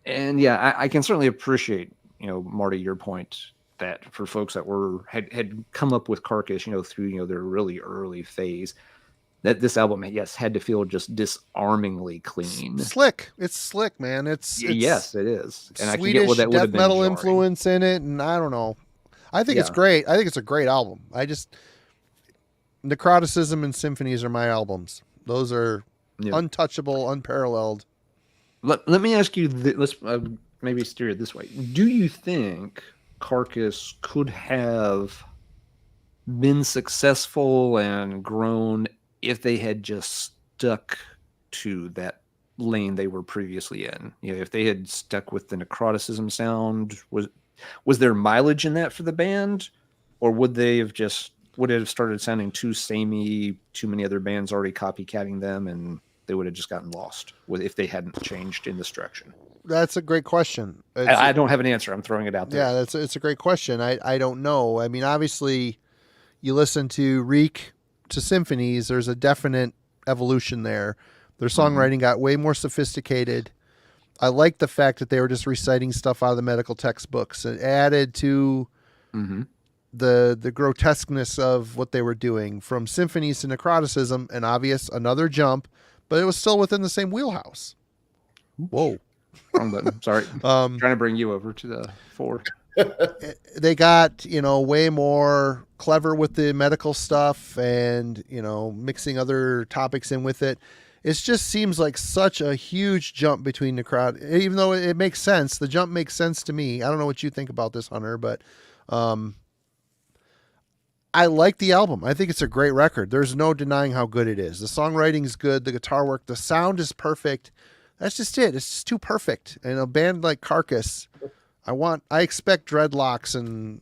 And yeah, I can certainly appreciate, Marty, your point that for folks that had come up with Carcass, through, their really early phase, that this album, yes, had to feel just disarmingly clean. Slick. It's slick, man. It's yes, it is. And Swedish I can get what that would have been metal jarring. influence in it, and I don't know. I think it's great. I think it's a great album. Necroticism and Symphonies are my albums. Those are untouchable, unparalleled. Let me ask you, let's maybe steer it this way. Do you think Carcass could have been successful and grown if they had just stuck to that lane they were previously in? If they had stuck with the necroticism sound, was there mileage in that for the band, or would it have started sounding too samey, too many other bands already copycatting them, and they would have just gotten lost if they hadn't changed in this direction? That's a great question. I don't have an answer. I'm throwing it out there. Yeah, it's a great question. I don't know. I mean, obviously, you listen to Reek to Symphonies, there's a definite evolution there. Their songwriting got way more sophisticated. I like the fact that they were just reciting stuff out of the medical textbooks. It added to the grotesqueness of what they were doing. From Symphonies to Necroticism, an obvious another jump, but it was still within the same wheelhouse. Whoa. Wrong button. Sorry. Trying to bring you over to the 4. They got, way more clever with the medical stuff and, mixing other topics in with it. It just seems like such a huge jump between the crowd, even though it makes sense. The jump makes sense to me. I don't know what you think about this, Hunter, but I like the album. I think it's a great record. There's no denying how good it is. The songwriting is good. The guitar work, the sound is perfect. That's just it. It's just too perfect. And a band like Carcass, I expect dreadlocks and,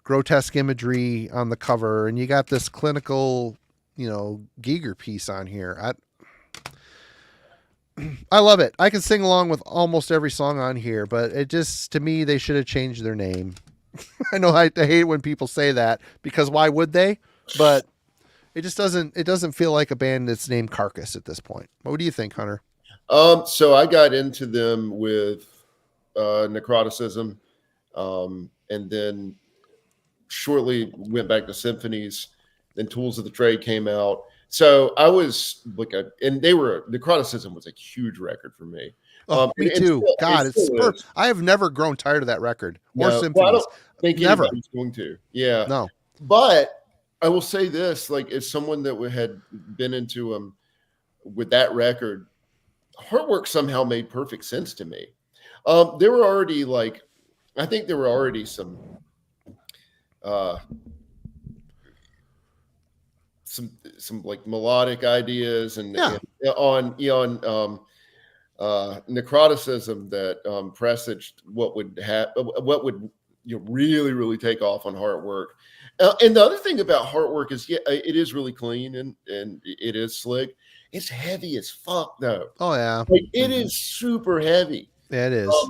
grotesque imagery on the cover. And you got this clinical, Giger piece on here. I love it. I can sing along with almost every song on here, but it just, to me, they should have changed their name. I know I hate when people say that because why would they? But it just doesn't feel like a band that's named Carcass at this point. What do you think, Hunter? So I got into them with necroticism, and then shortly went back to Symphonies. Then Tools of the Trade came out. So I was and necroticism was a huge record for me. Me too. God, it's superb. I have never grown tired of that record or Symphonies. Well, I don't think anybody's going to. Yeah. No. But I will say this, as someone that had been into with that record, Heartwork somehow made perfect sense to me. There were already I think there were already some melodic ideas and on necroticism that presaged what would really, really take off on Heartwork. And the other thing about Heartwork is, it is really clean and it is slick. It's heavy as fuck, though. Oh, yeah. It is super heavy. Yeah, it is.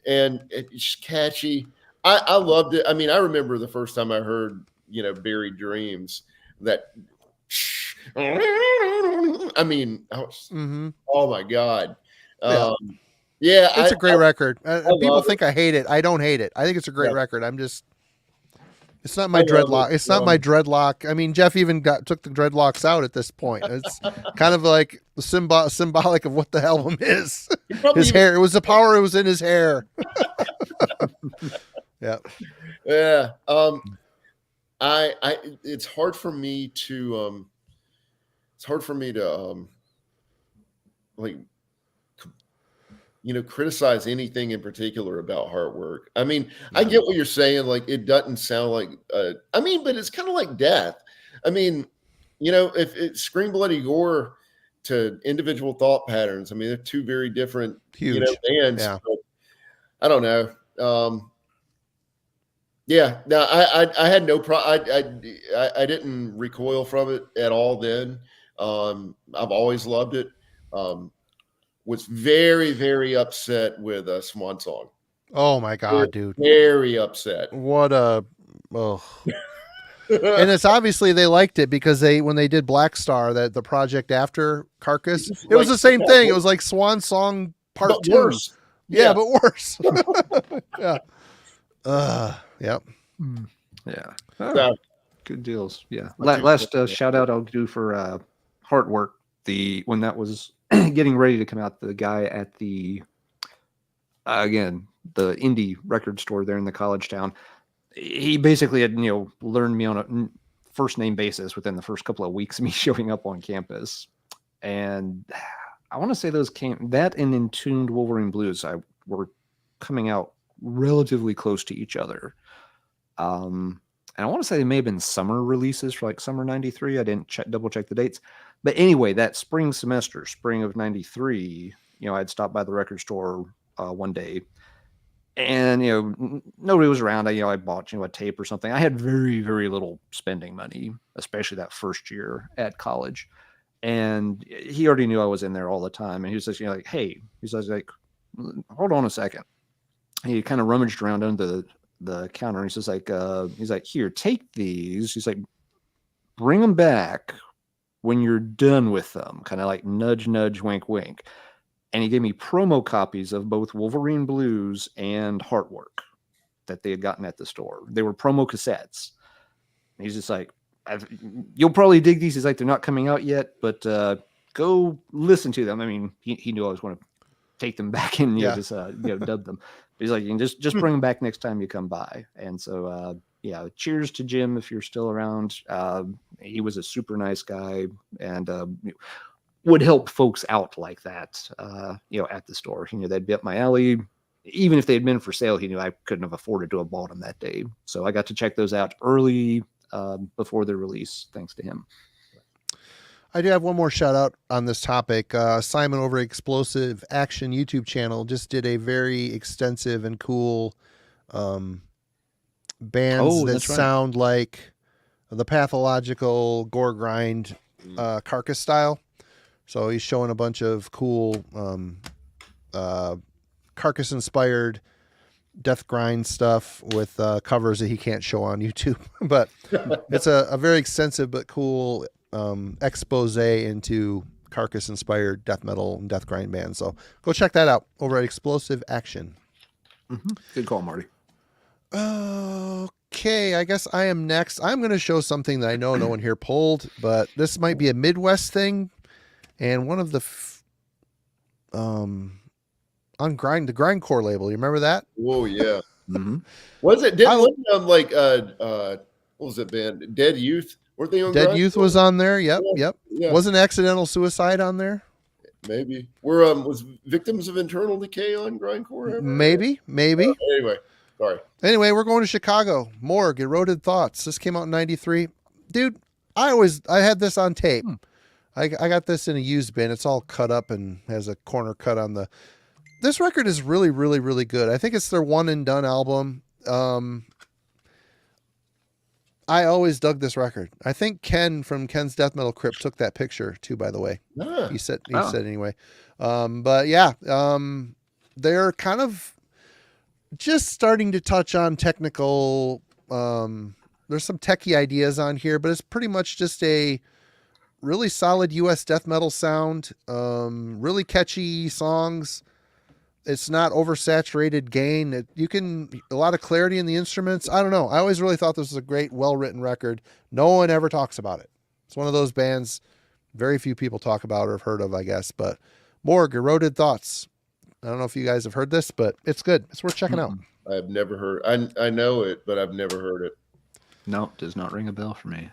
And it's catchy. I loved it. I mean, I remember the first time I heard, Buried Dreams, that. I mean, oh, my God. It's a great record. People think I hate it. I don't hate it. I think it's a great record. It's It's not my dreadlock. It's not my dreadlock. I mean, Jeff even took the dreadlocks out at this point. It's kind of like the symbolic of what the album is. His hair. It was the power. It was in his hair. Yeah. Yeah. It's hard for me to criticize anything in particular about Heartwork. I mean, I get what you're saying. Like, it doesn't sound like, but it's kind of like death. I mean, if it's Scream Bloody Gore to Individual Thought Patterns, I mean, they're two very different, Huge bands. Yeah. But I don't know. Yeah, no, I had no problem. I didn't recoil from it at all then. I've always loved it. Was very, very upset with Swan Song. Oh my God, dude. Very upset. What a and it's obviously they liked it because when they did Black Star, the project after Carcass, it was the same thing. It was like Swan Song Part 2. Worse. Yeah, but worse. Yeah. Yep. Yeah. So, Good deals. Yeah. Last shout out I'll do for Heartwork. When that was getting ready to come out, the guy at the indie record store there in the college town, he basically had learned me on a first name basis within the first couple of weeks of me showing up on campus. And I want to say that and Entombed Wolverine Blues were coming out relatively close to each other. And I want to say they may have been summer releases for like summer 93. I didn't double check the dates. But anyway, that spring of 93, I'd stopped by the record store one day and, nobody was around. I bought, a tape or something. I had very, very little spending money, especially that first year at college. And he already knew I was in there all the time. And he was just, like, hey, he says, like, hold on a second. He kind of rummaged around under the counter. And he's just like, here, take these. He's like, bring them back when you're done with them, kind of like nudge, nudge, wink, wink. And he gave me promo copies of both Wolverine Blues and Heartwork that they had gotten at the store. They were promo cassettes. And he's just like, you'll probably dig these. He's like, they're not coming out yet, but go listen to them. I mean, he knew I was going to take them back and just dub them. But he's like, you can just bring them back next time you come by. And so cheers to Jim if you're still around. He was a super nice guy and would help folks out like that, at the store. They'd be up my alley. Even if they had been for sale, he knew I couldn't have afforded to have bought them that day. So I got to check those out early before their release, thanks to him. I do have one more shout out on this topic. Simon over Explosive Action YouTube channel just did a very extensive and cool bands that sound like the pathological gore grind Carcass style. So he's showing a bunch of cool Carcass inspired death grind stuff with covers that he can't show on YouTube. But it's a very extensive but cool expose into Carcass inspired death metal and death grind bands. So go check that out over at Explosive Action. Mm-hmm. Good call, Marty. Okay, I guess I am next. I'm going to show something that I know no one here pulled, but this might be a Midwest thing. And one of the on the Grindcore label, you remember that? Whoa, yeah. Mm-hmm. Was it? What was it band? Dead Youth? Weren't they on Dead Grindcore? Youth was on there. Yep. Yeah. Wasn't Accidental Suicide on there? Maybe. Was Victims of Internal Decay on Grindcore ever? Maybe. Anyway, sorry. Anyway, we're going to Chicago. Morgue, Eroded Thoughts. This came out in 93. Dude, I had this on tape. I got this in a used bin. It's all cut up and has a corner cut on the... This record is really, really, really good. I think it's their one and done album. I always dug this record. I think Ken from Ken's Death Metal Crypt took that picture too, by the way. He said anyway. But yeah, they're kind of just starting to touch on technical. There's some techie ideas on here, but it's pretty much just a really solid US death metal sound. Really catchy songs. It's not oversaturated gain. You can a lot of clarity in the instruments. I don't know. I always really thought this was a great, well-written record. No one ever talks about it. It's one of those bands very few people talk about or have heard of, I guess. But Morg, Eroded Thoughts. I don't know if you guys have heard this, but it's good. It's worth checking out. I've never heard. I know it, but I've never heard it. No, does not ring a bell for me.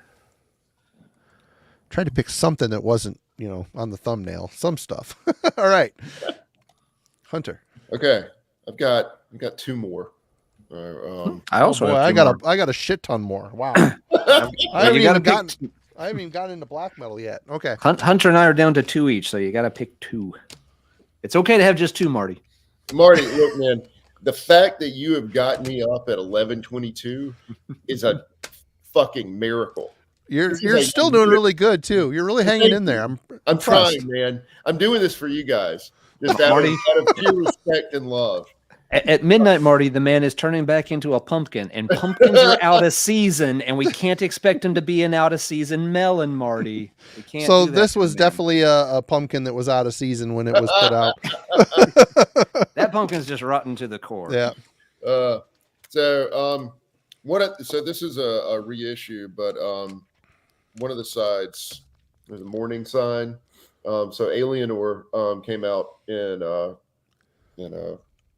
Tried to pick something that wasn't, on the thumbnail. Some stuff. All right, Hunter. Okay, I've got two more. I also have I two got more. I got a shit ton more. Wow. I haven't even gotten into black metal yet. Okay. Hunter and I are down to 2 each, so you got to pick 2. It's okay to have just 2, Marty. Marty, look, man, the fact that you have gotten me up at 11:22 is a fucking miracle. You're still doing really good too. You're really hanging in there. I'm trying, man. I'm doing this for you guys. Just out of pure respect and love. At midnight, Marty, the man is turning back into a pumpkin, and pumpkins are out of season, and we can't expect him to be an out of season melon, Marty. We can't. So this was definitely a pumpkin that was out of season when it was put out. That pumpkin's just rotten to the core. Yeah. So this is a reissue, but one of the sides, there's a Morning Sign. So Alienor came out in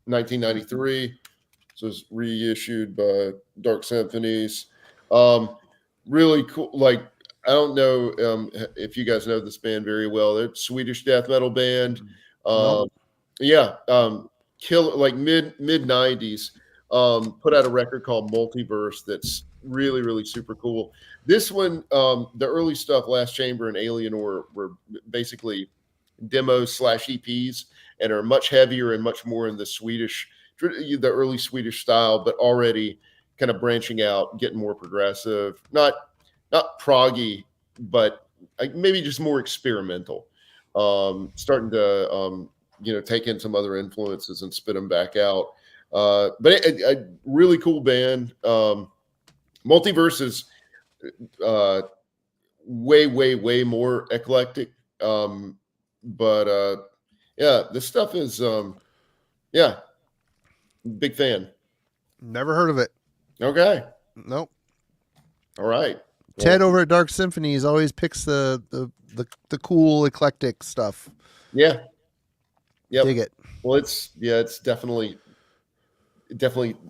1993. So it's reissued by Dark Symphonies. Really cool. Like, I don't know if you guys know this band very well. They're a Swedish death metal band. Like mid 90s. Put out a record called Multiverse that's really, really super cool. This one, the early stuff, Last Chamber and Alienor, were basically demos / EPs and are much heavier and much more in the early Swedish style, but already kind of branching out, getting more progressive, not proggy, but maybe just more experimental. Starting to take in some other influences and spit them back out. But a really cool band. Multiverse is way more eclectic. This stuff is big fan. Never heard of it. Okay. Nope. All right. Ted over at Dark Symphonies always picks the cool eclectic stuff. Yeah. Yep. Dig it. Well, it definitely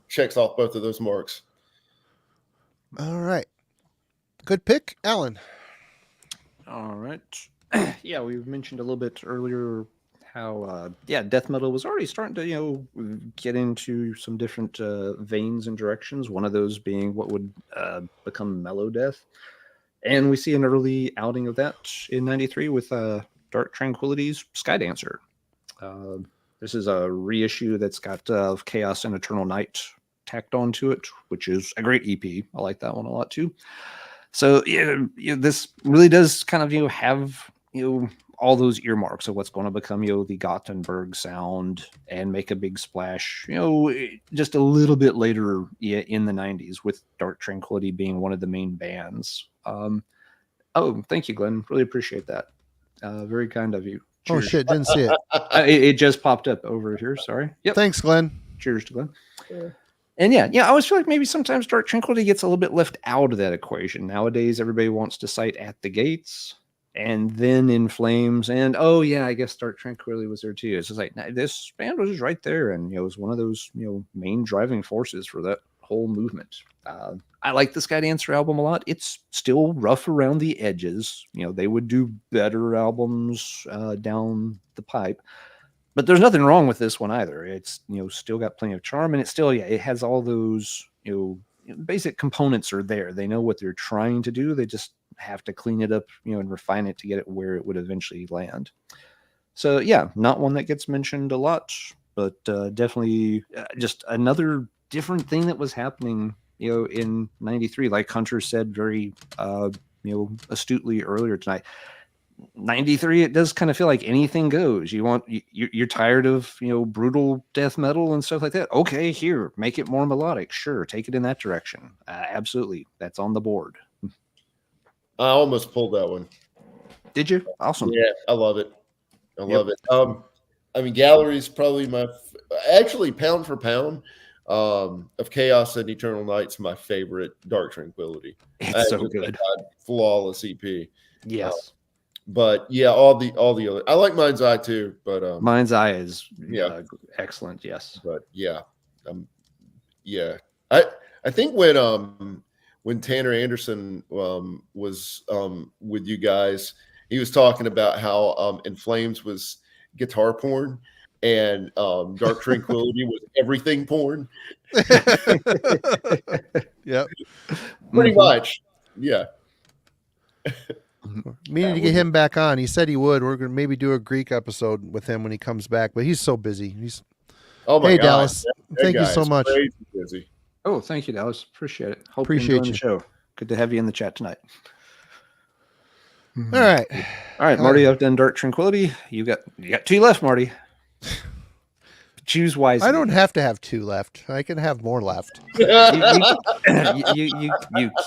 checks off both of those marks. All right. Good pick, Alan. All right. Yeah, we mentioned a little bit earlier how death metal was already starting to get into some different veins and directions. One of those being what would become mellow death, and we see an early outing of that in '93 with Dark Tranquillity's Skydancer. This is a reissue that's got Chaos and Eternal Night tacked onto it, which is a great EP. I like that one a lot too. So this really does kind of have all those earmarks of what's going to become the Gothenburg sound and make a big splash just a little bit later in the 90s, with Dark Tranquillity being one of the main bands. Thank you, Glenn, really appreciate that. Very kind of you. Cheers. Oh shit, didn't see it. It just popped up over here, sorry. Yep. Thanks, Glenn. Cheers to Glenn. Yeah. And I always feel like maybe sometimes Dark Tranquillity gets a little bit left out of that equation. Nowadays, everybody wants to cite At the Gates and then In Flames. And, I guess Dark Tranquillity was there too. It's just like, this band was right there. And, it was one of those, main driving forces for that whole movement. I like the Skydancer album a lot. It's still rough around the edges. They would do better albums down the pipe. But there's nothing wrong with this one either. It's still got plenty of charm, and it still it has all those basic components are there. They know what they're trying to do. They just have to clean it up and refine it to get it where it would eventually land. So not one that gets mentioned a lot, but definitely just another different thing that was happening in '93, like Hunter said very astutely earlier tonight. 93, it does kind of feel like anything goes. You're tired of brutal death metal and stuff like that. Okay, here, make it more melodic. Sure, take it in that direction. Absolutely, that's on the board. I almost pulled that one. Did you? Awesome. Yeah, I love it. I love it. I mean, Gallery's probably actually pound for pound of Chaos and Eternal Night's my favorite Dark Tranquility. It's so good. Flawless EP. Yes. But yeah, all the other. I like Mind's Eye too, but Mind's Eye is excellent. Yes. But yeah, yeah. I think when Tanner Anderson was with you guys, he was talking about how In Flames was guitar porn and Dark Tranquility was everything porn. Yep. Pretty much. Yeah. Meaning to get him back on. He said he would. We're going to maybe do a Greek episode with him when he comes back, but he's so busy. Oh my Hey, God. Dallas. Thank you so much. Crazy busy. Oh, thank you, Dallas. Appreciate it. Hope Appreciate you're enjoying you. the show. Good to have you in the chat tonight. All right. All right, Marty, I've done Dark Tranquility. You got 2 left, Marty. Choose wisely. I don't have to have 2 left. I can have more left. You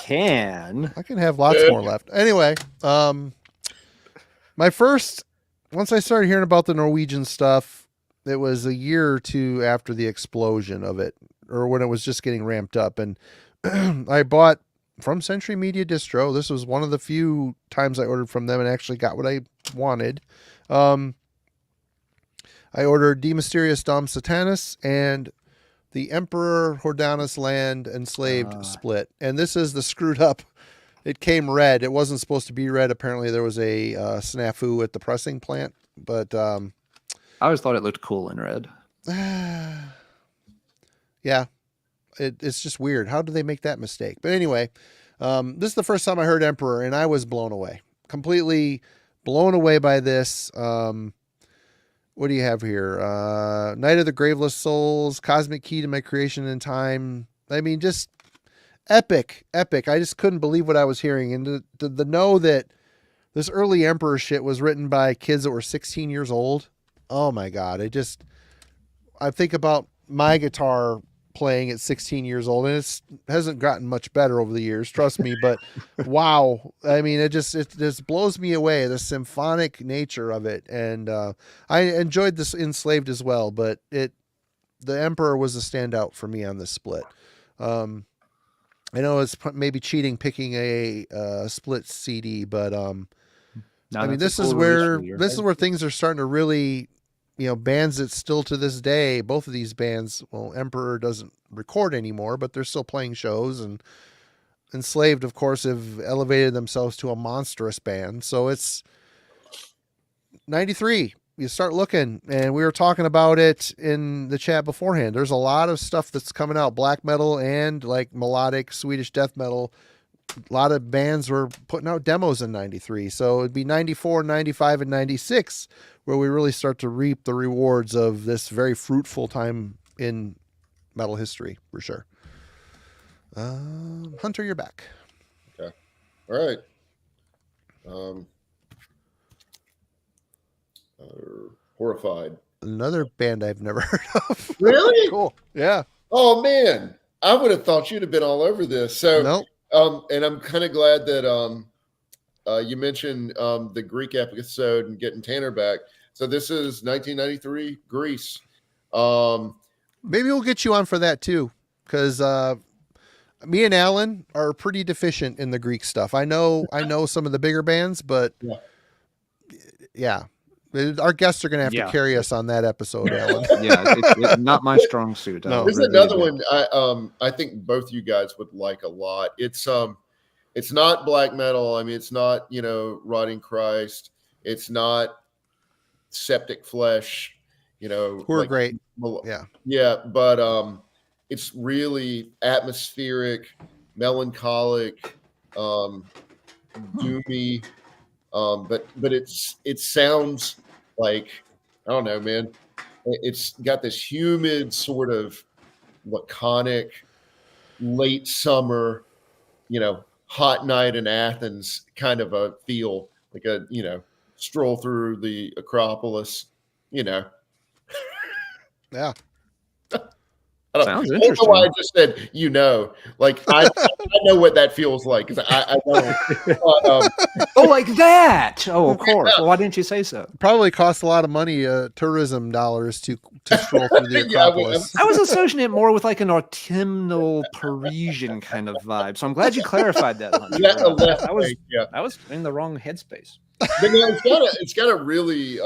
can. I can have lots more left. Anyway, my first, once I started hearing about the Norwegian stuff, it was a year or 2 after the explosion of it, or when it was just getting ramped up. And I bought from Century Media Distro. This was one of the few times I ordered from them and actually got what I wanted. I ordered De Mysteriis Dom Satanas and the Emperor Hordanus Land Enslaved split. And this is the screwed up. It came red. It wasn't supposed to be red. Apparently there was a snafu at the pressing plant. But I always thought it looked cool in red. Yeah. It's just weird. How did they make that mistake? But anyway, this is the first time I heard Emperor, and I was blown away. Completely blown away by this. What do you have here? Night of the Graveless Souls, Cosmic Key to My Creation in Time. I mean, just epic. I just couldn't believe what I was hearing. And to know that this early Emperor shit was written by kids that were 16 years old. Oh my God. I think about my guitar playing at 16 years old, and it hasn't gotten much better over the years, trust me, but wow. I mean, it just blows me away, the symphonic nature of it. And I enjoyed this Enslaved as well, but the Emperor was a standout for me on this split. I know it's maybe cheating picking a split CD, but I mean, this is where things are starting to really, bands that still to this day, both of these bands, well, Emperor doesn't record anymore, but they're still playing shows, and Enslaved, of course, have elevated themselves to a monstrous band. So it's 93. You start looking, and we were talking about it in the chat beforehand. There's a lot of stuff that's coming out, black metal and like melodic Swedish death metal. A lot of bands were putting out demos in 93. So it'd be 94, 95, and 96 where we really start to reap the rewards of this very fruitful time in metal history, for sure. Hunter, you're back. Okay. All right. Horrified. Another band I've never heard of. Really? Cool. Yeah. Oh man, I would have thought you'd have been all over this. So, nope. And I'm kind of glad that you mentioned the Greek episode and getting Tanner back. So this is 1993 Greece. Maybe we'll get you on for that too, because me and Alan are pretty deficient in the Greek stuff. I know some of the bigger bands, but yeah. Our guests are going to have to carry us on that episode, Alan. Yeah, it's not my strong suit. No, this is another one I think both you guys would like a lot. It's not black metal. I mean, it's not, Rotting Christ. It's not Septic Flesh, Who are great. Yeah, but it's really atmospheric, melancholic, doomy. But it sounds like, I don't know, man. It's got this humid sort of laconic late summer, hot night in Athens kind of a feel, like a, stroll through the Acropolis, Yeah. Sounds I don't know why I interesting. just said, like I know what that feels like because I don't. But, Oh, like that. Oh, of course. Well, why didn't you say so? Probably costs a lot of money, tourism dollars to stroll through the Yeah, Acropolis. I was associating it more with like an autumnal Parisian kind of vibe. So I'm glad you clarified that, Hunter. yeah, a left I was way, yeah. I was in the wrong headspace. But no, it's got a really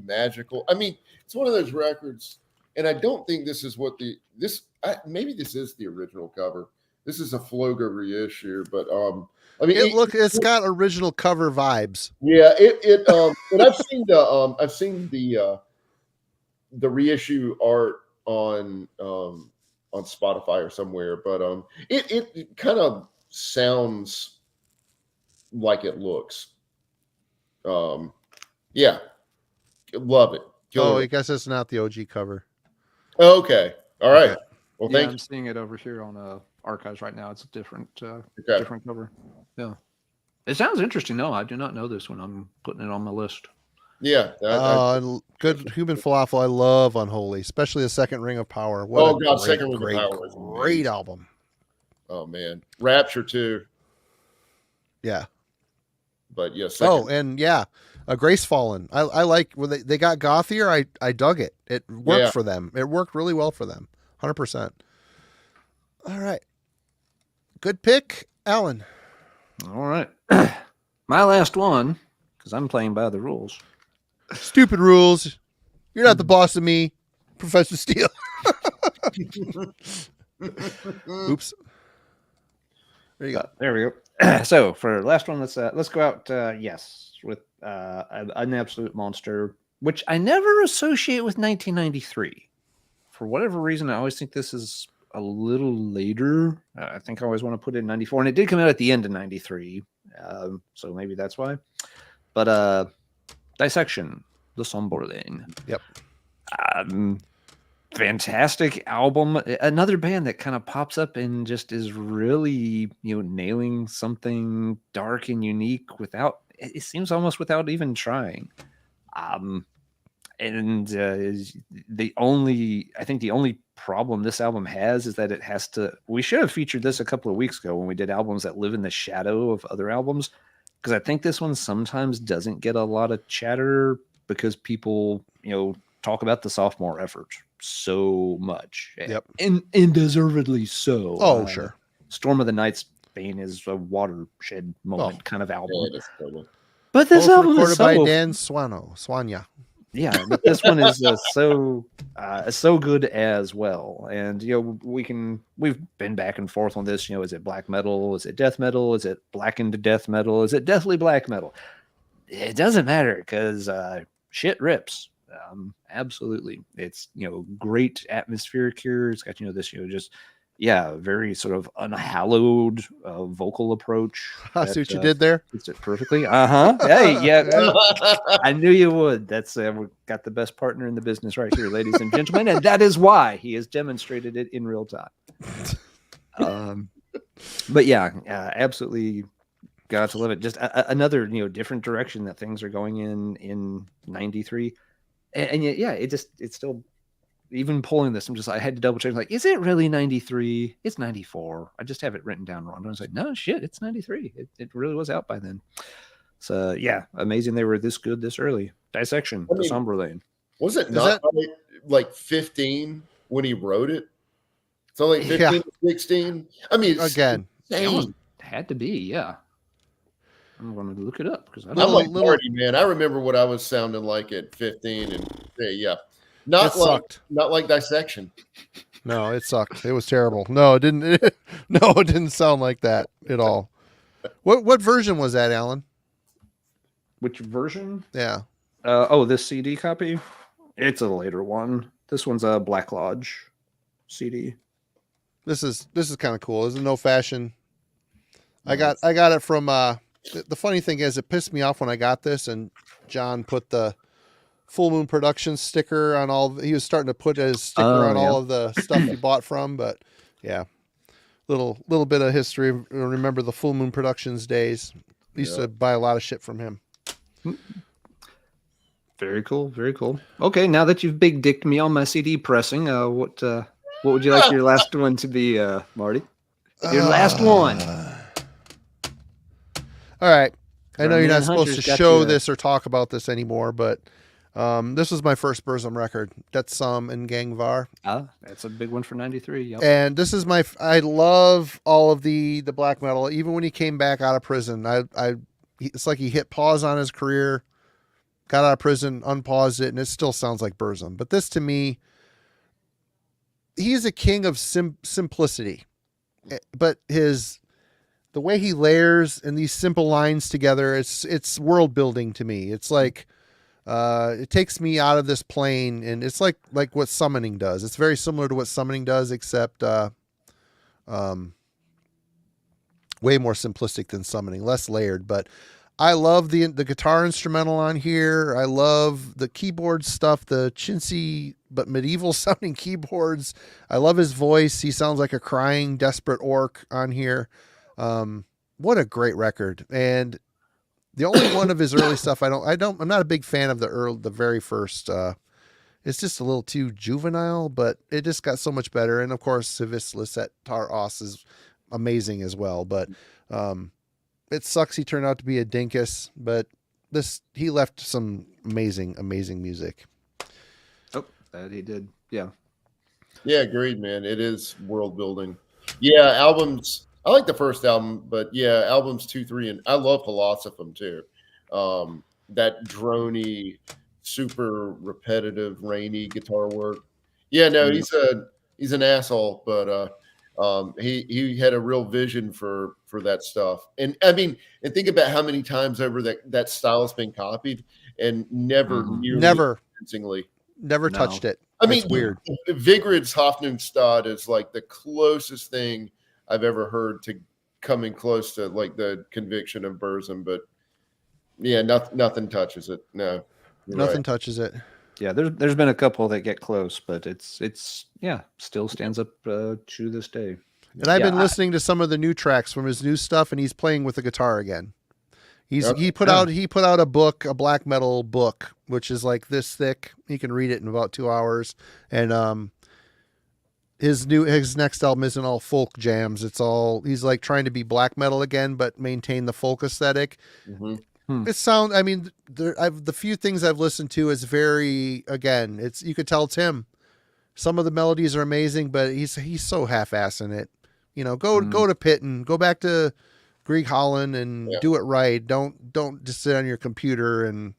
magical. I mean, it's one of those records, and I don't think this is what maybe this is the original cover. This is a Floga reissue, but I mean, It's got original cover vibes. yeah, and I've seen the reissue art on Spotify or somewhere, but it kind of sounds like it looks. Yeah, love it. Oh, I guess it's not the OG cover. Okay, all right. Okay. Well, Yeah, thank I'm seeing it over here on archives right now. It's a different Okay. different cover. Yeah. It sounds interesting. No, I do not know this one. I'm putting it on my list. you. Yeah. Good human falafel. I love Unholy, especially the Second Ring of Power. What Oh, a God, great, Second Ring of great, Power is great amazing. album. Oh man, Rapture too. Yeah. But yeah. And yeah, Grace Fallen. I like when they got gothier. I dug it. It worked for them. It worked really well for them. 100%. All right. Good pick, Alan. All right. My last one, because I'm playing by the rules. Stupid rules. You're not the boss of me, Professor Steele. Oops. There you go. There we go. So for last one, let's go out. With an absolute monster, which I never associate with 1993. For whatever reason, I always think this is a little later. I think I always want to put it in 94, and it did come out at the end of 93. So maybe that's why. But Dissection, the Somber Lane. Yep. Fantastic album. Another band that kind of pops up and just is really, nailing something dark and unique without, it seems almost without even trying. And the only problem this album has is that it has to, we should have featured this a couple of weeks ago when we did albums that live in the shadow of other albums. Because I think this one sometimes doesn't get a lot of chatter because people, talk about the sophomore effort so much. Yep. And deservedly so. Oh, sure. Storm of the Night's Bane is a watershed moment kind of album. Yeah, totally. But this Both album recorded is by so Dan Swanya. yeah, but this one is so good as well. And we've been back and forth on this. Is it black metal? Is it death metal? Is it blackened death metal? Is it deathly black metal? It doesn't matter because shit rips. Absolutely, it's great atmospheric here. It's got this just very sort of unhallowed vocal approach. I see what you did there. Fits it perfectly. Hey, yeah. I knew you would. That's we've got the best partner in the business right here, ladies and gentlemen, and that is why he has demonstrated it in real time. But yeah, absolutely got to love it. Just another different direction that things are going in 93, and yet it's still. Even pulling this, I had to double check. Like, is it really 93? It's 94. I just have it written down wrong. I was like, no, shit, it's 93. It really was out by then. So, yeah, amazing they were this good this early. Dissection, the Somber Lane. Was it not like 15 when he wrote it? It's only 15, 16. I mean, again, it had to be, yeah. I'm going to look it up because I'm like Marty, man. I remember what I was sounding like at 15, and yeah. Not like Dissection. No, it sucked. It was terrible. No, it didn't. It didn't sound like that at all. What version was that, Alan? Which version? Yeah. This CD copy. It's a later one. This one's a Black Lodge CD. This is kind of cool. This is no fashion. I got it from. The funny thing is, it pissed me off when I got this, and John put the Full Moon Productions sticker on all. He was starting to put his sticker on all of the stuff he bought from, but yeah, little bit of history. Remember the Full Moon Productions days? Used to buy a lot of shit from him. Very cool, very cool. Okay, now that you've big dicked me on my CD pressing, what What would you like your last one to be, Marty? Your last one. All right. I know Our you're man not supposed Hunter's to got show you a- this or talk about this anymore, but this was my first Burzum record. That's and Gangvar. That's a big one for 93. Yep. And this is I love all of the black metal. Even when he came back out of prison, it's like he hit pause on his career, got out of prison, unpaused it, and it still sounds like Burzum. But this, to me, he's a king of simplicity. But the way he layers and these simple lines together, it's world building to me. It's like it takes me out of this plane, and it's like what summoning does. It's very similar to what summoning does, except way more simplistic than summoning, less layered. But I love the guitar instrumental on here. I love the keyboard stuff, the chintzy but medieval sounding keyboards. I love his voice. He sounds like a crying, desperate orc on here. What a great record. And the only one of his early stuff I'm not a big fan of the very first. It's just a little too juvenile, but it just got so much better. And of course, Civis Lisset Tar Os is amazing as well. But it sucks he turned out to be a dinkus, but he left some amazing, amazing music. Oh, that he did. Yeah. Yeah, agreed, man. It is world building. Yeah, albums. I like the first album, but yeah, albums 2, 3, and I love Philosophum too. That drony, super repetitive, rainy guitar work. Yeah, no, he's an asshole, but he had a real vision for that stuff. And I mean, and think about how many times over that style has been copied and never convincingly. Never touched it. I mean, weird. Vigrid's Hoffnungsstad is like the closest thing I've ever heard to coming close to like the conviction of Burzum, but yeah, nothing touches it. No, nothing touches it. Yeah, there's been a couple that get close, but it's still stands up to this day. And I've been listening to some of the new tracks from his new stuff, and he's playing with the guitar again. He put out a book, a black metal book, which is like this thick. You can read it in about 2 hours. And his next album isn't all folk jams. He's like trying to be black metal again, but maintain the folk aesthetic. Mm-hmm. The few things I've listened to is very, again, you could tell it's him. Some of the melodies are amazing, but he's so half-assing it. You know, go to Pitten, go back to Grieg Holland and do it right. Don't just sit on your computer and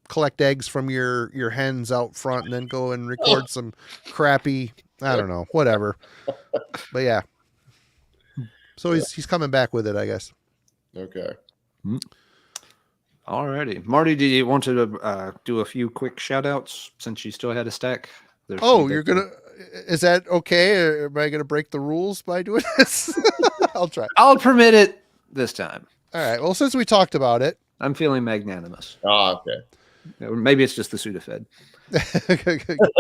collect eggs from your hens out front and then go and record some crappy, I don't know, whatever. But yeah. So he's coming back with it, I guess. Okay. Alrighty. Marty, do you want to do a few quick shout outs since you still had a stack? Is that okay? Or am I going to break the rules by doing this? I'll try. I'll permit it this time. All right. Well, since we talked about it, I'm feeling magnanimous. Okay. Maybe it's just the Sudafed.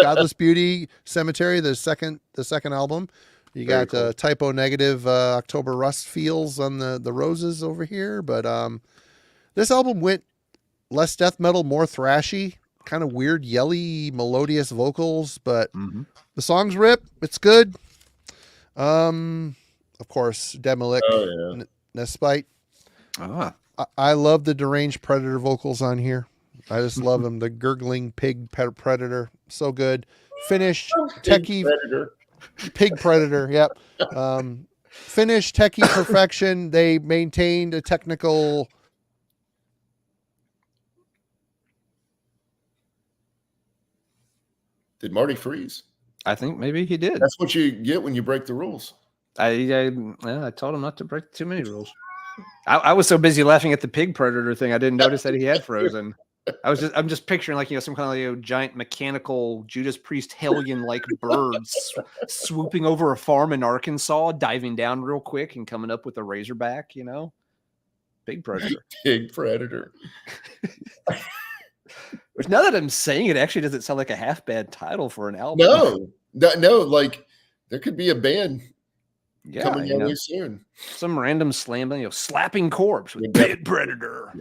Godless Beauty Cemetery, the second album. You got Typo Negative October Rust Feels on the roses over here, but this album went less death metal, more thrashy, kind of weird, yelly, melodious vocals, but the songs rip. It's good. Of course, Demolic, Nespite. I love the deranged predator vocals on here. I just love them. The gurgling pig predator, so good. Finnish techie pig predator. Yep. Finnish techie perfection. They maintained a technical. Did Marty freeze? I think maybe he did. That's what you get when you break the rules. I told him not to break too many rules. I was so busy laughing at the pig predator thing, I didn't notice that he had frozen. I'm just picturing like, some kind of giant mechanical Judas Priest Hellion like birds swooping over a farm in Arkansas, diving down real quick and coming up with a razorback, Big predator. Big predator. Which now that I'm saying it actually doesn't sound like a half bad title for an album. No, like there could be a band coming really soon. Some random slapping corpse with Big Predator.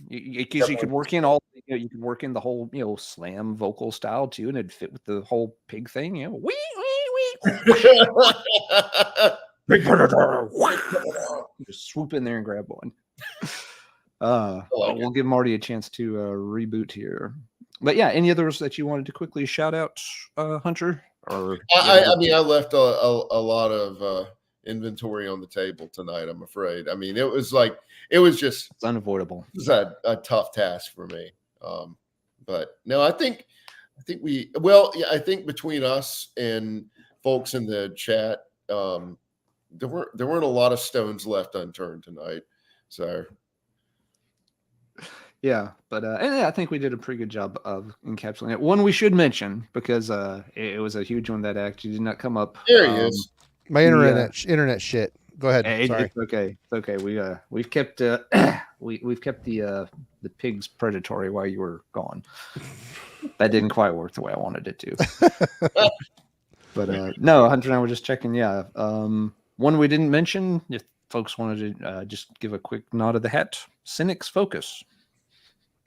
Because you could work in you could work in the whole, slam vocal style too, and it'd fit with the whole pig thing. Wee, wee, wee, Big predator. Just swoop in there and grab one. We'll give Marty a chance to reboot here. But yeah, any others that you wanted to quickly shout out, Hunter? Or I mean, I left a lot of inventory on the table tonight, I'm afraid. I mean, it was just it's unavoidable. It was a tough task for me. But no, I think I think between us and folks in the chat, there weren't a lot of stones left unturned tonight. So yeah, but and I think we did a pretty good job of encapsulating it. One we should mention, because it was a huge one that actually did not come up. There he is. My internet shit. Go ahead. Sorry. It's okay. It's okay. We've kept we've kept the pigs predatory while you were gone. That didn't quite work the way I wanted it to. But no, Hunter and I were just checking. Yeah, one we didn't mention. If folks wanted to just give a quick nod of the hat, Cynic's Focus.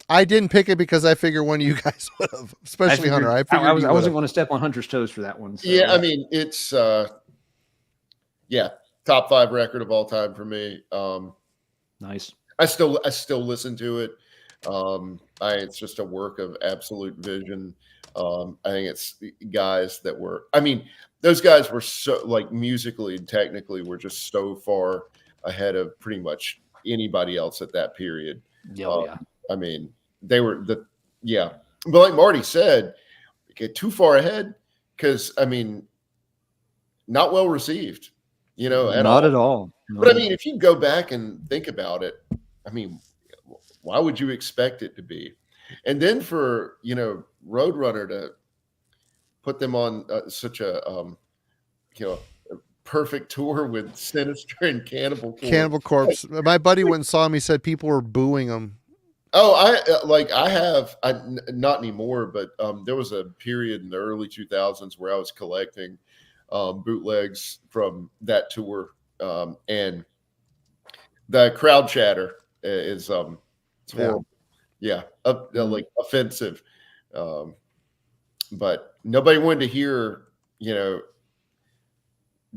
I didn't pick it because I figure one of you guys would have, especially Hunter. I wasn't going to step on Hunter's toes for that one. So. Yeah, I mean, it's top 5 record of all time for me. Nice. I still listen to it. It's just a work of absolute vision. I think it's guys that were. I mean, those guys were so musically and technically were just so far ahead of pretty much anybody else at that period. Yeah. I mean, they were but like Marty said, get too far ahead because I mean, not well received, not at all. But I mean, if you go back and think about it, I mean, why would you expect it to be? And then for Roadrunner to put them on such a perfect tour with Sinister and Cannibal Corpse. My buddy went and saw him. He said people were booing him. Oh, I not anymore, but there was a period in the early 2000s where I was collecting bootlegs from that tour, and the crowd chatter is it's horrible. Yeah, offensive. But nobody wanted to hear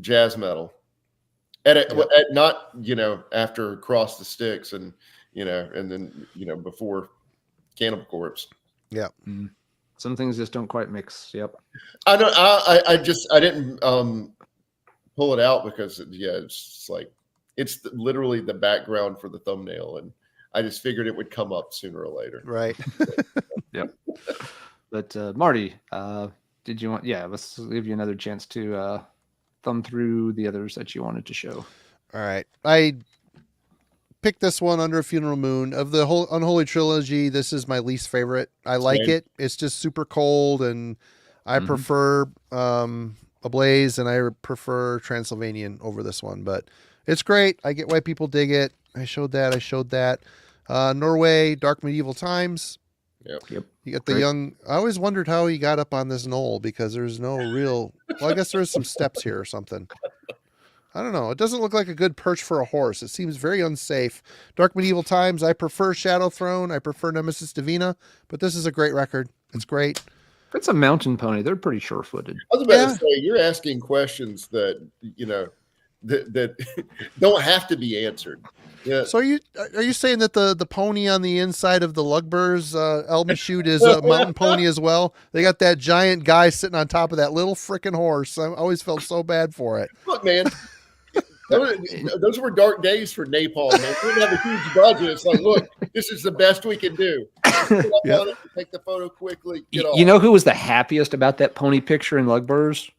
jazz metal at not after Across the Sticks and and then before Cannibal Corpse. Yeah. Mm. Some things just don't quite mix. Yep. I don't. I didn't pull it out because it's literally the background for the thumbnail, and I just figured it would come up sooner or later. Right. Yep. But Marty, did you want? Yeah, let's give you another chance to thumb through the others that you wanted to show. All right. I picked this one, Under a Funeral Moon. Of the whole Unholy Trilogy, this is my least favorite. I like it. It's just super cold, and I prefer Ablaze, and I prefer Transylvanian over this one. But it's great. I get why people dig it. I showed that. Norway, Dark Medieval Times. Yep. You got the young. I always wondered how he got up on this knoll because there's no real. Well, I guess there is some steps here or something. I don't know. It doesn't look like a good perch for a horse. It seems very unsafe. Dark Medieval Times. I prefer Shadow Throne. I prefer Nemesis Divina, but this is a great record. It's great. It's a mountain pony. They're pretty sure-footed. I was about to say, you're asking questions that that don't have to be answered. Yeah. So are you saying that the pony on the inside of the Lugburs Elmshoot is a mountain pony as well? They got that giant guy sitting on top of that little freaking horse. I always felt so bad for it. Look, man. Those were dark days for Napalm. Man. We didn't have a huge budget. It's like, look, this is the best we can do. Take the photo quickly. You know who was the happiest about that pony picture in Lugburs?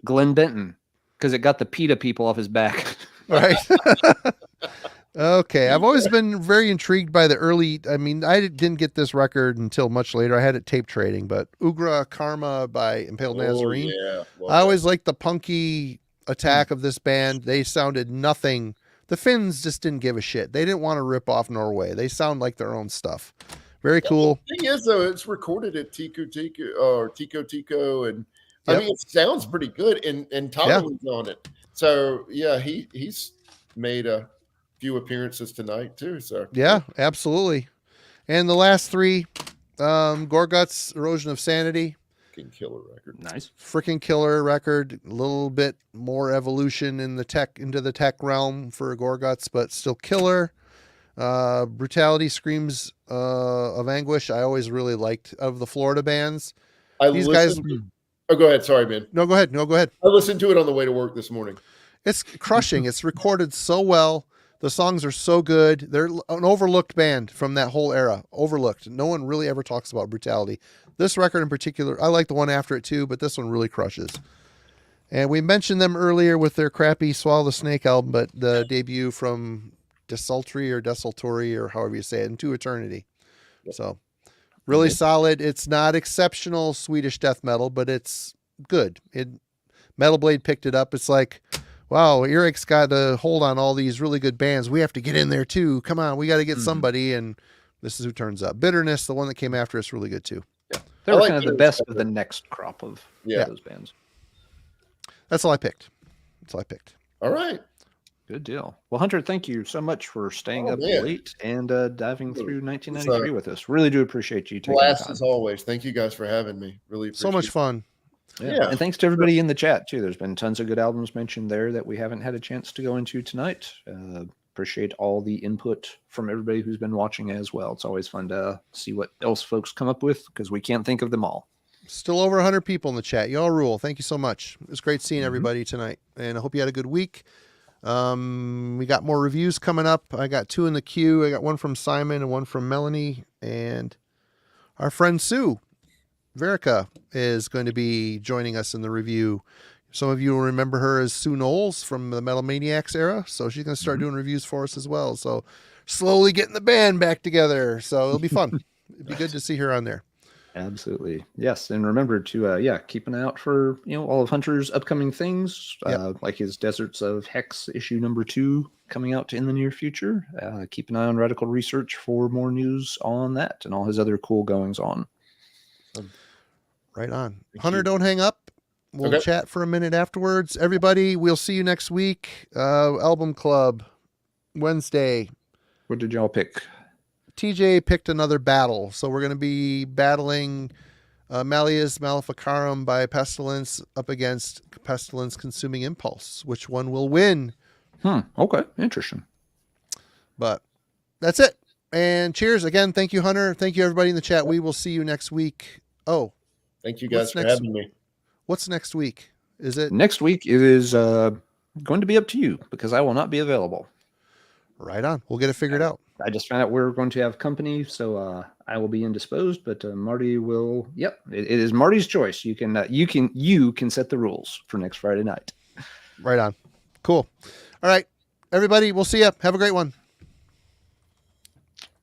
Glenn Benton, because it got the PETA people off his back. Right. Okay. I've always been very intrigued by the early. I mean, I didn't get this record until much later. I had it tape trading, but Ugra Karma by Impaled Nazarene. Yeah. I always liked the punky attack of this band. They sounded nothing. The Finns just didn't give a shit. They didn't want to rip off Norway. They sound like their own stuff. Very cool. The thing is, though, it's recorded at Tico Tico, and I mean, it sounds pretty good. And Tommy's on it. So yeah, he's made a few appearances tonight too. So yeah, absolutely. And the last three, Gorguts, Erosion of Sanity. freaking killer record. Nice. Freaking killer record. A little bit more evolution in the tech into the tech realm for Gorguts, but still killer. Brutality screams of anguish. I always really liked of the Florida bands. These guys. Oh, go ahead. Sorry, man. No, go ahead. No, go ahead. I listened to it on the way to work this morning. It's crushing. It's recorded so well. The songs are so good. They're an overlooked band from that whole era. Overlooked. No one really ever talks about Brutality. This record in particular, I like the one after it too, but this one really crushes. And we mentioned them earlier with their crappy Swallow the Snake album, but the debut from Desultory or however you say it, Into Eternity. So really solid. It's not exceptional Swedish death metal, but it's good. Metal Blade picked it up. It's like, wow, Eric's got a hold on all these really good bands. We have to get in there too. Come on, we got to get somebody. And this is who turns up. Bitterness, the one that came after us, really good too. Yeah, they were kind of the best of the next crop of those bands. That's all I picked. All right. Good deal. Well, Hunter, thank you so much for staying up late and diving through 1993 with us. Really do appreciate you taking Blast the time. as always. Thank you guys for having me. Really appreciate so much fun. Yeah. And thanks to everybody in the chat too. There's been tons of good albums mentioned there that we haven't had a chance to go into tonight. Appreciate all the input from everybody who's been watching as well. It's always fun to see what else folks come up with because we can't think of them all. Still over 100 people in the chat. Y'all rule. Thank you so much. It was great seeing everybody tonight, and I hope you had a good week. We got more reviews coming up. I got 2 in the queue. I got one from Simon and one from Melanie, and our friend Sue Verica is going to be joining us in the review. Some of you will remember her as Sue Knowles from the Metal Maniacs era. So she's going to start doing reviews for us as well. So slowly getting the band back together. So it'll be fun. It'd be good to see her on there. Absolutely. Yes. And remember to, keep an eye out for, all of Hunter's upcoming things, like his Deserts of Hex issue number 2 coming out in the near future. Keep an eye on Radical Research for more news on that and all his other cool goings on. Right on. Hunter, don't hang up. We'll chat for a minute afterwards. Everybody, we'll see you next week. Album Club, Wednesday. What did y'all pick? TJ picked another battle. So we're going to be battling Malleus Maleficarum by Pestilence up against Pestilence Consuming Impulse. Which one will win? Okay. Interesting. But that's it. And cheers. Again, thank you, Hunter. Thank you, everybody in the chat. We will see you next week. Oh. Thank you guys for having me. What's next week? Is it next week? It is going to be up to you because I will not be available. Right on. We'll get it figured out. I just found out we're going to have company, so I will be indisposed. But Marty will. Yep, it is Marty's choice. You can set the rules for next Friday night. Right on. Cool. All right, everybody. We'll see you. Have a great one.